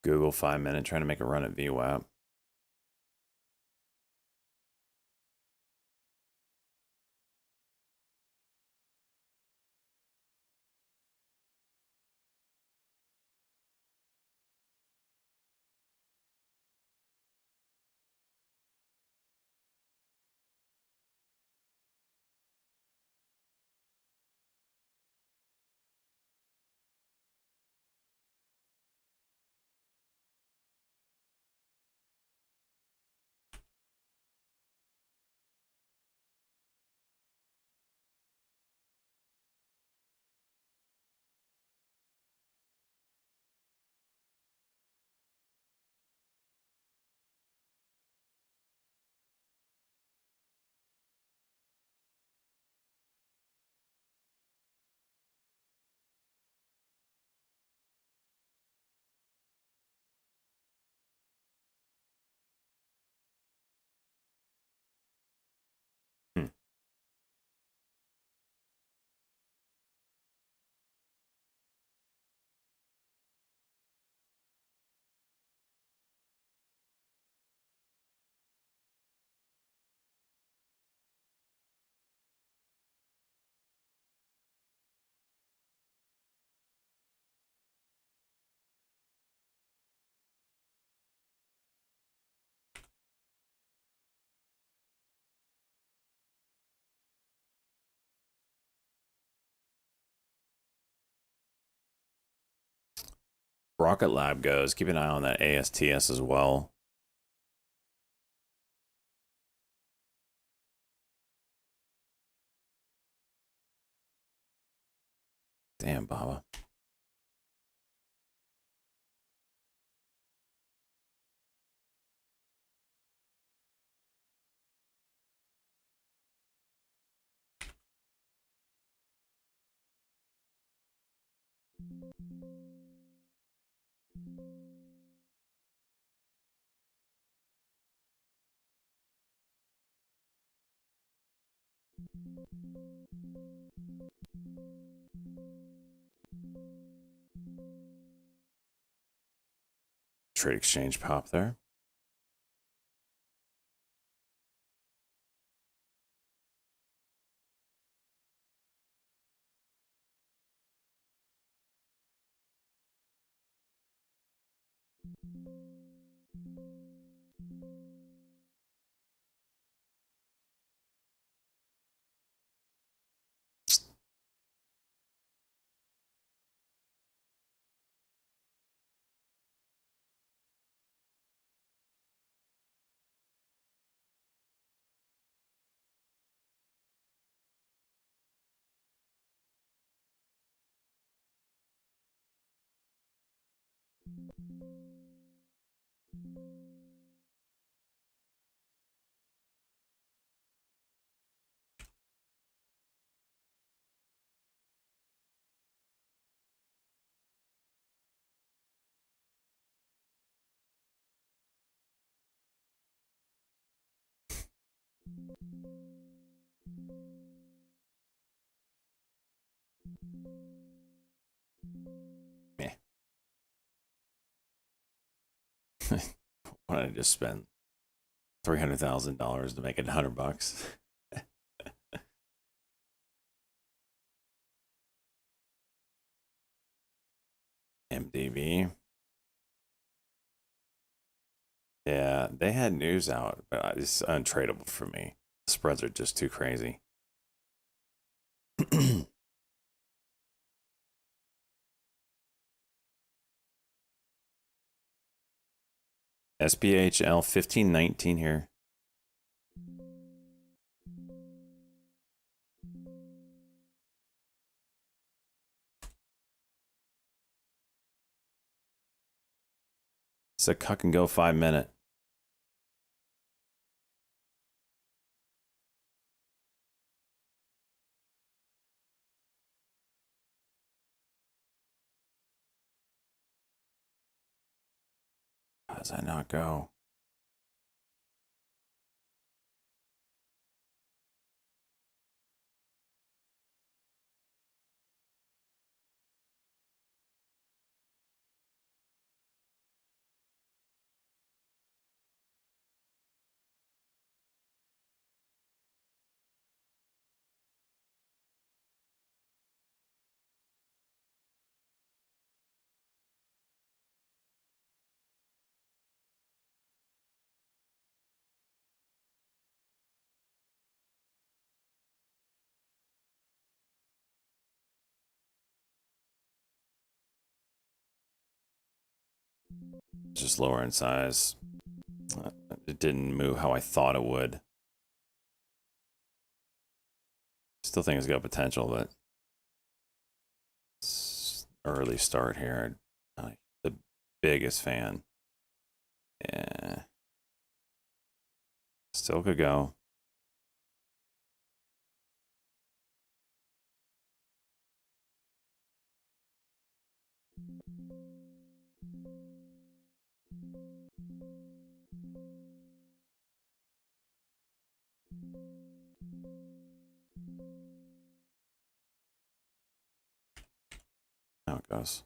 Google 5 minute trying to make a run at VWAP. Rocket Lab goes, keep an eye on that ASTS as well. Damn, Baba. Trade exchange pop there. Meh. Why don't I just spend $300,000 to make it $100? MDB. Yeah, they had news out, but it's untradeable for me. The spreads are just too crazy. SPHL 1519 here. It's a cuck and go 5-minute. How does that not go? Just lower in size. It didn't move how I thought it would. Still think it's got potential, but it's early start here. Not the biggest fan. Yeah. Still could go. How it goes.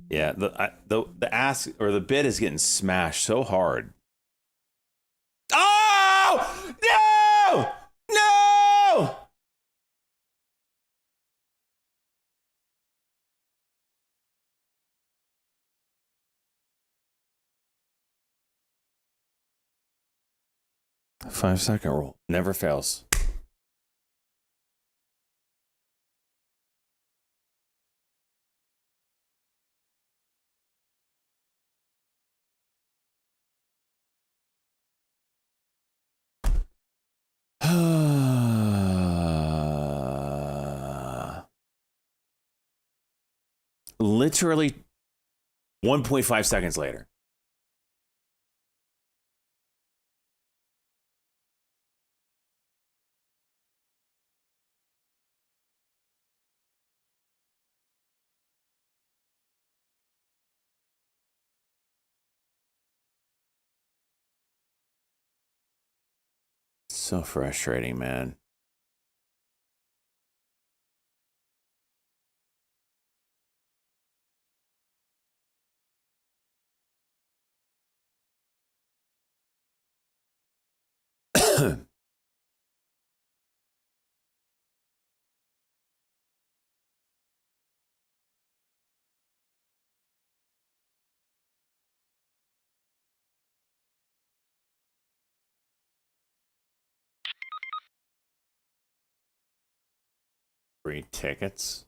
Yeah, the ask or the bid is getting smashed so hard. Oh no! No! 5-second rule never fails. Literally 1.5 seconds later. So frustrating, man. Free tickets.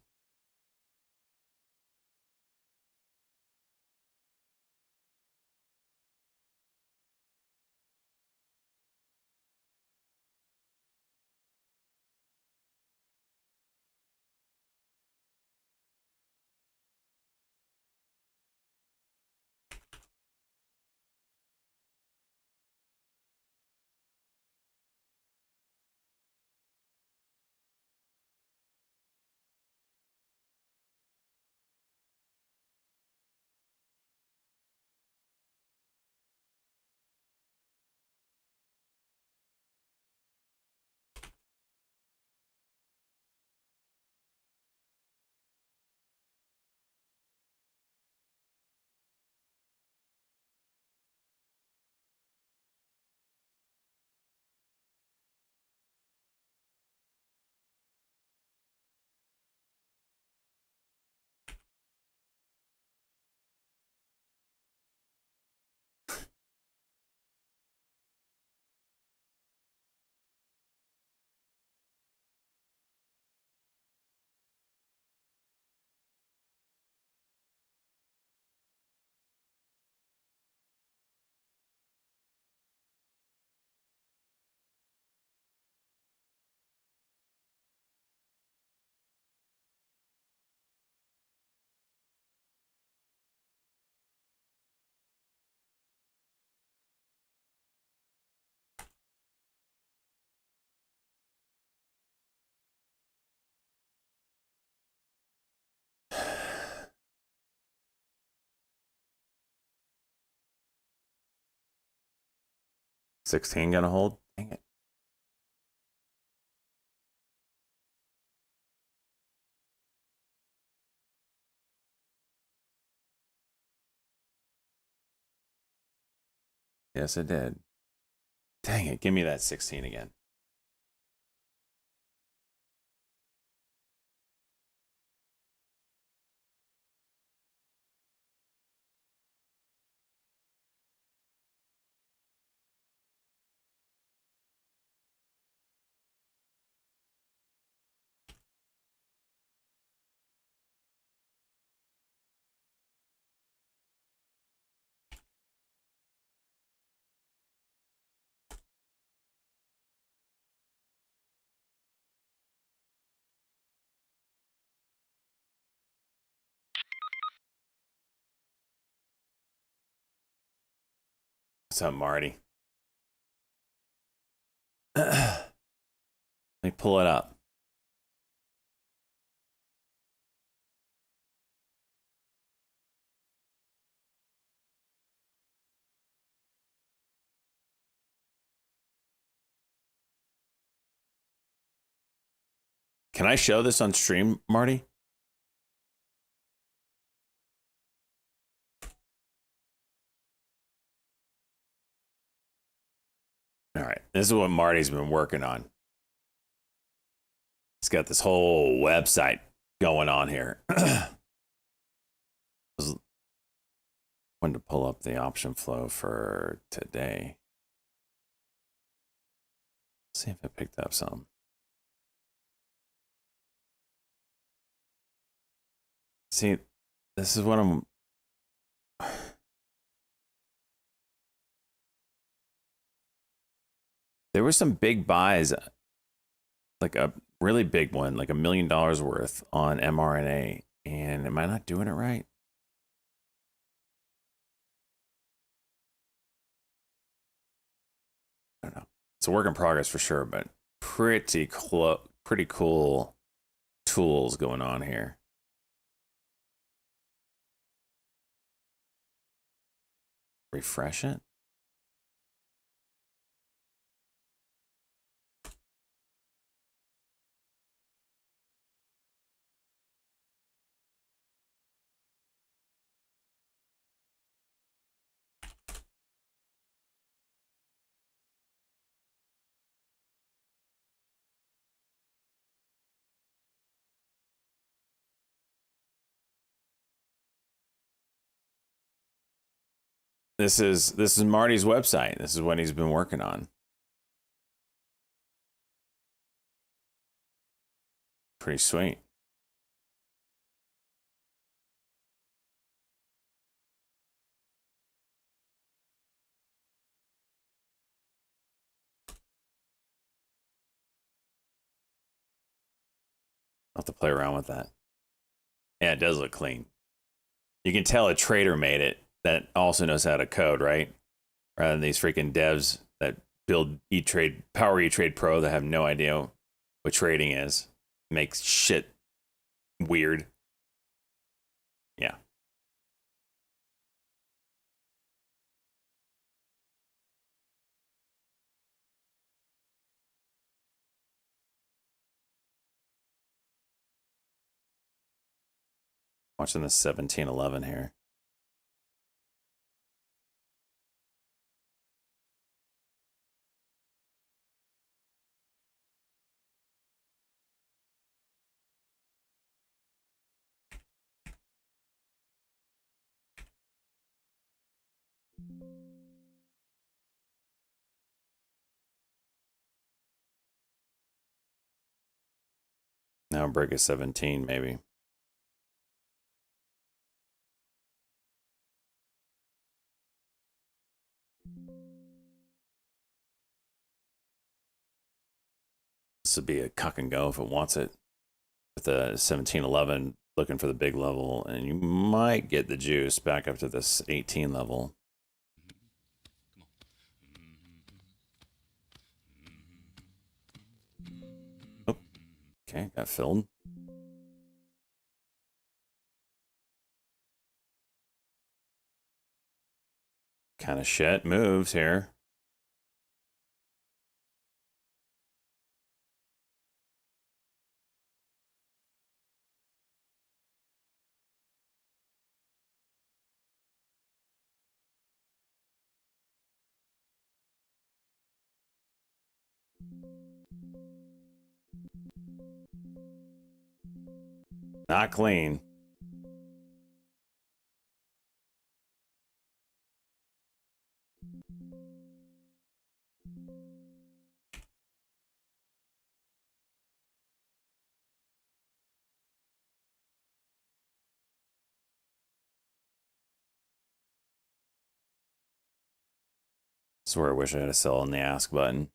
$16 gonna hold? Dang it. Yes, it did. Dang it. Give me that 16 again. What's up, Marty? Let me pull it up. Can I show this on stream, Marty? All right. This is what Marty's been working on. He's got this whole website going on here. I wanted to pull up the option flow for today. See if it picked up some. See, this is what I'm. There were some big buys, like a really big one, like $1 million worth on mRNA. And am I not doing it right? I don't know. It's a work in progress for sure, but pretty cool tools going on here. Refresh it. This is Marty's website. This is what he's been working on. Pretty sweet. I'll have to play around with that. Yeah, it does look clean. You can tell a trader made it that also knows how to code, right? Rather than these freaking devs that build E-Trade, Power E-Trade Pro that have no idea what trading is. Makes shit weird. Yeah. Watching the 1711 here. Now break a 17 maybe. This would be a cock and go if it wants it. With the 1711 looking for the big level, and you might get the juice back up to this 18 level. Oh, okay, got filled. Kind of shit moves here. Not clean. This is where I wish I had a sell on the ask button.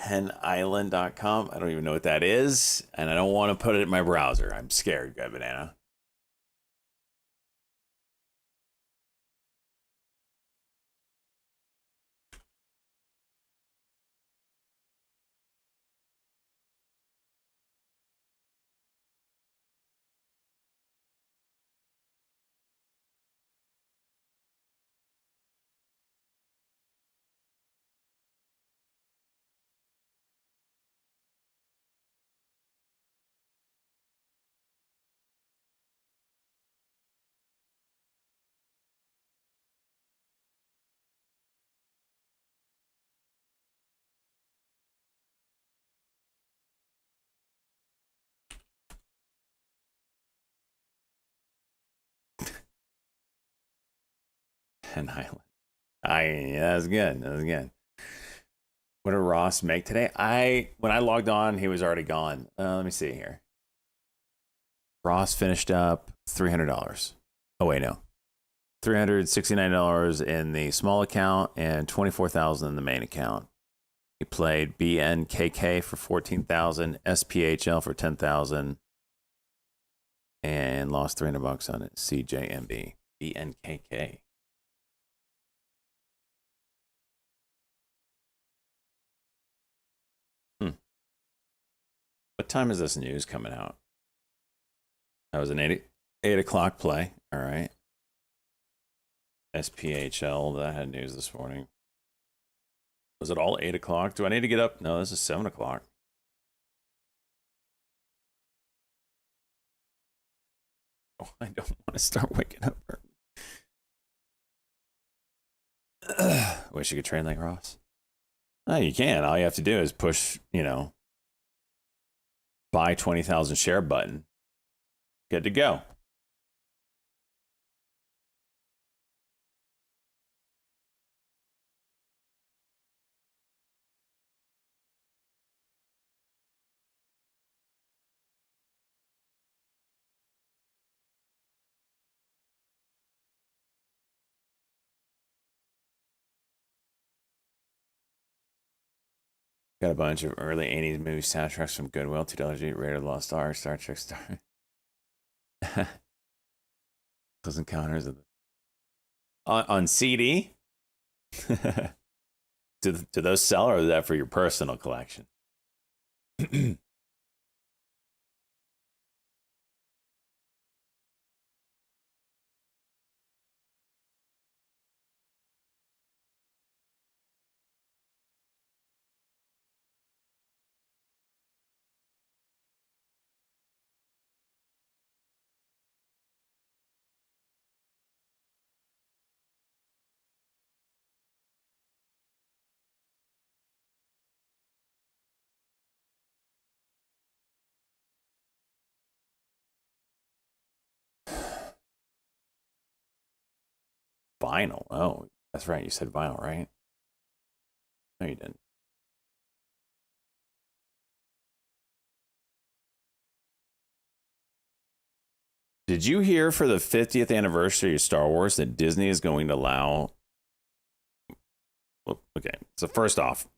henisland.com. I don't even know what that is, and I don't want to put it in my browser. I'm scared, Guy Banana. Hen Island. That was good. That was good. What did Ross make today? When I logged on, he was already gone. Let me see here. Ross finished up $300. Oh wait, no, $369 in the small account and $24,000 in the main account. He played BNKK for $14,000, SPHL for $10,000, and lost $300 on it. CJMB, BNKK. What time is this news coming out? That was an 8 o'clock play. All right. SPHL, that had news this morning. Was it all 8 o'clock? Do I need to get up? No, this is 7 o'clock. Oh, I don't want to start waking up early. Wish you could train like Ross. Oh, you can. All you have to do is push, buy 20,000 share button. Good to go. Got a bunch of early 80s movie soundtracks from Goodwill, $2 Raiders of the Lost Ark, Star Trek Star. Close Encounters of the... on CD? do those sell, or is that for your personal collection? Vinyl. Oh, that's right. You said vinyl, right? No, you didn't. Did you hear for the 50th anniversary of Star Wars that Disney is going to allow... Well, okay, so first off,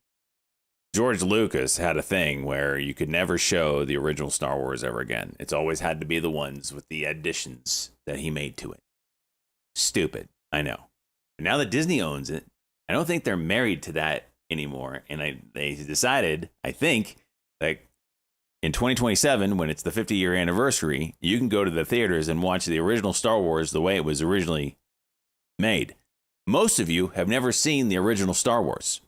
George Lucas had a thing where you could never show the original Star Wars ever again. It's always had to be the ones with the additions that he made to it. Stupid, I know. But now that Disney owns it, I don't think they're married to that anymore. And they decided, I think, like in 2027, when it's the 50-year anniversary, you can go to the theaters and watch the original Star Wars the way it was originally made. Most of you have never seen the original Star Wars.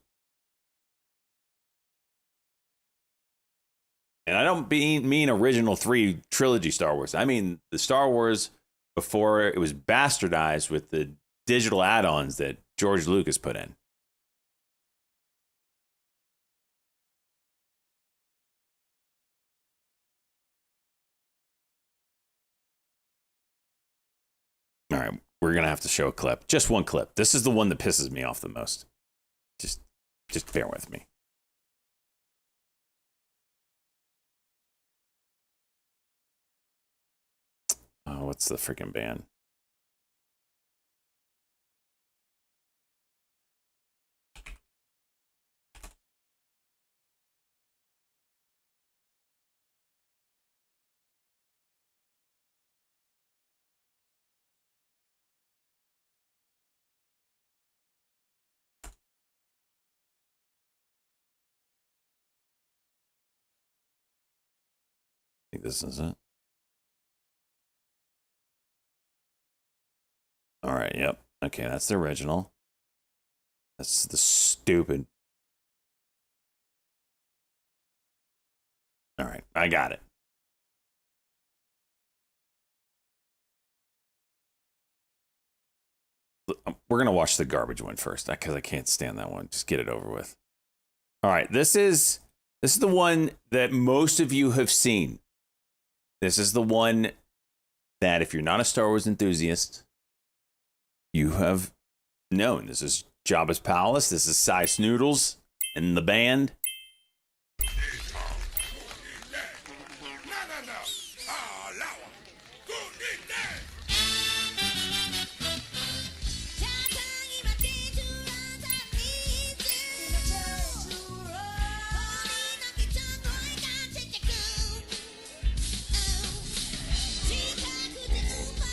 And I don't mean original 3 trilogy Star Wars. I mean the Star Wars before it was bastardized with the digital add-ons that George Lucas put in. All right, we're going to have to show a clip. Just one clip. This is the one that pisses me off the most. Just bear with me. Oh, what's the freaking band? think this is it. All right, yep. Okay, that's the original. That's the stupid. All right, I got it. We're going to watch the garbage one first because I can't stand that one. Just get it over with. All right, this is the one that most of you have seen. This is the one that if you're not a Star Wars enthusiast, you have known. This is Jabba's Palace. This is Cy Snoodles and the band.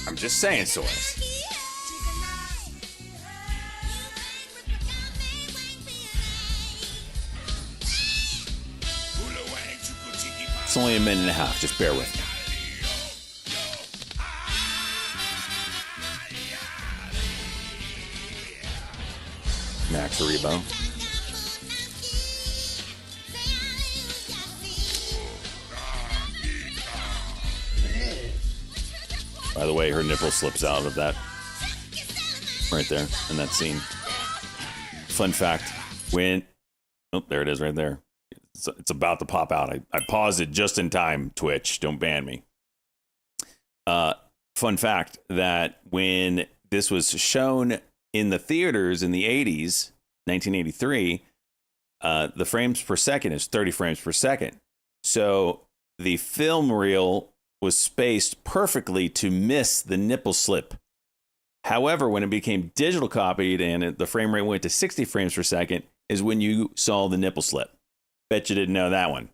I'm just saying, Soils. It's only a minute and a half. Just bear with me. Max Rebo. By the way, her nipple slips out of that right there in that scene. Fun fact, when... Oh, there it is right there. It's about to pop out. I paused it just in time, Twitch. Don't ban me. Fun fact that when this was shown in the theaters in the 80s, 1983, the frames per second is 30 frames per second. So the film reel was spaced perfectly to miss the nipple slip. However, when it became digital copied and the frame rate went to 60 frames per second is when you saw the nipple slip. Bet you didn't know that one.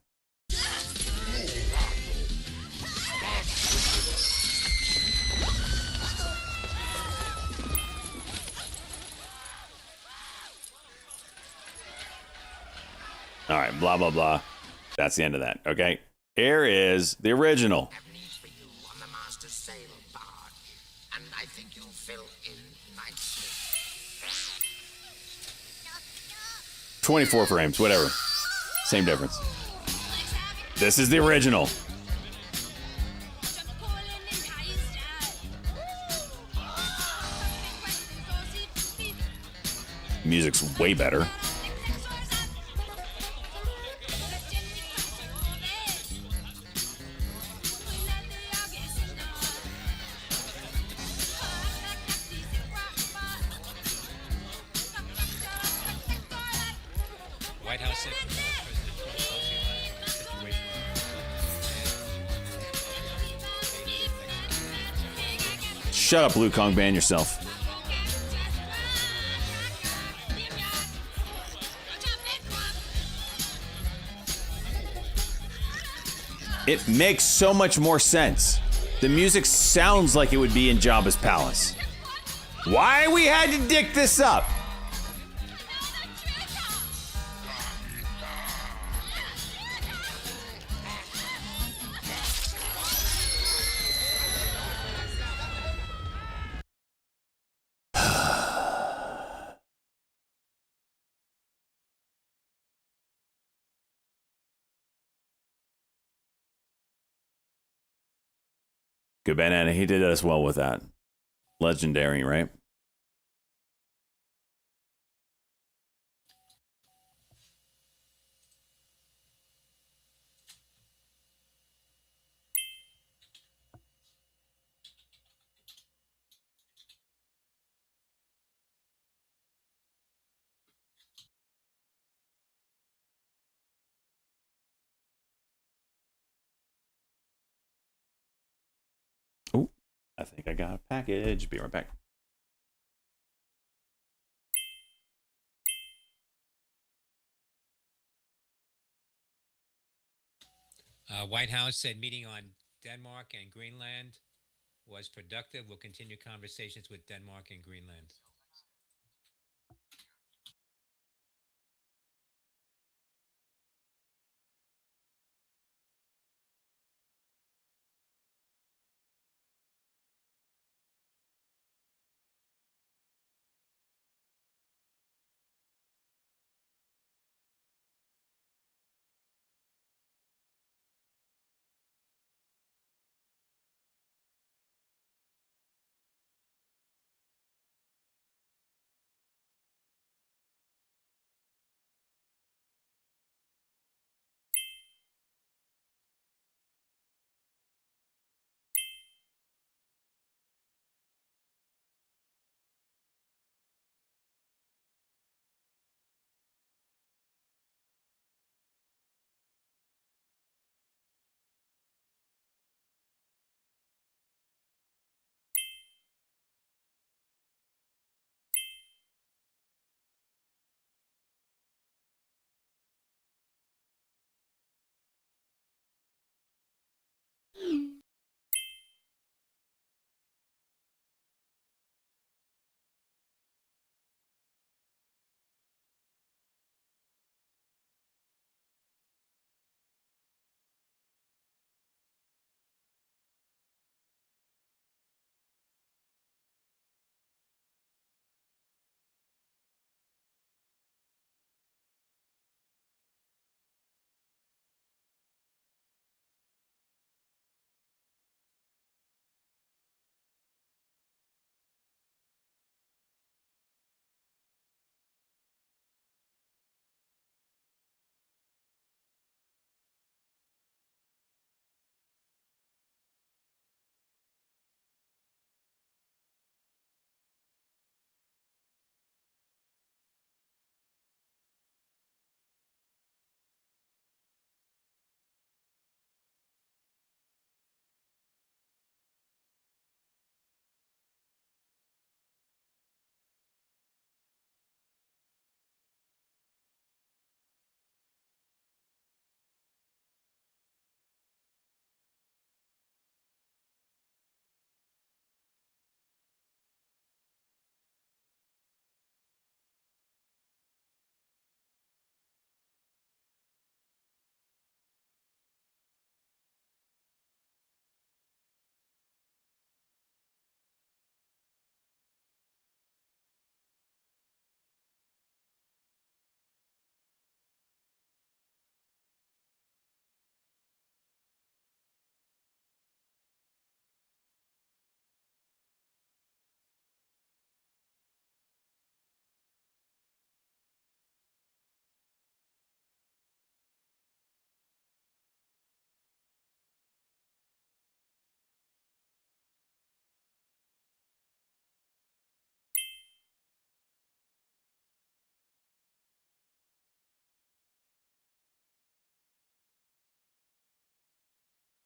All right, blah, blah, blah. That's the end of that, okay? Here is the original. 24 frames, whatever. Same difference. This is the original. Music's way better. White House said President Trump closely monitoring the situation. Shut up, Liu Kong, ban yourself. It makes so much more sense. The music sounds like it would be in Jabba's palace. Why we had to dick this up? Good banana. He did us well with that. Legendary, right? Oh, I think I got a package. Be right back. White House said meeting on Denmark and Greenland was productive. We'll continue conversations with Denmark and Greenland.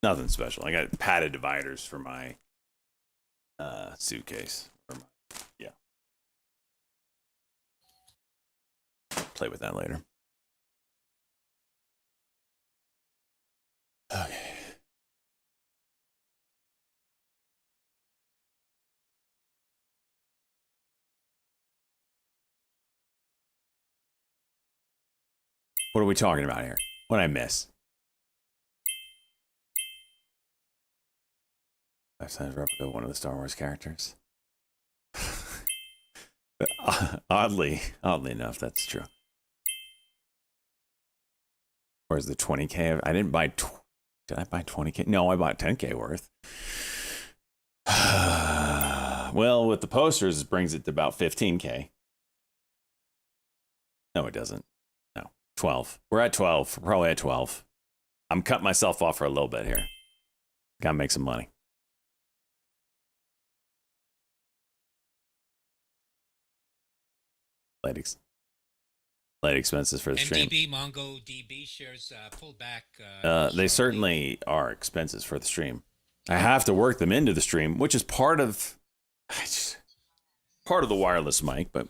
Nothing special. I got padded dividers for my suitcase. Yeah. Play with that later. Okay. What are we talking about here? What did I miss? 5 times replica of one of the Star Wars characters. oddly enough, that's true. Where's the 20K? I didn't buy. Did I buy 20K? No, I bought 10K worth. Well, with the posters, it brings it to about 15K. No, it doesn't. 12. We're at 12. We're probably at 12. I'm cutting myself off for a little bit here. Gotta make some money. Light expenses for the stream. MDB, MongoDB shares pulled back. They certainly are expenses for the stream. I have to work them into the stream, which is part of the wireless mic, but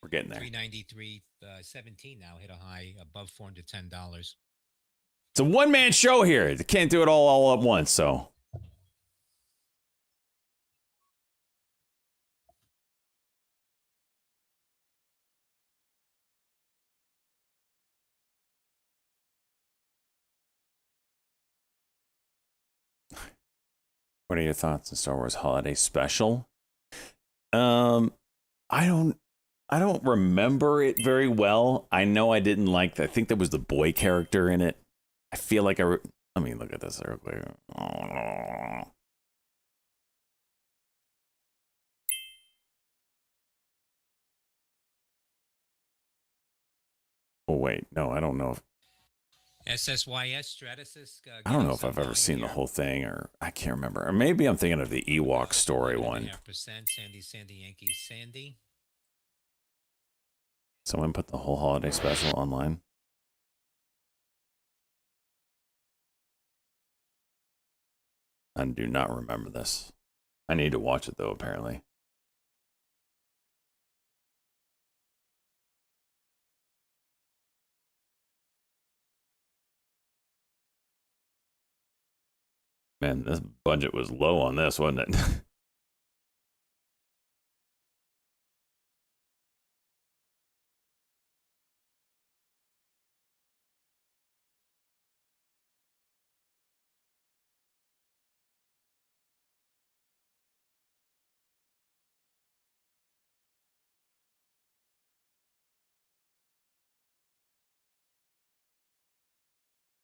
we're getting there. 393.17 now hit a high above $410. It's a one-man show here. They can't do it all at once, so. What are your thoughts on Star Wars Holiday Special? I don't remember it very well. I know I didn't like. I think there was the boy character in it. I feel like let me look at this real quick. Oh wait, no, I don't know if. SSYS Stratasys. I don't know if I've ever seen the whole thing, or I can't remember. Or maybe I'm thinking of the Ewok story one. 0.5%. Sandy, Yankee, Sandy. Someone put the whole holiday special online. I do not remember this. I need to watch it though, apparently. Man, this budget was low on this, wasn't it?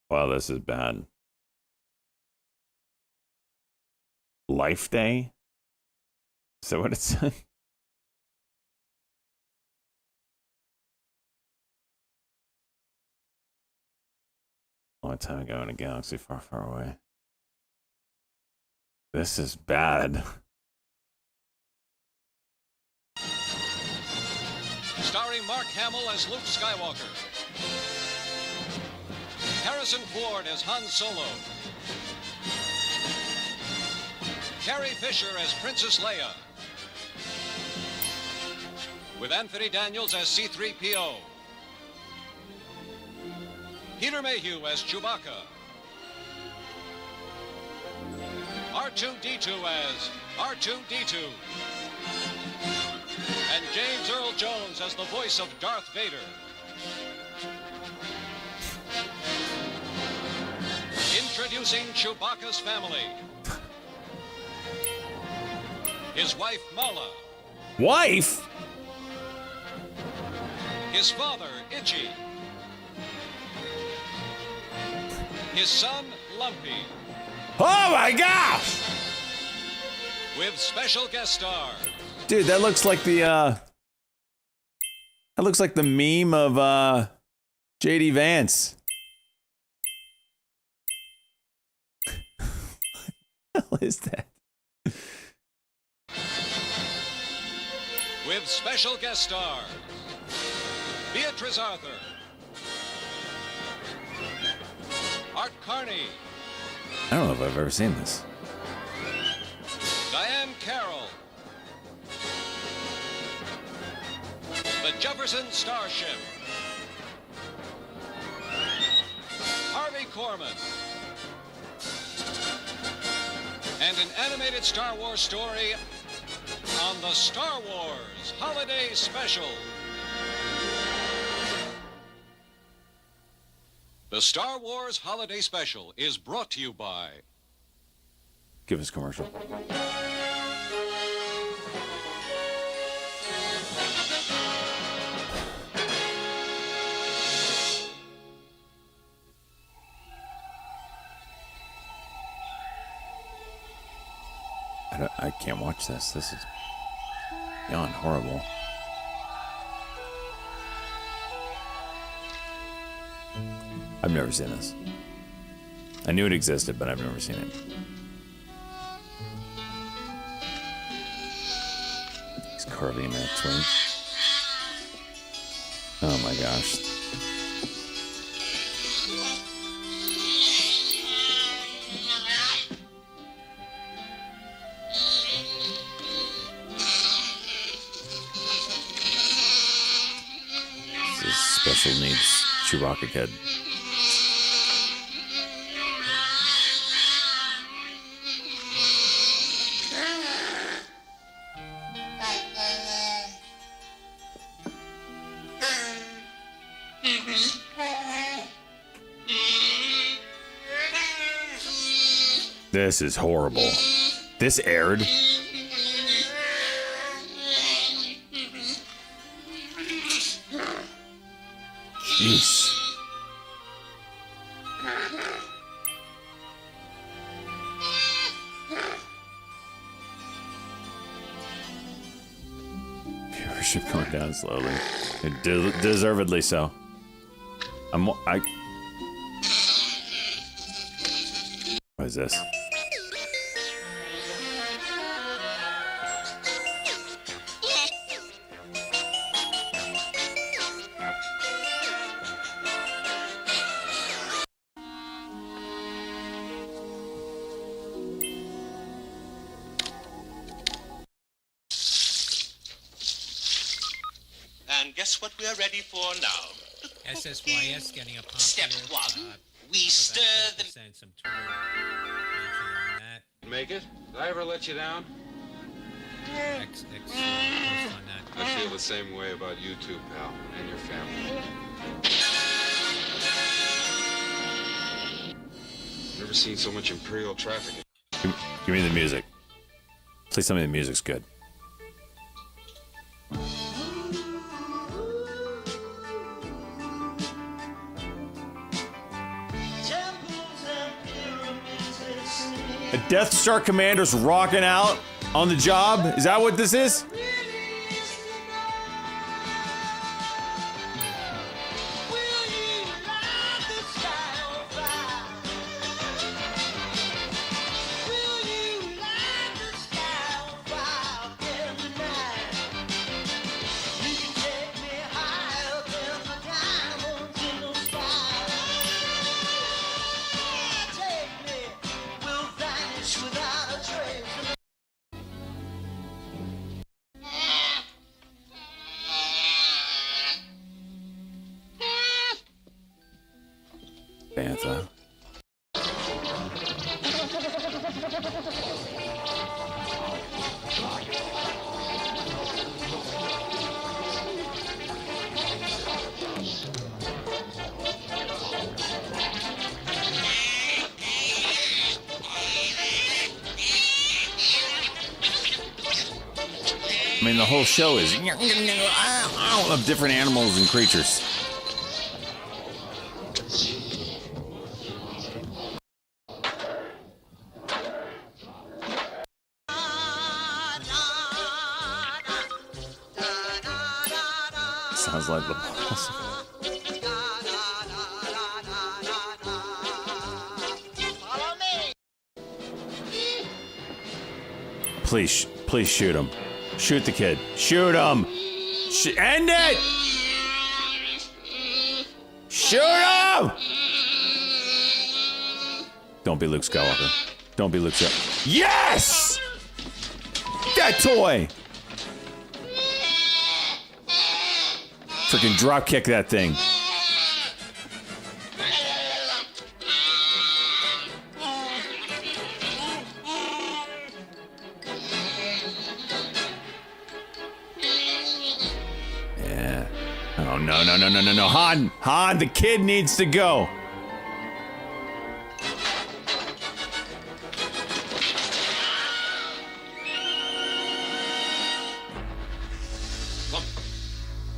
Wow, this is bad. Life Day? Is that what it said? A long time ago in a galaxy far, far away. This is bad. Starring Mark Hamill as Luke Skywalker. Harrison Ford as Han Solo. Carrie Fisher as Princess Leia. With Anthony Daniels as C-3PO. Peter Mayhew as Chewbacca. R2-D2 as R2-D2. And James Earl Jones as the voice of Darth Vader. Introducing Chewbacca's family. His wife, Mala. Wife? His father, Itchy. His son, Lumpy. Oh my gosh! With special guest star. Dude, that looks like the meme of JD Vance. What the hell is that? With special guest star, Beatrice Arthur. Mark Carney, I don't know if I've ever seen this. Diane Carroll, The Jefferson Starship, Harvey Korman, and an animated Star Wars story on the Star Wars Holiday Special. The Star Wars Holiday Special is brought to you by... Give us commercial. I can't watch this. This is beyond horrible. I've never seen this. I knew it existed, but I've never seen it. He's carving that twin. Oh my gosh. This is special needs Chewbacca kid. This is horrible. This aired. Jeez. Viewership going down slowly. And deservedly so. What is this? And guess what we are ready for now? SSYS getting a popular. Step one, we stir the... Send some Twitter mention on that. Make it? Did I ever let you down? Post on that. I feel the same way about you too, pal, and your family. Never seen so much Imperial traffic. Give me the music. Please tell me the music's good. A Death Star commander's rocking out on the job? Is that what this is? Bantha. I mean, the whole show is of different animals and creatures. Sounds like the boss. Please shoot him. Shoot the kid. Shoot him. End it. Shoot him. Don't be Luke Skywalker. Don't be Luke Skywalker. Yes! That toy! Freaking drop kick that thing. Yeah. Oh, no. Han, the kid needs to go.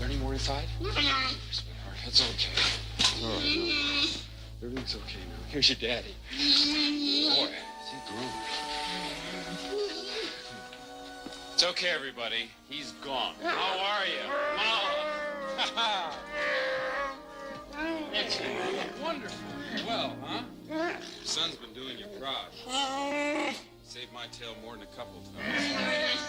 Any more inside? Sweetheart, it's okay. All right, everything's okay now. Here's your daddy. Boy, is he grown. It's okay, everybody. He's gone. How are you? Mom? Excellent. Wonderful. Well, huh? Your son's been doing you proud. Saved my tail more than a couple times.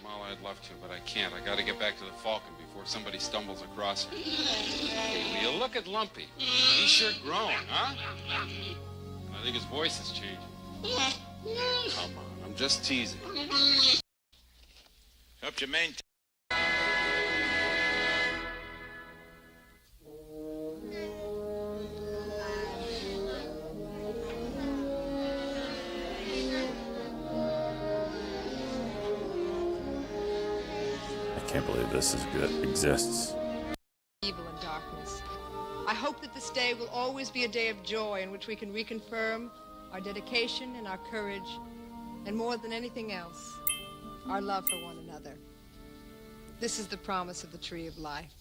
Well, I'd love to, but I can't. I gotta get back to the Falcon before somebody stumbles across it. Hey, will you look at Lumpy? He's sure grown, huh? I think his voice is changing. Come on, I'm just teasing. Hope you maintain. I can't believe this exists. Evil and darkness. I hope that this day will always be a day of joy in which we can reconfirm our dedication and our courage, and more than anything else, our love for one another. This is the promise of the Tree of Life.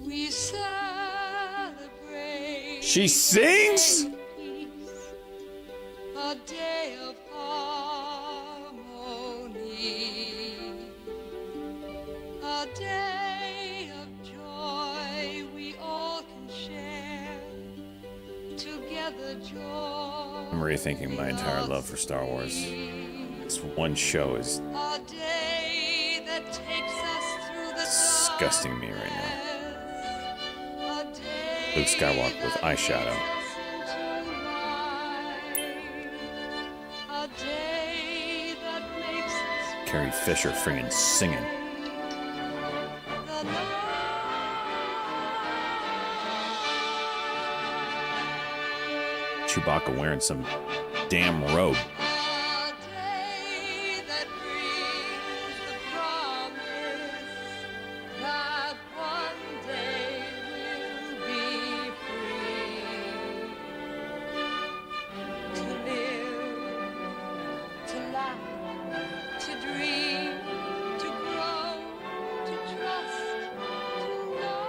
We celebrate. She sings? A day of harmony, a day of joy we all can share together. Joy. I'm rethinking my entire love for Star Wars. This one show is A day that takes us through the disgusting me right now. A day Luke Skywalker with eyeshadow. A day that makes us Carrie Fisher friggin' singing. the night. Chewbacca wearing some damn robe. A day that brings the promise that one day we'll be free to live, to laugh, to dream, to grow, to trust, to know.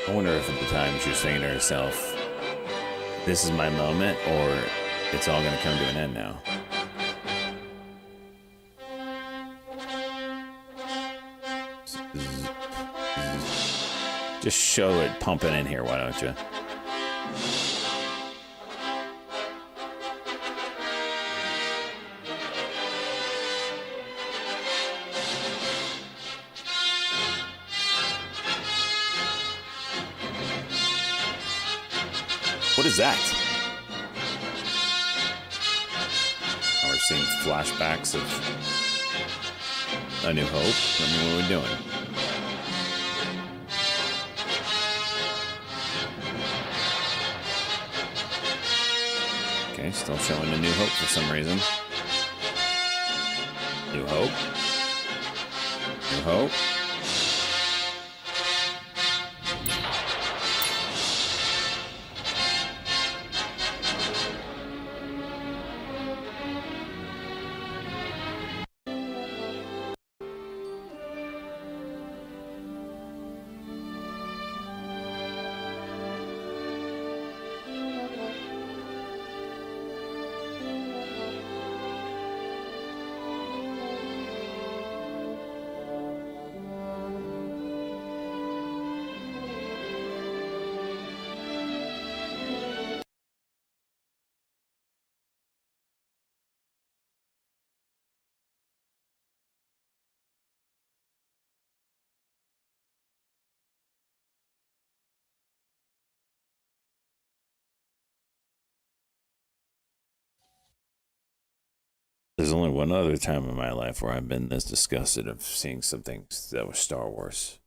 I wonder if at the time she was thinking to herself, this is my moment, or it's all gonna come to an end now. Just show it pumping in here, why don't you? What is that? Oh, we're seeing flashbacks of A New Hope. I mean, what are we doing? Okay, still showing A New Hope for some reason. New Hope. New Hope. There's only one other time in my life where I've been this disgusted of seeing some things that was Star Wars.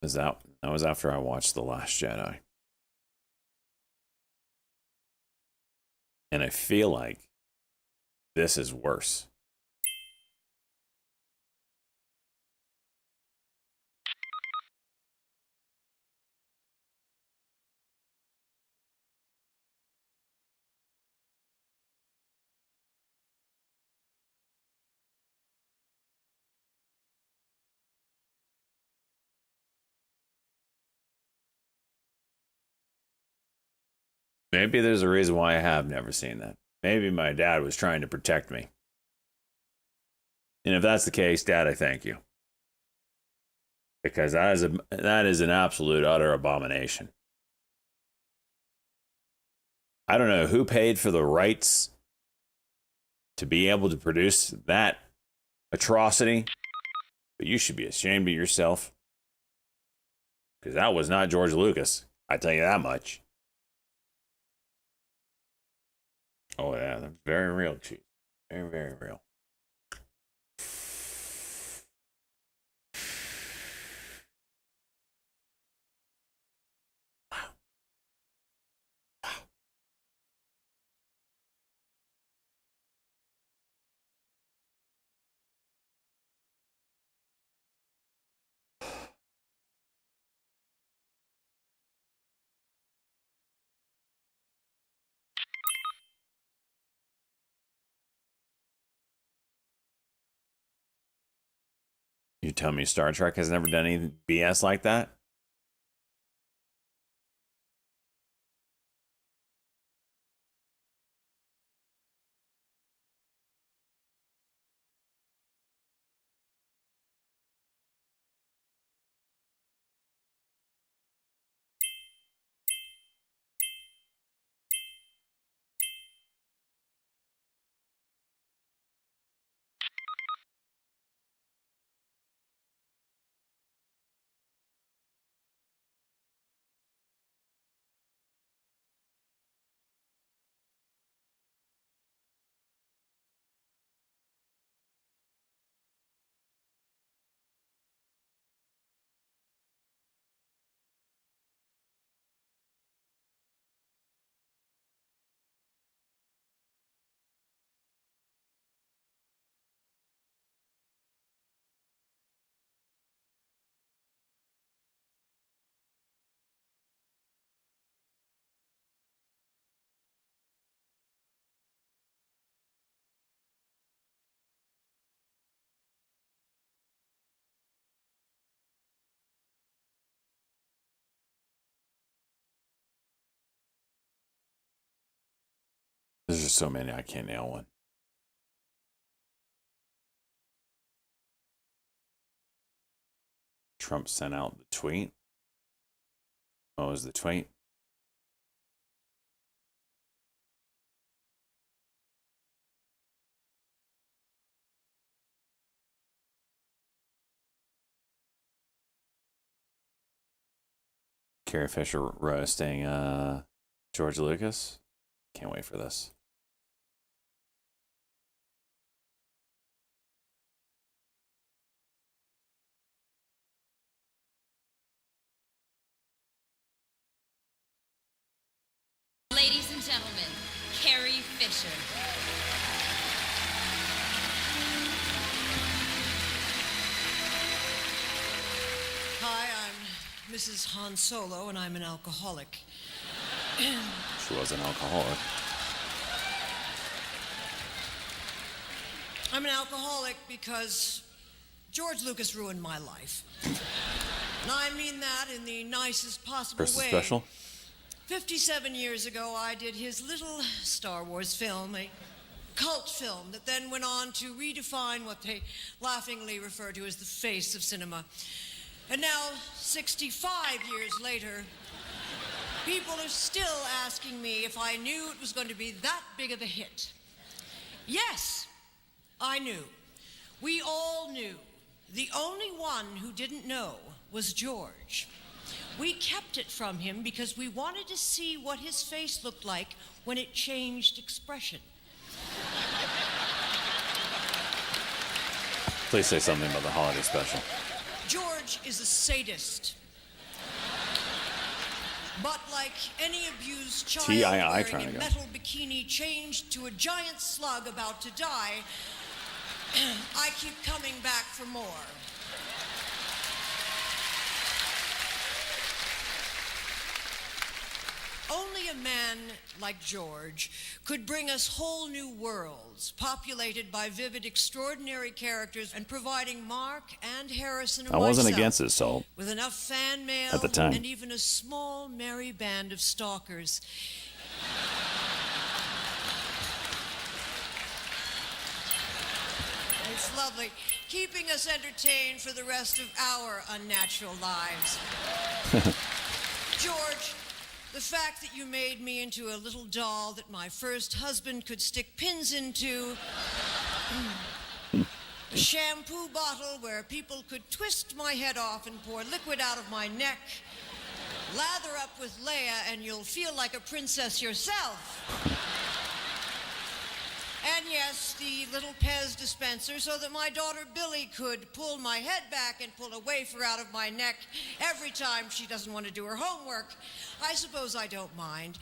That was after I watched The Last Jedi. And I feel like this is worse. Maybe there's a reason why I have never seen that. Maybe my dad was trying to protect me. And if that's the case, Dad, I thank you. Because that is an absolute utter abomination. I don't know who paid for the rights to be able to produce that atrocity, but you should be ashamed of yourself. Because that was not George Lucas. I tell you that much. Oh, yeah, that's very real, Chief. Very, very real. You tell me Star Trek has never done any BS like that? There's just so many, I can't nail one. Trump sent out the tweet. What was the tweet? Carrie Fisher roasting George Lucas. Can't wait for this. Ladies and gentlemen, Carrie Fisher. Hi, I'm Mrs. Han Solo, and I'm an alcoholic. She was an alcoholic. I'm an alcoholic because George Lucas ruined my life. And I mean that in the nicest possible Christmas way. special? 57 years ago, I did his little Star Wars film, a cult film that then went on to redefine what they laughingly refer to as the face of cinema. And now, 65 years later, people are still asking me if I knew it was going to be that big of a hit. Yes, I knew. We all knew. The only one who didn't know was George. We kept it from him because we wanted to see what his face looked like when it changed expression. Please say something about the holiday special. George is a sadist. But like any abused child TII wearing trying a to go. metal bikini changed to a giant slug about to die, I keep coming back for more. Only a man like George could bring us whole new worlds, populated by vivid, extraordinary characters, and providing Mark and Harrison and I wasn't myself against it, Salt. with enough fan mail At the time. and even a small, merry band of stalkers. It's lovely, keeping us entertained for the rest of our unnatural lives. George, the fact that you made me into a little doll that my first husband could stick pins into, a shampoo bottle where people could twist my head off and pour liquid out of my neck, lather up with Leia and you'll feel like a princess yourself. And yes, the little Pez dispenser so that my daughter Billy could pull my head back and pull a wafer out of my neck every time she doesn't want to do her homework. I suppose I don't mind.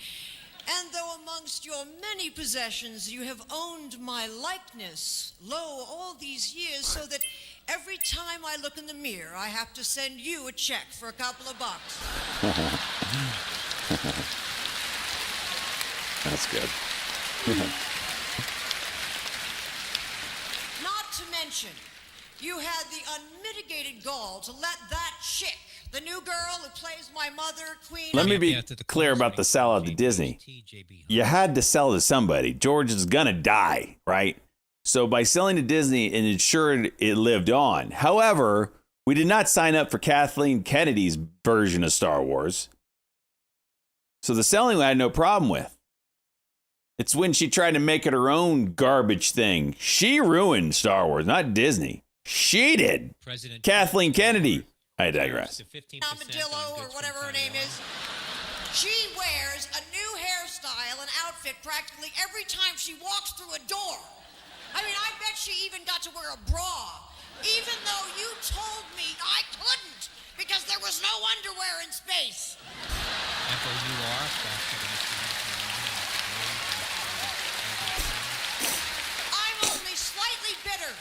And though amongst your many possessions you have owned my likeness, lo, all these years, so that every time I look in the mirror I have to send you a check for a couple of bucks. That's good. Not to mention, you had the unmitigated gall to let that chick, the new girl who plays my mother, Queen... Let me be clear about the sell out to Disney. You had to sell to somebody. George is going to die, right? So by selling to Disney, it ensured it lived on. However, we did not sign up for Kathleen Kennedy's version of Star Wars. So the selling I had no problem with. It's when she tried to make it her own garbage thing. She ruined Star Wars, not Disney. She did. Kathleen Kennedy. I digress. Armadillo or whatever her name is. She wears a new hairstyle and outfit practically every time she walks through a door. I mean, I bet she even got to wear a bra, even though you told me I couldn't because there was no underwear in space. I'm only slightly bitter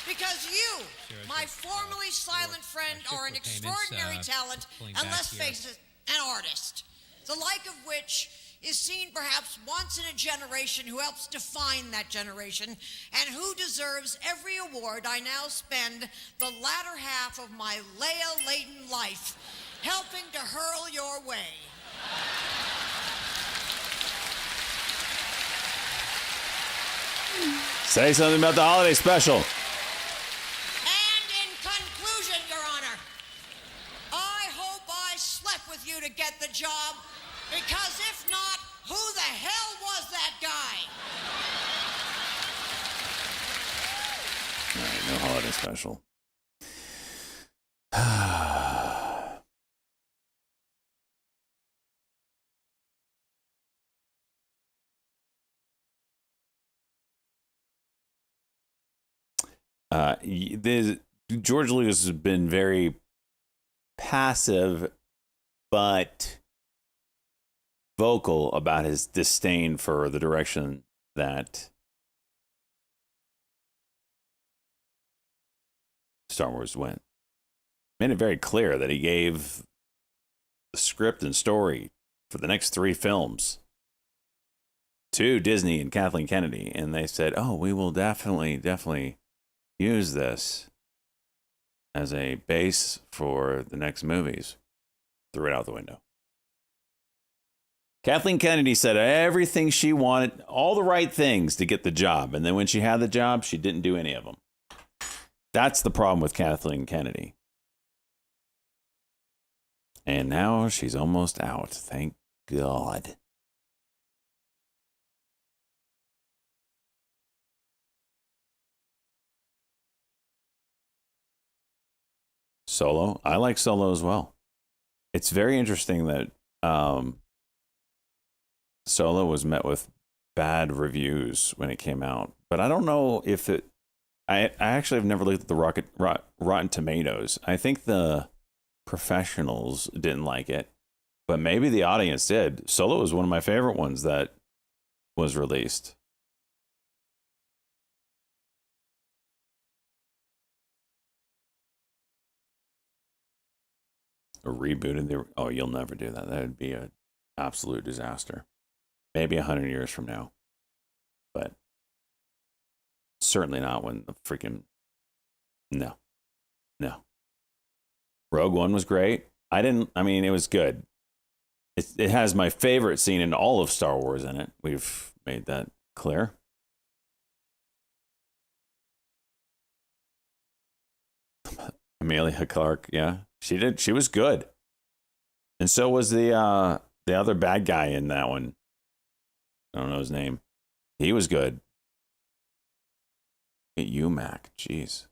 because you, my formerly silent friend, are an extraordinary talent, and let's face it, an artist, the like of which is seen perhaps once in a generation, who helps define that generation, and who deserves every award I now spend the latter half of my Leia-laden life helping to hurl your way. Say something about the holiday special. And in conclusion, Your Honor, I hope I slept with you to get the job, because if not, who the hell was that guy? All right, no holiday special. George Lucas has been very passive, but vocal about his disdain for the direction that Star Wars went. Made it very clear that he gave the script and story for the next 3 films to Disney and Kathleen Kennedy, and they said, "Oh, we will definitely use this as a base for the next movies." Threw it out the window. Kathleen Kennedy said everything she wanted, all the right things to get the job. And then when she had the job, she didn't do any of them. That's the problem with Kathleen Kennedy. And now she's almost out. Thank God. Solo. I like Solo as well. It's very interesting that Solo was met with bad reviews when it came out, but I don't know if it. I actually have never looked at the Rotten Tomatoes. I think the professionals didn't like it, but maybe the audience did. Solo was one of my favorite ones that was released. Rebooted the. Oh, you'll never do that. That would be an absolute disaster. Maybe 100 years from now, but certainly not when the freaking. No. Rogue One was great. I mean, it was good. It has my favorite scene in all of Star Wars in it. We've made that clear. Amelia Clark, yeah. She was good. And so was the other bad guy in that one. I don't know his name. He was good. UMac, jeez.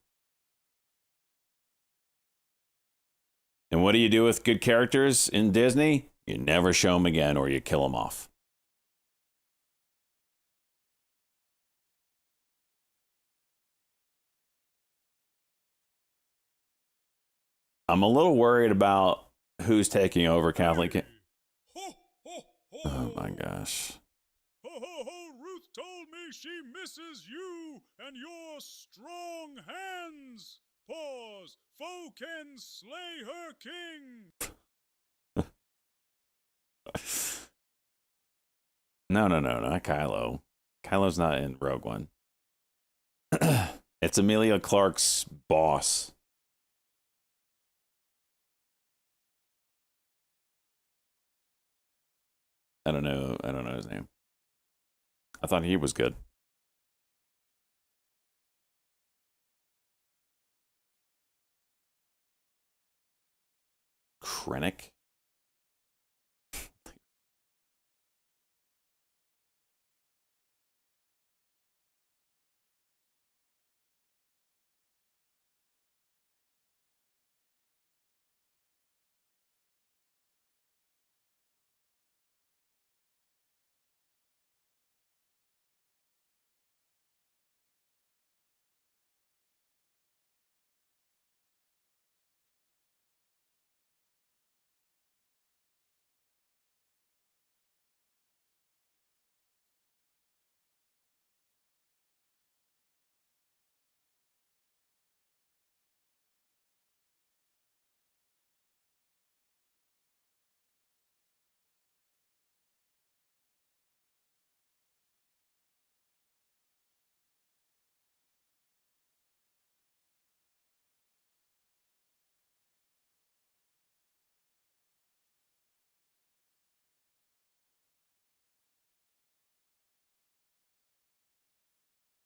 And what do you do with good characters in Disney? You never show them again or you kill them off. I'm a little worried about who's taking over Kathleen. Oh my gosh. Ruth told me she misses you and your strong hands. Pause. Foe can slay her king. No, not Kylo. Kylo's not in Rogue One. It's Amelia Clark's boss. I don't know his name. I thought he was good. Krennic.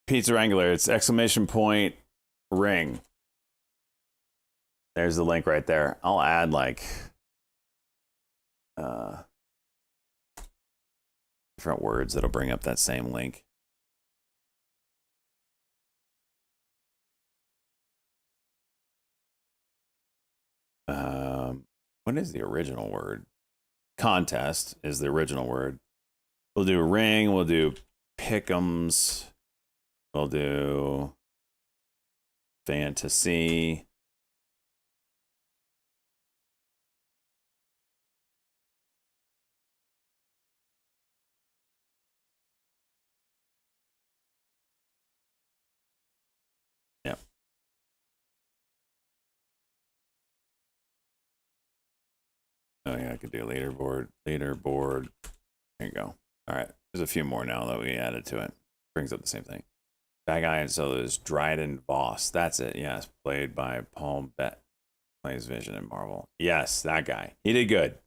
Pizza Wrangler. It's exclamation point ring. There's the link right there. I'll add like different words that'll bring up that same link. What is the original word? Contest is the original word. We'll do ring. We'll do pick'ems. We'll do fantasy. Yep. Oh yeah, I could do leaderboard. Leaderboard. There you go. All right. There's a few more now that we added to it. Brings up the same thing. Bad guy, and so there's Dryden Voss. That's it. Yes, played by Paul Bett. Plays Vision in Marvel. Yes, that guy. He did good.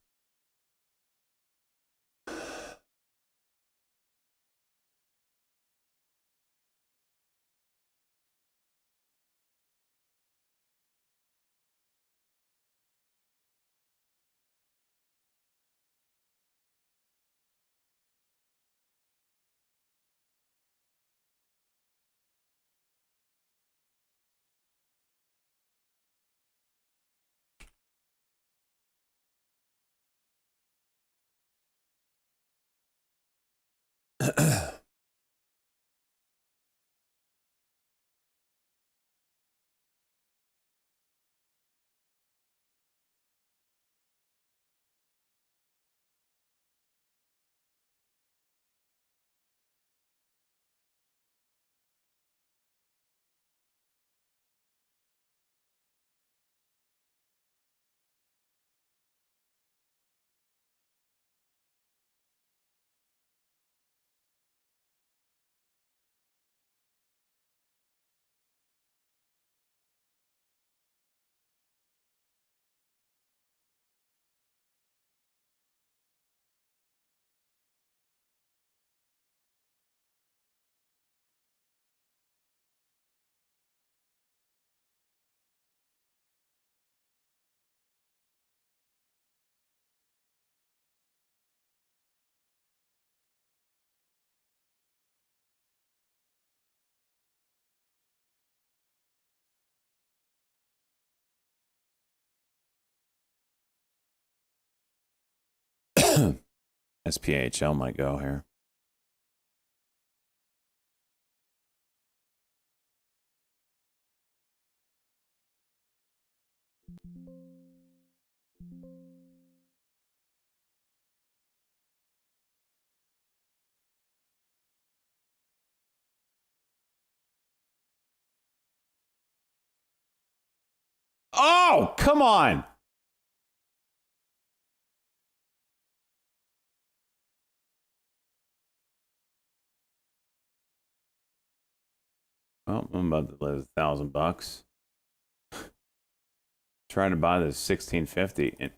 SPHL might go here. Oh, come on. Well, I'm about to lose $1,000. Trying to buy this 1650. And...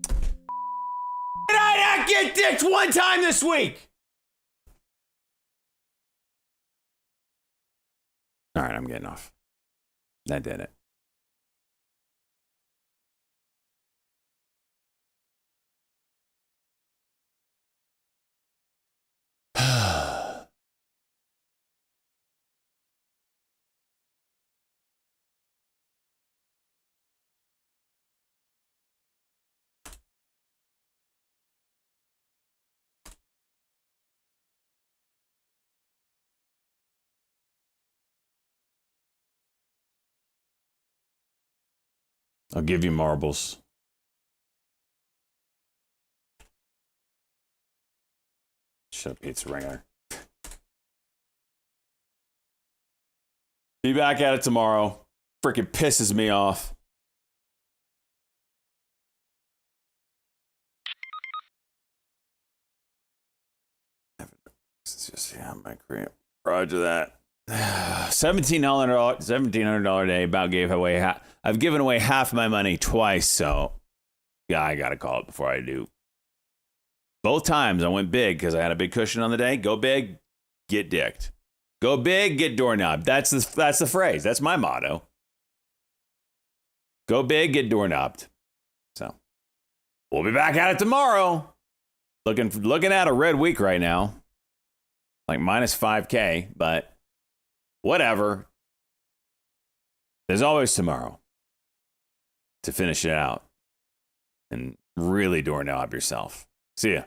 Did I not get dicked one time this week? All right, I'm getting off. That did it. I'll give you marbles. Shut up, Pizza Ringer. Be back at it tomorrow. Freaking pisses me off. It's just, yeah, my cream. Roger that. $1,700 a day. About gave away. I've given away half my money twice, so yeah, I gotta call it before I do. Both times I went big because I had a big cushion on the day. Go big, get dicked. Go big, get doorknobbed. That's the phrase. That's my motto. Go big, get doorknobbed. So we'll be back at it tomorrow. Looking at a red week right now, like minus 5K, but whatever. There's always tomorrow to finish it out and really doorknob yourself. See ya.